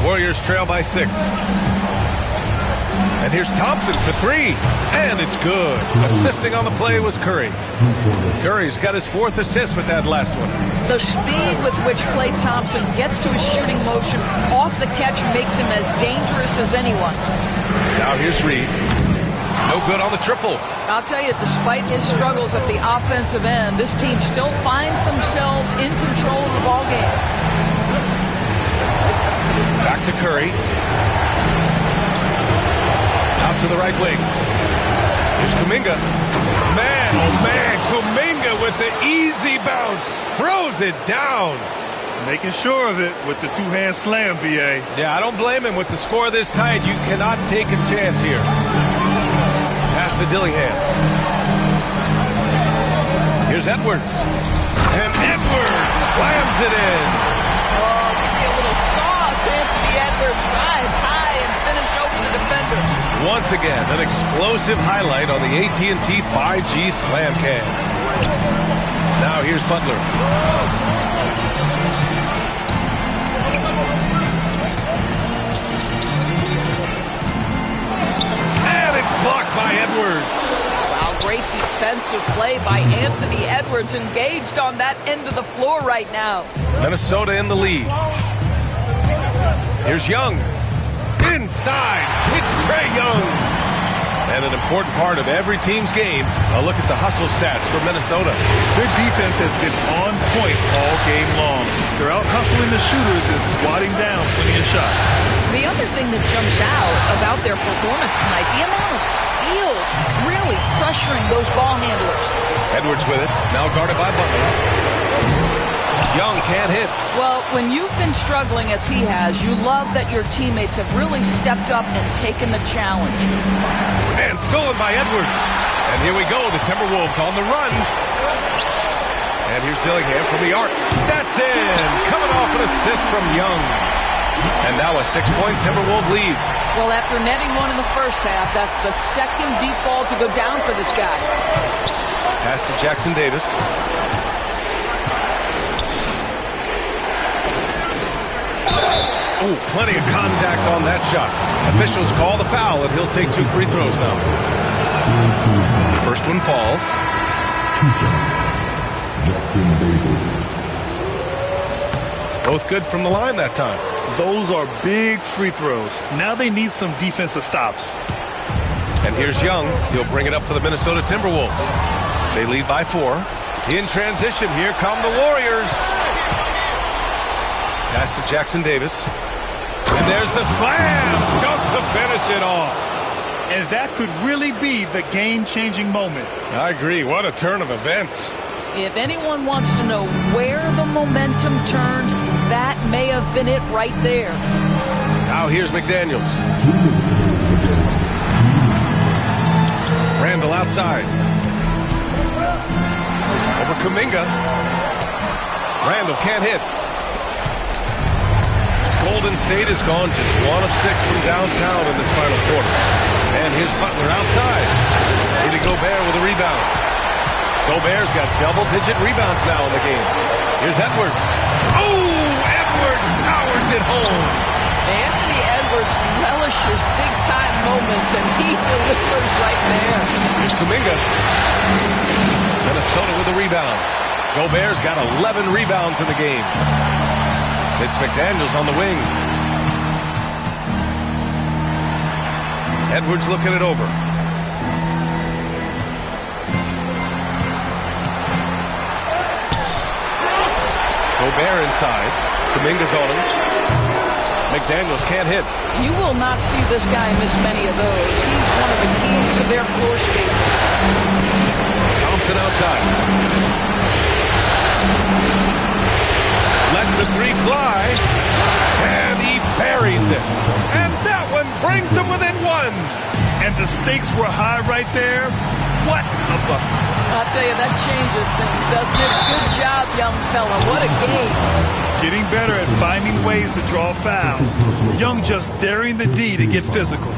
Warriors trail by 6. And here's Thompson for 3. And it's good. Assisting on the play was Curry. Curry's got his 4th assist with that last one. The speed with which Klay Thompson gets to his shooting motion off the catch makes him as dangerous as anyone. Now here's Reed. No good on the triple. I'll tell you, despite his struggles at the offensive end, this team still finds themselves in control of the ball game. Back to Curry. Out to the right wing. Here's Kuminga. Man, oh man, Kuminga with the easy bounce. Throws it down. Making sure of it with the two-hand slam, B.A. Yeah, I don't blame him. With the score this tight, you cannot take a chance here. Pass to Dillingham. Here's Edwards. And Edwards slams it in. Oh, give me a little sauce, Anthony Edwards. Rise high and finish over the defender. Once again, an explosive highlight on the AT&T 5G Slam Cam. Now here's Butler. And it's blocked by Edwards. Wow, great defensive play by Anthony Edwards, engaged on that end of the floor right now. Minnesota in the lead. Here's Young. Inside, it's Trae Young. And an important part of every team's game, a look at the hustle stats for Minnesota. Their defense has been on point all game long. They're out hustling the shooters and swatting down plenty of shots. The other thing that jumps out about their performance tonight, the amount of steals really pressuring those ball handlers. Edwards with it, now guarded by Butler. Young can't hit. Well, when you've been struggling as he has, you love that your teammates have really stepped up and taken the challenge. And stolen by Edwards. And here we go, the Timberwolves on the run. And here's Dillingham from the arc. That's in. Coming off an assist from Young. And now a 6-point Timberwolves lead. Well, after netting one in the first half, that's the second deep ball to go down for this guy. Pass to Jackson Davis. Ooh, plenty of contact on that shot. Officials call the foul, and he'll take 2 free throws now. The first one falls. Jackson Davis. Both good from the line that time. Those are big free throws. Now they need some defensive stops. And here's Young. He'll bring it up for the Minnesota Timberwolves. They lead by 4. In transition, here come the Warriors. Pass to Jackson Davis. And there's the slam. Dunk to finish it off. And that could really be the game-changing moment. I agree. What a turn of events. If anyone wants to know where the momentum turned, that may have been it right there. Now here's McDaniels. Randall outside. Over Kuminga. Randall can't hit. Golden State has gone just 1 of 6 from downtown in this final quarter. And here's Butler outside. Rudy Gobert with a rebound. Gobert's got double-digit rebounds now in the game. Here's Edwards. Oh, Edwards powers it home. Anthony Edwards relishes big-time moments, and he delivers right there. Here's Kuminga. Minnesota with a rebound. Gobert's got 11 rebounds in the game. It's McDaniels on the wing. Edwards looking it over. Gobert inside. Kuminga's on him. McDaniels can't hit. You will not see this guy miss many of those. He's one of the keys to their floor spacing. Thompson outside. Lets the 3 fly. And he buries it. And that one brings him within 1. And the stakes were high right there. What a bucket. I'll tell you, that changes things, doesn't it? Good job, young fella. What a game. Getting better at finding ways to draw fouls. Young just daring the D to get physical.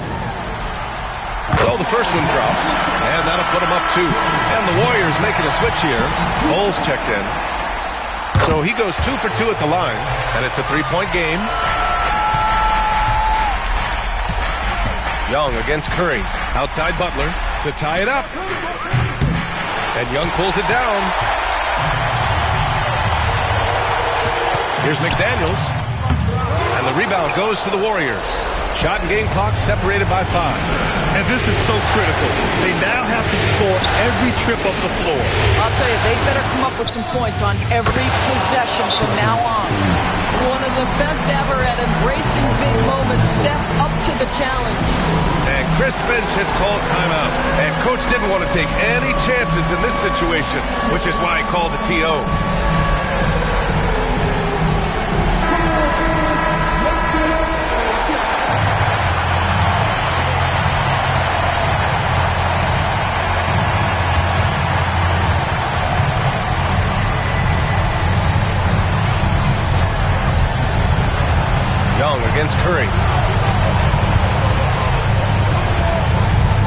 So the first one drops, and that'll put him up 2. And the Warriors making a switch here. Bowles checked in. So he goes 2 for 2 at the line, and it's a 3-point game. Young against Curry. Outside Butler to tie it up. And Young pulls it down. Here's McDaniels. And the rebound goes to the Warriors. Shot and game clock separated by 5. And this is so critical. They now have to score every trip up the floor. I'll tell you, they better come up with some points on every possession from now on. One of the best ever at embracing big moments. Steph up to the challenge. And Chris Finch has called timeout. And Coach didn't want to take any chances in this situation, which is why he called the TO. Young against Curry.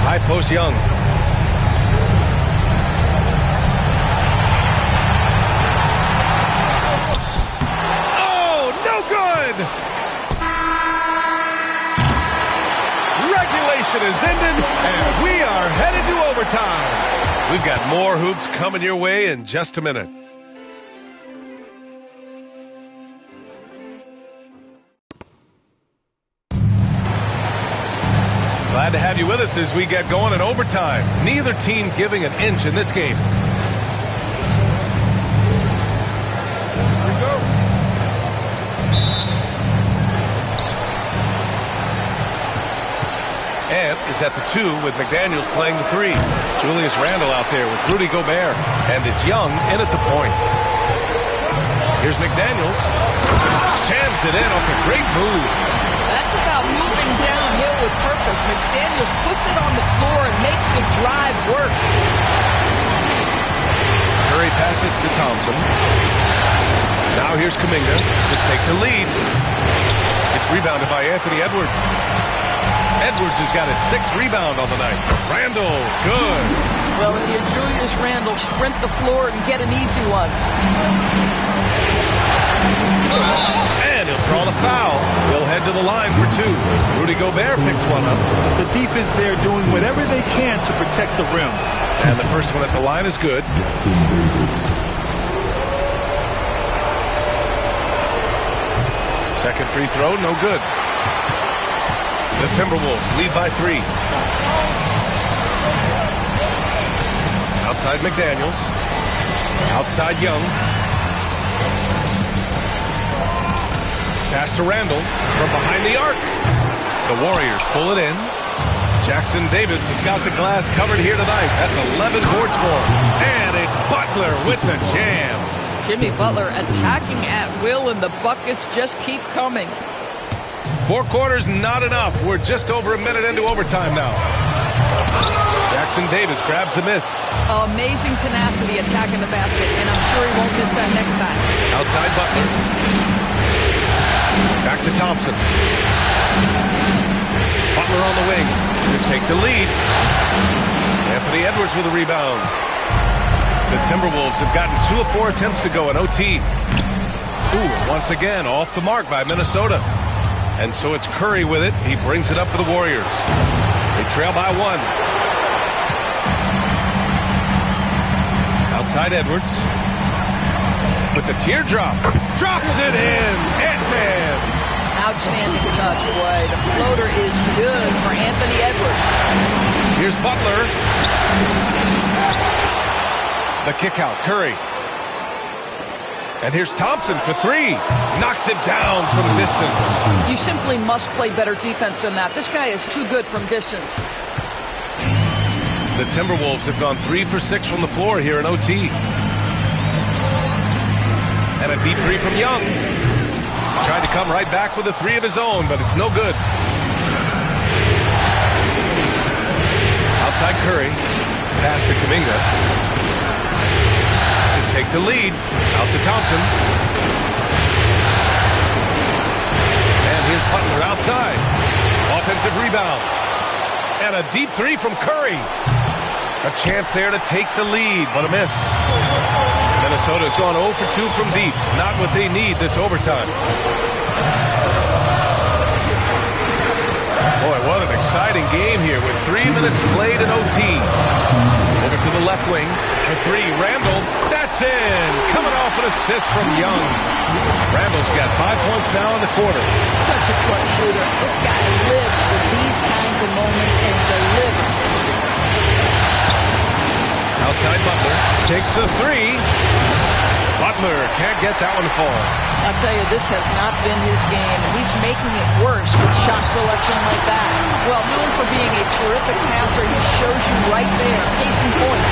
High post Young. Oh, no good! Regulation is ended, and we are headed to overtime. We've got more hoops coming your way in just a minute. Glad to have you with us as we get going in overtime. Neither team giving an inch in this game. Here we go. And is at the 2 with McDaniels playing the 3. Julius Randle out there with Rudy Gobert. And it's Young in at the point. Here's McDaniels. Jams it in off a great move. That's about moving downhill with purpose. McDaniels puts it on the floor and makes the drive work. Curry passes to Thompson. Now here's Kuminga to take the lead. It's rebounded by Anthony Edwards. Edwards has got his 6th rebound on the night. Randle, good. Well, if you're Julius Randle, sprint the floor and get an easy one. And he'll draw the foul. He'll head to the line for 2. Rudy Gobert picks one up. The defense there doing whatever they can to protect the rim. And the first one at the line is good. Second free throw, no good. The Timberwolves lead by 3. Outside McDaniels. Outside Young. Pass to Randle from behind the arc. The Warriors pull it in. Jackson Davis has got the glass covered here tonight. That's 11 boards for him. And it's Butler with the jam. Jimmy Butler attacking at will, and the buckets just keep coming. 4 quarters, not enough. We're just over a minute into overtime now. Jackson Davis grabs the miss. Amazing tenacity attacking the basket, and I'm sure he won't miss that next time. Outside Butler. Back to Thompson. Butler on the wing to take the lead. Anthony Edwards with a rebound. The Timberwolves have gotten 2 of 4 attempts to go in OT. Once again, off the mark by Minnesota. And so it's Curry with it. He brings it up for the Warriors. They trail by 1. Outside Edwards. With the teardrop. Drops it in. Ant-Man. Outstanding touch, boy. The floater is good for Anthony Edwards. Here's Butler. The kick out. Curry. And here's Thompson for 3. Knocks it down from distance. You simply must play better defense than that. This guy is too good from distance. The Timberwolves have gone 3 for 6 from the floor here in OT. And a deep 3 from Young. Tried to come right back with a 3 of his own, but it's no good. Outside Curry. Pass to Kuminga to take the lead. Out to Thompson. And here's Butler outside. Offensive rebound. And a deep three from Curry. A chance there to take the lead, but a miss. Minnesota's gone 0 for 2 from deep. Not what they need this overtime. Boy, what an exciting game here with 3 minutes played in OT. Over to the left wing for three. Randall, that's in. Coming off an assist from Young. Randall's got 5 points now in the quarter. Such a clutch shooter. This guy lives for these kinds of moments and delivers. Outside Butler takes the three. Butler can't get that one to fall. I'll tell you, this has not been his game. He's making it worse with shot selection like that. Well, known for being a terrific passer, he shows you right there. Case in point.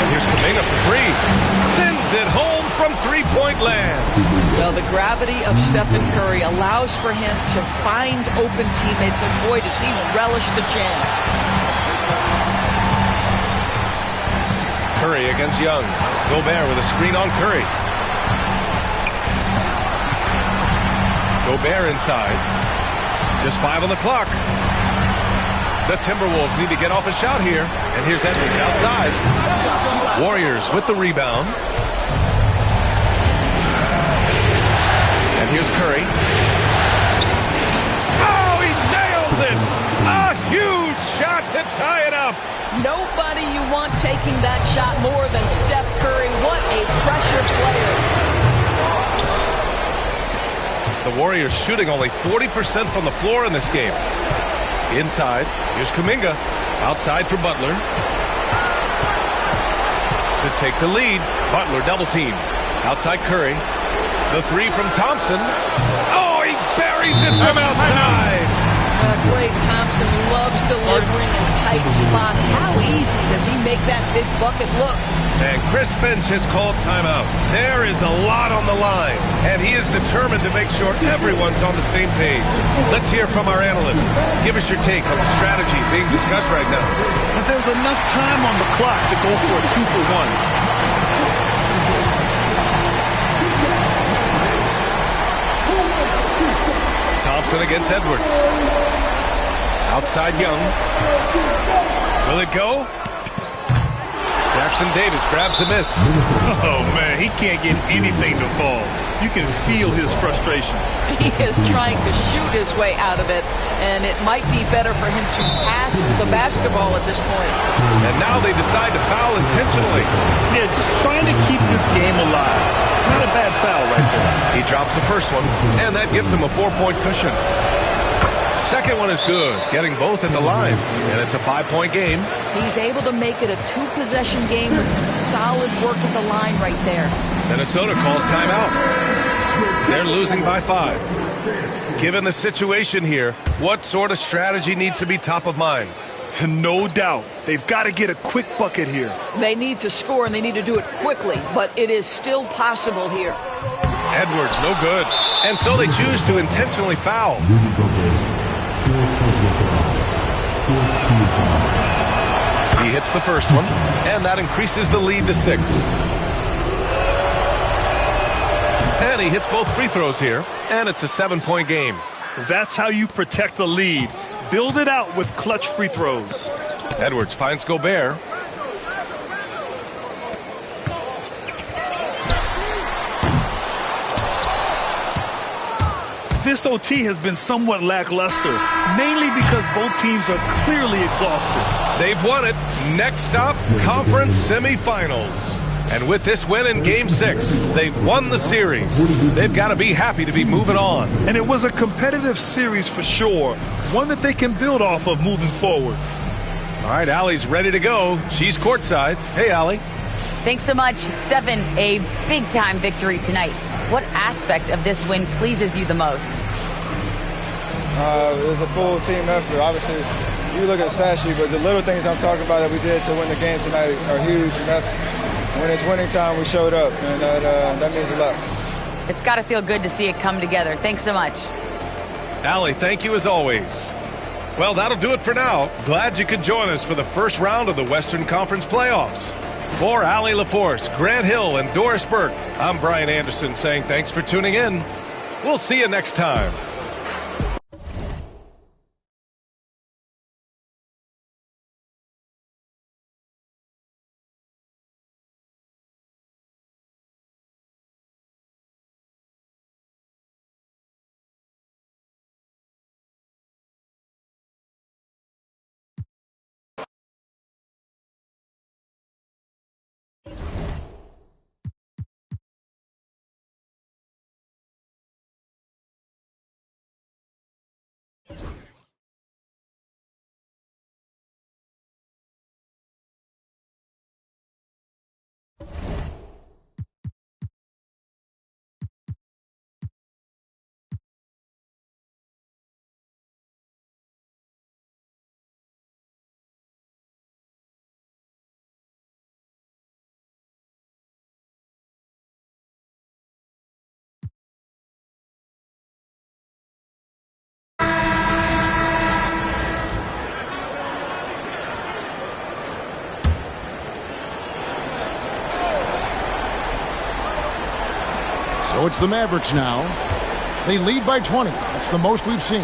And here's Kuminga for three. Sends it home from three-point land. Well, the gravity of Stephen Curry allows for him to find open teammates, and boy, does he relish the chance. Curry against Young. Gobert with a screen on Curry. Gobert inside. Just 5 on the clock. The Timberwolves need to get off a shot here. And here's Edwards outside. Warriors with the rebound. And here's Curry. Oh, he nails it! A huge shot to tie it up. Nobody you want taking that shot more than Steph Curry. What a pressure player. The Warriors shooting only 40% from the floor in this game. Inside, here's Kuminga. Outside for Butler. To take the lead, Butler double team. Outside Curry. The three from Thompson. Oh, he buries it from outside. Klay Thompson loves delivering in tight spots. How easy does he make that big bucket look? And Chris Finch has called timeout. There is a lot on the line, and he is determined to make sure everyone's on the same page. Let's hear from our analyst. Give us your take on the strategy being discussed right now. And there's enough time on the clock to go for a 2-for-1. Thompson against Edwards. Outside Young. Will it go? Jackson Davis grabs a miss. Oh, man, he can't get anything to fall. You can feel his frustration. He is trying to shoot his way out of it, and it might be better for him to pass the basketball at this point. And now they decide to foul intentionally. Yeah, just trying to keep this game alive. Not a bad foul right there. He drops the first one, and that gives him a 4-point cushion. Second one is good, getting both at the line, and it's a 5-point game. He's able to make it a 2-possession game with some solid work at the line right there. Minnesota calls timeout. They're losing by 5. Given the situation here, what sort of strategy needs to be top of mind? No doubt. They've got to get a quick bucket here. They need to score, and they need to do it quickly, but it is still possible here. Edwards, no good. And so they choose to intentionally foul. He hits the first one, and that increases the lead to 6. And he hits both free throws here, and it's a 7-point game. That's how you protect a lead. Build it out with clutch free throws. Edwards finds Gobert. This OT has been somewhat lackluster, mainly because both teams are clearly exhausted. They've won it. Next stop, conference semifinals. And with this win in Game 6, they've won the series. They've got to be happy to be moving on. And it was a competitive series for sure, one that they can build off of moving forward. All right, Allie's ready to go. She's courtside. Hey, Allie. Thanks so much. Stephen, a big-time victory tonight. What aspect of this win pleases you the most? It was a full team effort. Obviously, you look at the stat sheet, but the little things I'm talking about that we did to win the game tonight are huge, and that's when it's winning time, we showed up, and that means a lot. It's got to feel good to see it come together. Thanks so much. Allie, thank you as always. Well, that'll do it for now. Glad you could join us for the first round of the Western Conference playoffs. For Allie LaForce, Grant Hill, and Doris Burke, I'm Brian Anderson saying thanks for tuning in. We'll see you next time. So it's the Mavericks now. They lead by 20. That's the most we've seen.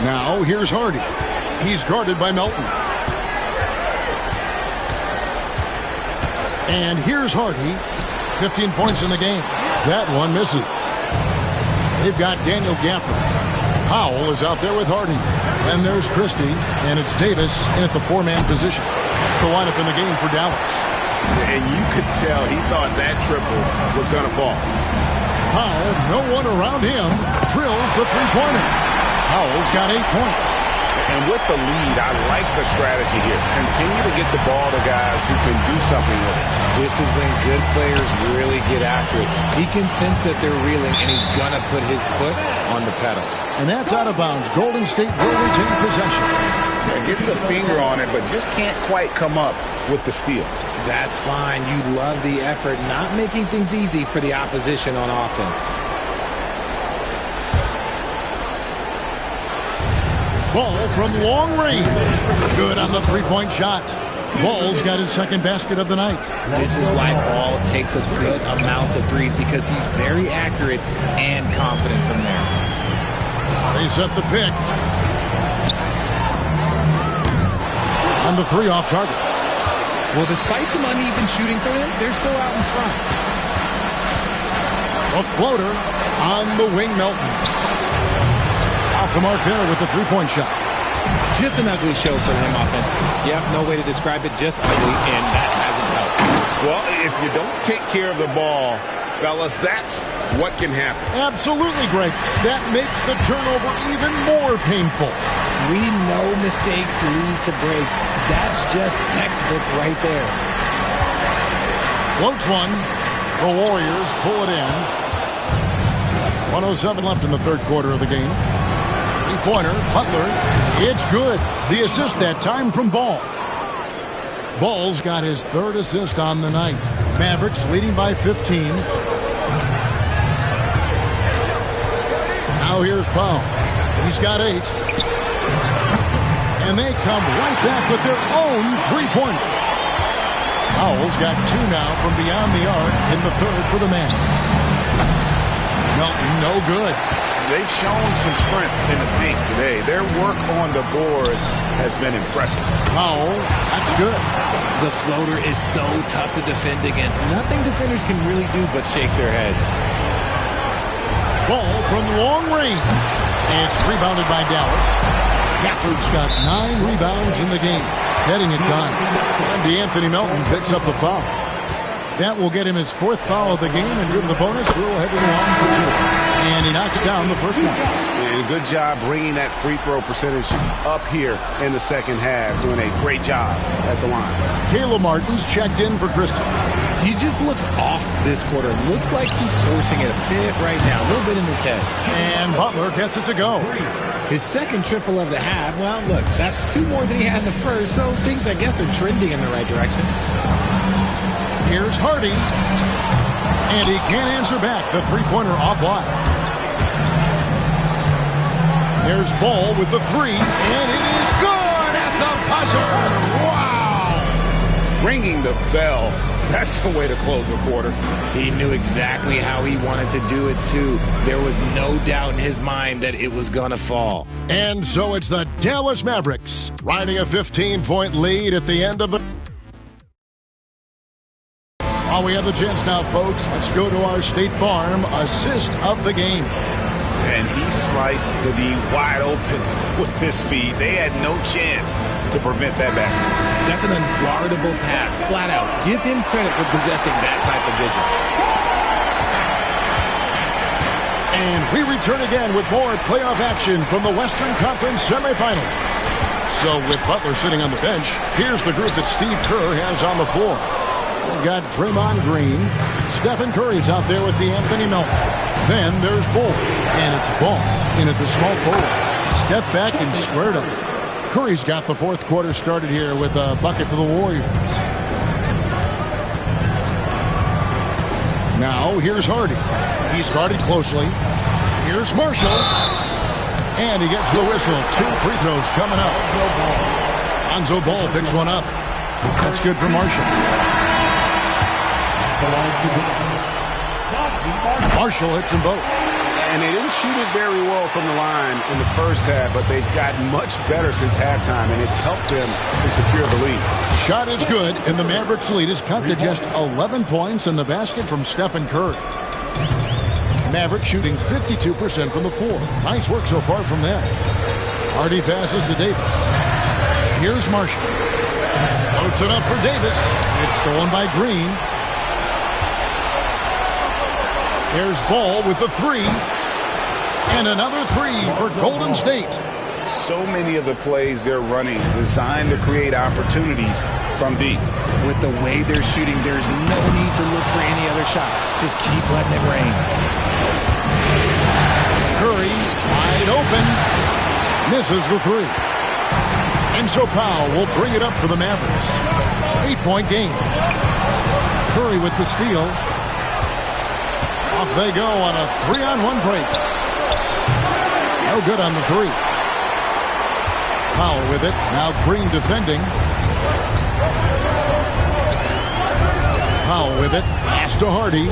Now here's Hardy. He's guarded by Melton. And here's Hardy. 15 points in the game. That one misses. They've got Daniel Gafford. Powell is out there with Hardy. And there's Christie. And it's Davis in at the four-man position. That's the lineup in the game for Dallas. And you could tell he thought that triple was going to fall. Powell, no one around him, drills the three-pointer. Powell's got 8 points. And with the lead, I like the strategy here. Continue to get the ball to guys who can do something with it. This is when good players really get after it. He can sense that they're reeling, and he's going to put his foot on the pedal. And that's out of bounds. Golden State will retain possession. Gets a finger on it, but just can't quite come up with the steal. That's fine. You love the effort, not making things easy for the opposition on offense. Ball from long range. Good on the three-point shot. Ball's got his second basket of the night. This is why Ball takes a good amount of threes, because he's very accurate and confident from there. They set the pick. On the three off target. Well, despite some uneven shooting for them, they're still out in front. A floater on the wing, Melton. Off the mark there with the three-point shot. Just an ugly show for him offensively. Yep, no way to describe it, just ugly, and that hasn't helped. Well, if you don't take care of the ball, fellas, that's what can happen. Absolutely, Greg. That makes the turnover even more painful. We know mistakes lead to breaks. That's just textbook right there. Floats one. The Warriors pull it in. 1:07 left in the third quarter of the game. Three-pointer, Butler. It's good. The assist that time from Ball. Ball's got his third assist on the night. Mavericks leading by 15. Now here's Powell. He's got 8. And they come right back with their own three-pointer. Powell's got 2 now from beyond the arc in the third for the Mavs. No good. They've shown some strength in the paint today. Their work on the boards has been impressive. Powell, that's good. The floater is so tough to defend against. Nothing defenders can really do but shake their heads. Ball from long range. And it's rebounded by Dallas. Gafford's got 9 rebounds in the game. Getting it done. And DeAnthony Melton picks up the foul. That will get him his 4th foul of the game, and due to the bonus, we'll head along for 2. And he knocks down the first one. And a good job bringing that free throw percentage up here in the second half. Doing a great job at the line. Caleb Martin's checked in for Christie. He just looks off this quarter. Looks like he's forcing it a bit right now. A little bit in his head. And Butler gets it to go. His second triple of the half. Well, look, that's 2 more than he had in the first, so things, I guess, are trending in the right direction. Here's Hardy. And he can't answer back. The three-pointer offline. There's Ball with the three, and it is good at the buzzer. Wow! Ringing the bell. That's the way to close the quarter. He knew exactly how he wanted to do it, too. There was no doubt in his mind that it was going to fall. And so it's the Dallas Mavericks riding a 15-point lead at the end of the... While we have the chance now, folks, let's go to our State Farm assist of the game. And he sliced the D wide open with his feet. They had no chance to prevent that basket. That's an unguardable pass, flat out. Give him credit for possessing that type of vision. And we return again with more playoff action from the Western Conference semifinals. So with Butler sitting on the bench, here's the group that Steve Kerr has on the floor. We've got Draymond Green. Stephen Curry's out there with DeAnthony Melton. Then there's Ball. And it's Ball in at the small forward. Step back and squared up. Curry's got the fourth quarter started here with a bucket for the Warriors. Now here's Hardy. He's guarded closely. Here's Marshall. And he gets the whistle. 2 free throws coming up. Lonzo Ball picks one up. That's good for Marshall. Marshall hits them both. And they didn't shoot it very well from the line in the first half, but they've gotten much better since halftime, and it's helped them to secure the lead. Shot is good, and the Mavericks lead is cut to just 11 points in the basket from Stephen Curry. Mavericks shooting 52% from the floor. Nice work so far from them. Hardy passes to Davis. Here's Marshall. Loads it up for Davis. It's stolen by Green. There's Ball with the three. And another three for Golden State. So many of the plays they're running designed to create opportunities from deep. With the way they're shooting, there's no need to look for any other shot. Just keep letting it rain. Curry wide open. Misses the three. And so Powell will bring it up for the Mavericks. 8-point game. Curry with the steal. Off they go on a 3-on-1 break. No good on the three. Powell with it. Now Green defending. Powell with it. Pass to Hardy.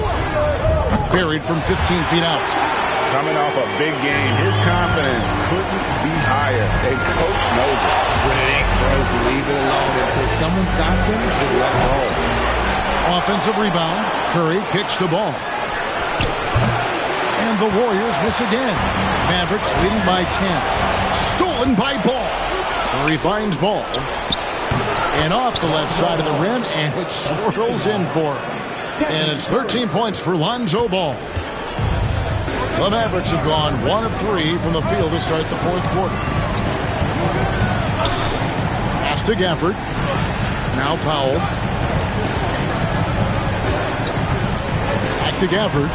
Buried from 15 feet out. Coming off a big game, his confidence couldn't be higher, and Coach knows it. When it ain't broke, leave it alone until someone stops him. Just let it roll. Offensive rebound. Curry kicks the ball. And the Warriors miss again. Mavericks leading by 10. Stolen by Ball. Curry finds Ball. And off the left side of the rim, and it swirls in for him. And it's 13 points for Lonzo Ball. The Mavericks have gone 1 of 3 from the field to start the fourth quarter. Pass to Gafford. Now Powell. Back to Gafford.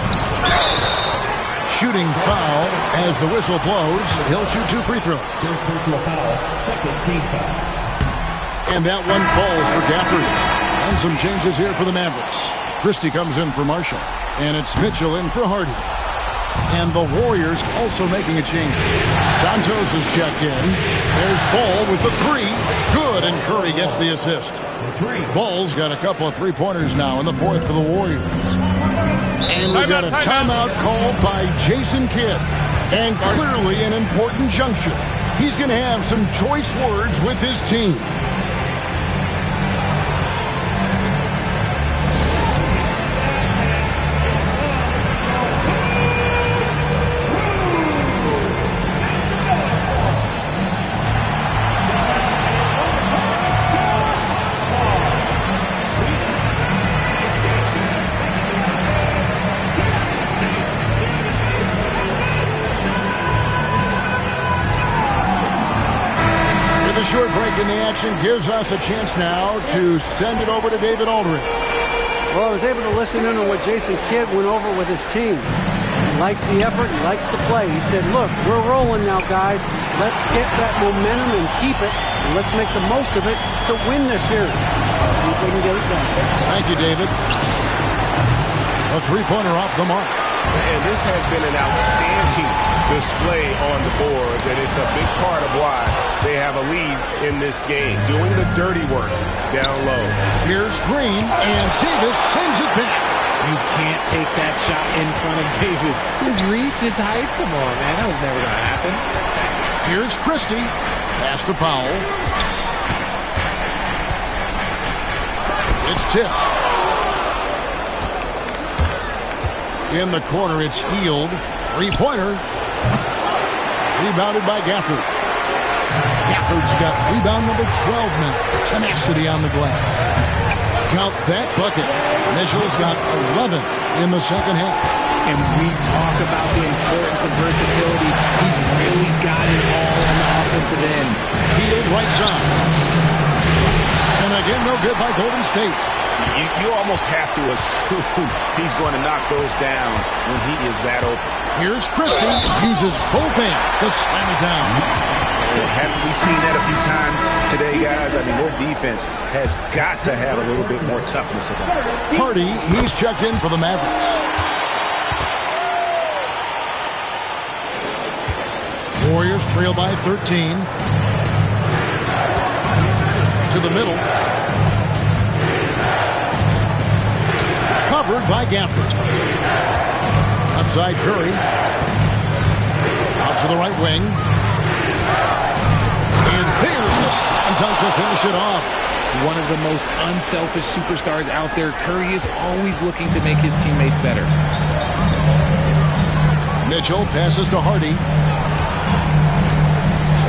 Shooting foul as the whistle blows. He'll shoot 2 free throws. First personal foul, second team foul. And that one falls for Gafford. And some changes here for the Mavericks. Christie comes in for Marshall. And it's Mitchell in for Hardy. And the Warriors also making a change. Santos is checked in. There's Ball with the three. Good, and Curry gets the assist. Ball's got a couple of three-pointers now in the fourth for the Warriors. And we've got a timeout called by Jason Kidd. And clearly an important juncture. He's going to have some choice words with his team. Short break in the action gives us a chance now to send it over to David Aldridge. Well, I was able to listen in on what Jason Kidd went over with his team. He likes the effort. He likes the play. He said, look, we're rolling now, guys. Let's get that momentum and keep it, and let's make the most of it to win this series. See if we can get it done. Thank you, David. A three-pointer off the mark. And this has been an outstanding display on the boards, and it's a big part of why they have a lead in this game, doing the dirty work down low. Here's Green, and Davis sends it back. You can't take that shot in front of Davis. His reach, his height, come on, man. That was never going to happen. Here's Christie. Pass to Powell. It's tipped. In the corner, it's Hield. Three-pointer. Rebounded by Gafford. Gafford's got rebound number 12 now. Tenacity on the glass. Count that bucket. Mitchell's got 11 in the second half. And we talk about the importance of versatility. He's really got it all on the offensive end. Hield right side. And again, no good by Golden State. You almost have to assume he's going to knock those down when he is that open. Here's Christie. Uses both hands to slam it down. Haven't we seen that a few times today, guys? I mean, their defense has got to have a little bit more toughness about it. Hardy, he's checked in for the Mavericks. Warriors trail by 13. To the middle. Covered by Gafford. Outside Curry. Out to the right wing. And there's the slam dunk to finish it off. One of the most unselfish superstars out there. Curry is always looking to make his teammates better. Mitchell passes to Hardy.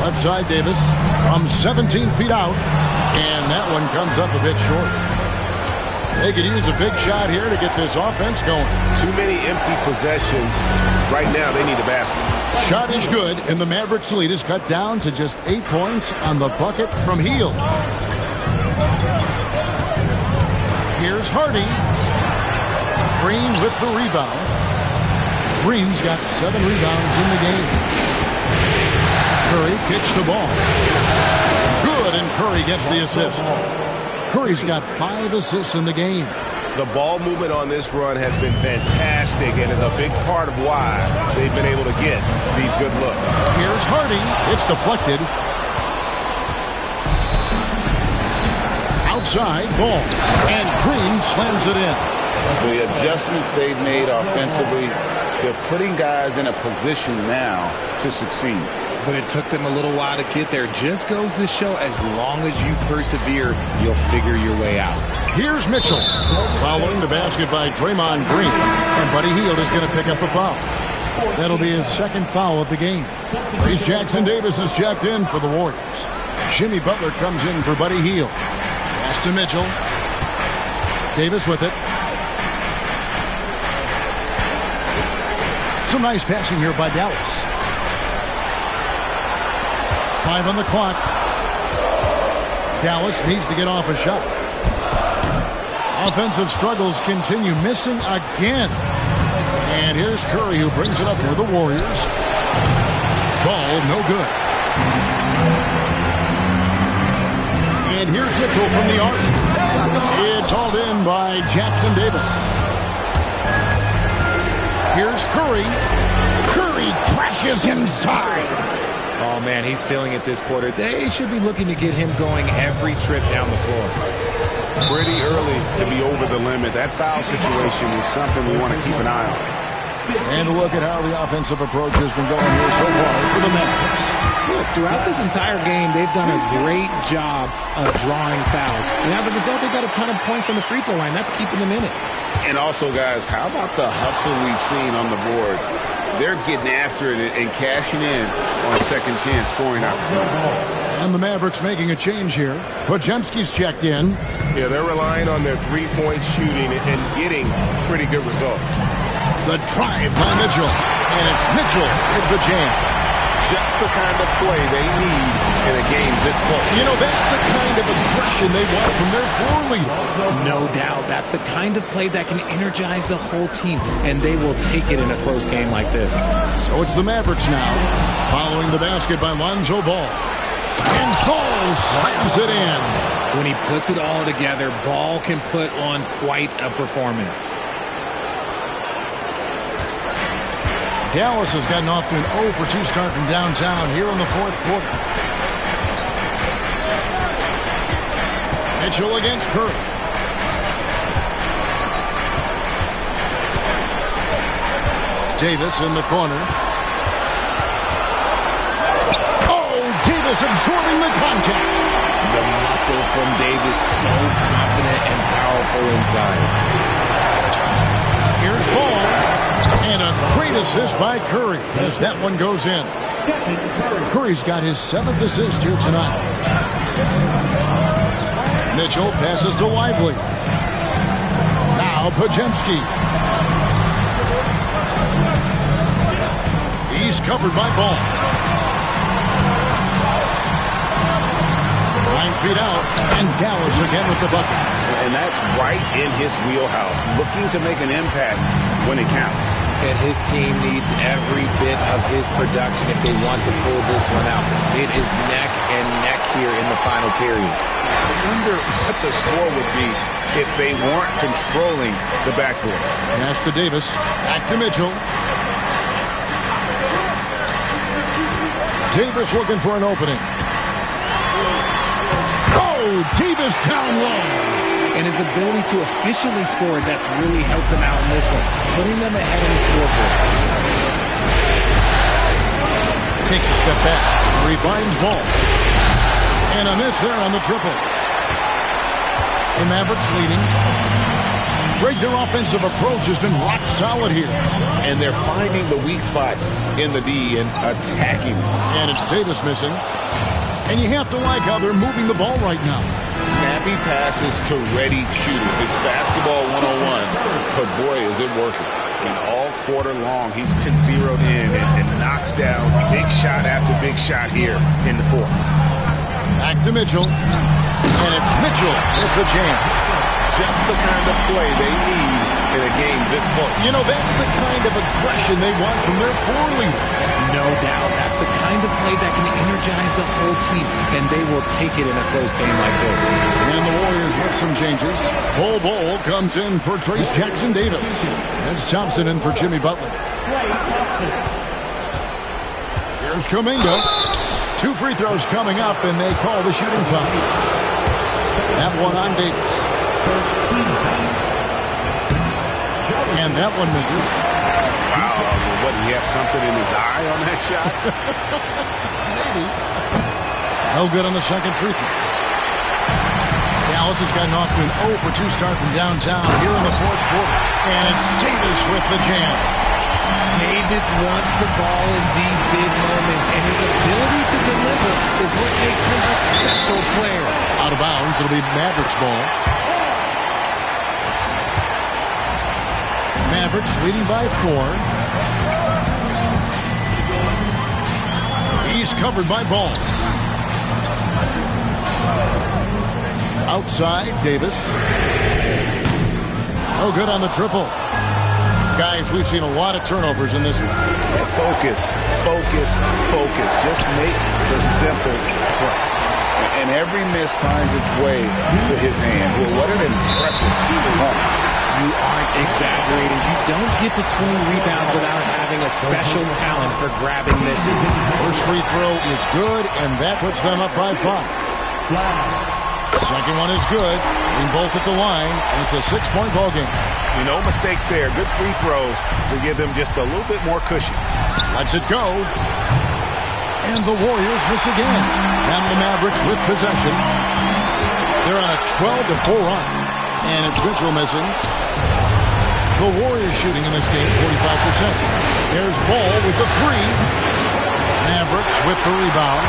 Left side Davis from 17 feet out. And that one comes up a bit short. They could use a big shot here to get this offense going. Too many empty possessions. Right now, they need a basket. Shot is good, and the Mavericks lead is cut down to just 8 points on the bucket from Hield. Here's Hardy. Green with the rebound. Green's got 7 rebounds in the game. Curry kicks the ball. Good, and Curry gets the assist. Curry's got 5 assists in the game. The ball movement on this run has been fantastic and is a big part of why they've been able to get these good looks. Here's Hardy. It's deflected. Outside ball. And Green slams it in. The adjustments they've made offensively, they're putting guys in a position now to succeed. But it took them a little while to get there. Just goes to show, as long as you persevere, you'll figure your way out. Here's Mitchell. Following the basket by Draymond Green. And Buddy Hield is going to pick up a foul. That'll be his second foul of the game. Trace Jackson Davis is checked in for the Warriors. Jimmy Butler comes in for Buddy Hield. Pass to Mitchell. Davis with it. Some nice passing here by Dallas. 5 on the clock. Dallas needs to get off a shot. Offensive struggles continue, missing again. And here's Curry, who brings it up for the Warriors. Ball no good. And here's Mitchell from the arc. It's hauled in by Jackson Davis. Here's Curry. Curry crashes inside. Oh, man, he's feeling it this quarter. They should be looking to get him going every trip down the floor. Pretty early to be over the limit. That foul situation is something we want to keep an eye on. And a look at how the offensive approach has been going here so far for the Mavericks. Look, throughout this entire game, they've done a great job of drawing fouls. And as a result, they've got a ton of points from the free throw line. That's keeping them in it. And also, guys, how about the hustle we've seen on the boards? They're getting after it and cashing in on second chance scoring opportunities. And the Mavericks making a change here. Podziemski's checked in. Yeah, they're relying on their three-point shooting and getting pretty good results. The drive by Mitchell. And it's Mitchell with the jam. Just the kind of play they need in a game this close. You know, that's the kind of aggression they want from their floor leader. No doubt. That's the kind of play that can energize the whole team, and they will take it in a close game like this. So it's the Mavericks now, following the basket by Lonzo Ball. And Ball slams it in. When he puts it all together, Ball can put on quite a performance. Dallas has gotten off to an 0 for 2 start from downtown here in the fourth quarter. Mitchell against Curry. Davis in the corner. Oh, Davis absorbing the contact. The muscle from Davis, so confident and powerful inside. Here's Ball. And a great assist by Curry as that one goes in. Curry's got his 7th assist here tonight. Mitchell passes to Lively. Now Pajemski. He's covered by Ball. 9 feet out, and Dallas again with the bucket. And that's right in his wheelhouse, looking to make an impact when it counts. And his team needs every bit of his production if they want to pull this one out. It is neck and neck here in the final period. I wonder what the score would be if they weren't controlling the backboard. Pass to Davis. Back to Mitchell. Davis looking for an opening. Oh, Davis down low. And his ability to efficiently score, that's really helped him out in this one, putting them ahead of the scoreboard. Takes a step back. Refines Ball. And a miss there on the triple. The Mavericks leading. Greg, their offensive approach has been rock solid here. And they're finding the weak spots in the D and attacking. And it's Davis missing. And you have to like how they're moving the ball right now. Snappy passes to ready shooters. It's basketball 101. But boy, is it working. And all quarter long, he's been zeroed in and knocks down big shot after big shot here in the fourth. Back to Mitchell. And it's Mitchell with the jam. Just the kind of play they need in a game this close. You know, that's the kind of aggression they want from their floor leader. No doubt. That's the kind of play that can energize the whole team, and they will take it in a close game like this. And the Warriors with some changes. Bol comes in for Trace Jackson Davis. That's Thompson in for Jimmy Butler. Here's Kuminga. 2 free throws coming up, and they call the shooting foul. That one on Davis. And that one misses. Wow, what, he have something in his eye on that shot? Maybe. No good on the second free throw. Dallas has gotten off to an 0 for 2 start from downtown here in the fourth quarter. And it's Davis with the jam. Davis wants the ball in these big moments, and his ability to deliver is what makes him a special player. Out of bounds, it'll be Mavericks ball. Mavericks leading by 4. He's covered by Ball. Outside, Davis. No good on the triple. Guys, we've seen a lot of turnovers in this one. Focus. Just make the simple play. And every miss finds its way to his hand. Well, what an impressive performance. You aren't exaggerating. You don't get to 20 rebounds without having a special talent for grabbing misses. First free throw is good, and that puts them up by 5. Second one is good. Getting both at the line, and it's a 6-point ball game. No mistakes there. Good free throws to give them just a little bit more cushion. Lets it go. And the Warriors miss again. And the Mavericks with possession. They're on a 12-4 run. And it's Mitchell missing. The Warriors shooting in this game 45%. There's Ball with the 3. Mavericks with the rebound.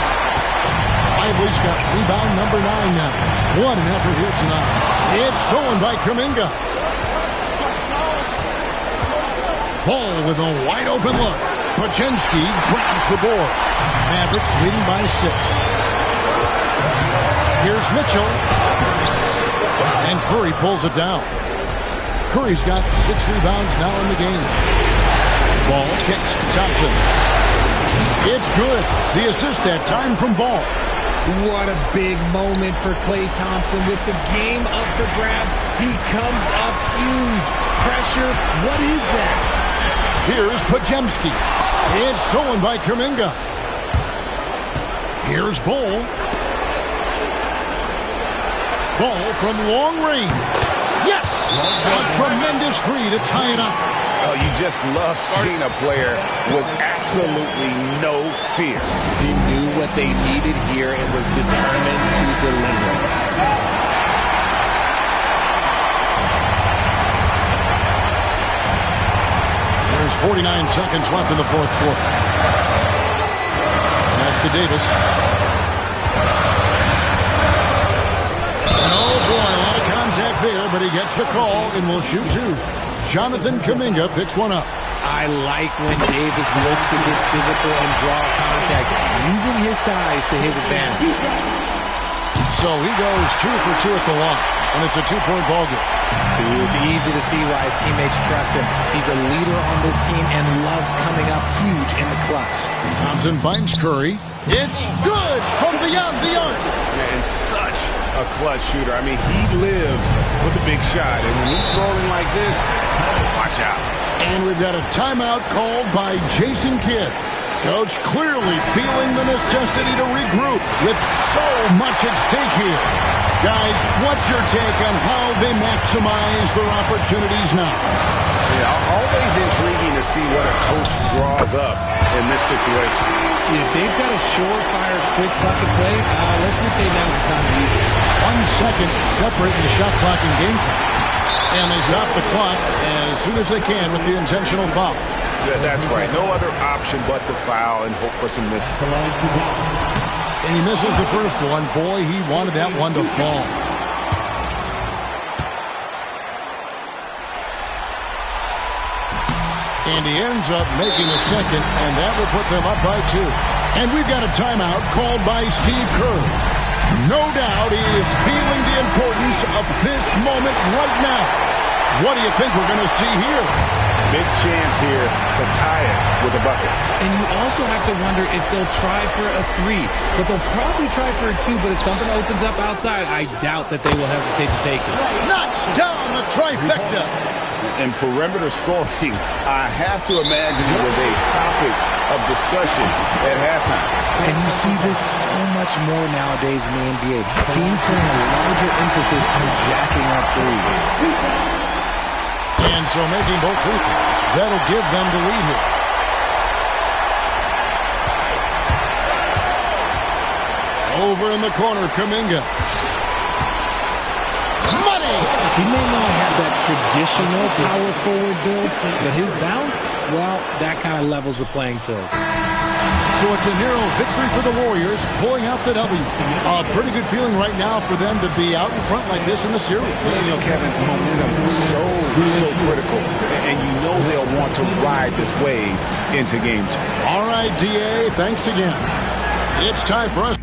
Lively's got rebound number 9 now. What an effort here tonight. It's stolen by Kuminga. Ball with a wide open look. Pajemski grabs the board. Mavericks leading by 6. Here's Mitchell. And Curry pulls it down. Curry's got 6 rebounds now in the game. Ball kicks to Thompson. It's good. The assist that time from Ball. What a big moment for Klay Thompson. With the game up for grabs, he comes up huge. Pressure, what is that? Here's Pajemski. It's stolen by Kuminga. Here's Bull. Ball from long range. Yes! A tremendous three to tie it up. Oh, you just love seeing a player with absolutely no fear. He knew what they needed here and was determined to deliver. There's 49 seconds left in the fourth quarter. Pass to Davis. And oh boy, a lot of contact there, but he gets the call and will shoot two. Jonathan Kuminga picks one up. I like when Davis looks to get physical and draw contact, using his size to his advantage. So he goes 2 for 2 at the line, and it's a 2-point ball game. See, it's easy to see why his teammates trust him. He's a leader on this team and loves coming up huge in the clutch. Thompson finds Curry. It's good from beyond the arc. And such a clutch shooter. I mean, he lives with a big shot. And when he's rolling like this, watch out. And we've got a timeout called by Jason Kidd. Coach clearly feeling the necessity to regroup with so much at stake here. Guys, what's your take on how they maximize their opportunities now? Yeah, always intriguing to see what a coach draws up in this situation. If they've got a surefire, quick bucket play, let's just say now's the time to use it. 1 second separating the shot clock and game clock. And they stop the clock as soon as they can with the intentional foul. Yeah, that's right. No other option but to foul and hope for some misses. And he misses the first one. Boy, he wanted that one to fall. And he ends up making a second, and that will put them up by 2. And we've got a timeout called by Steve Kerr. No doubt he is feeling the importance of this moment right now. What do you think we're going to see here? Big chance here to tie it with a bucket. And you also have to wonder if they'll try for a 3. But they'll probably try for a 2, but if something opens up outside, I doubt that they will hesitate to take it. Knocks down the trifecta. In perimeter scoring, I have to imagine it was a topic of discussion at halftime. And you see this so much more nowadays in the NBA. Teams putting a larger emphasis on jacking up threes. And so making both free throws, that'll give them the lead here. Over in the corner, Kuminga. Money! He may not have that traditional power forward build, but his bounce, well, that kind of levels the playing field. So it's a narrow victory for the Warriors, pulling out the W. A pretty good feeling right now for them to be out in front like this in the series. You know, Kevin, momentum is so critical, and you know they'll want to ride this wave into Game 2. All right, D.A., thanks again. It's time for us.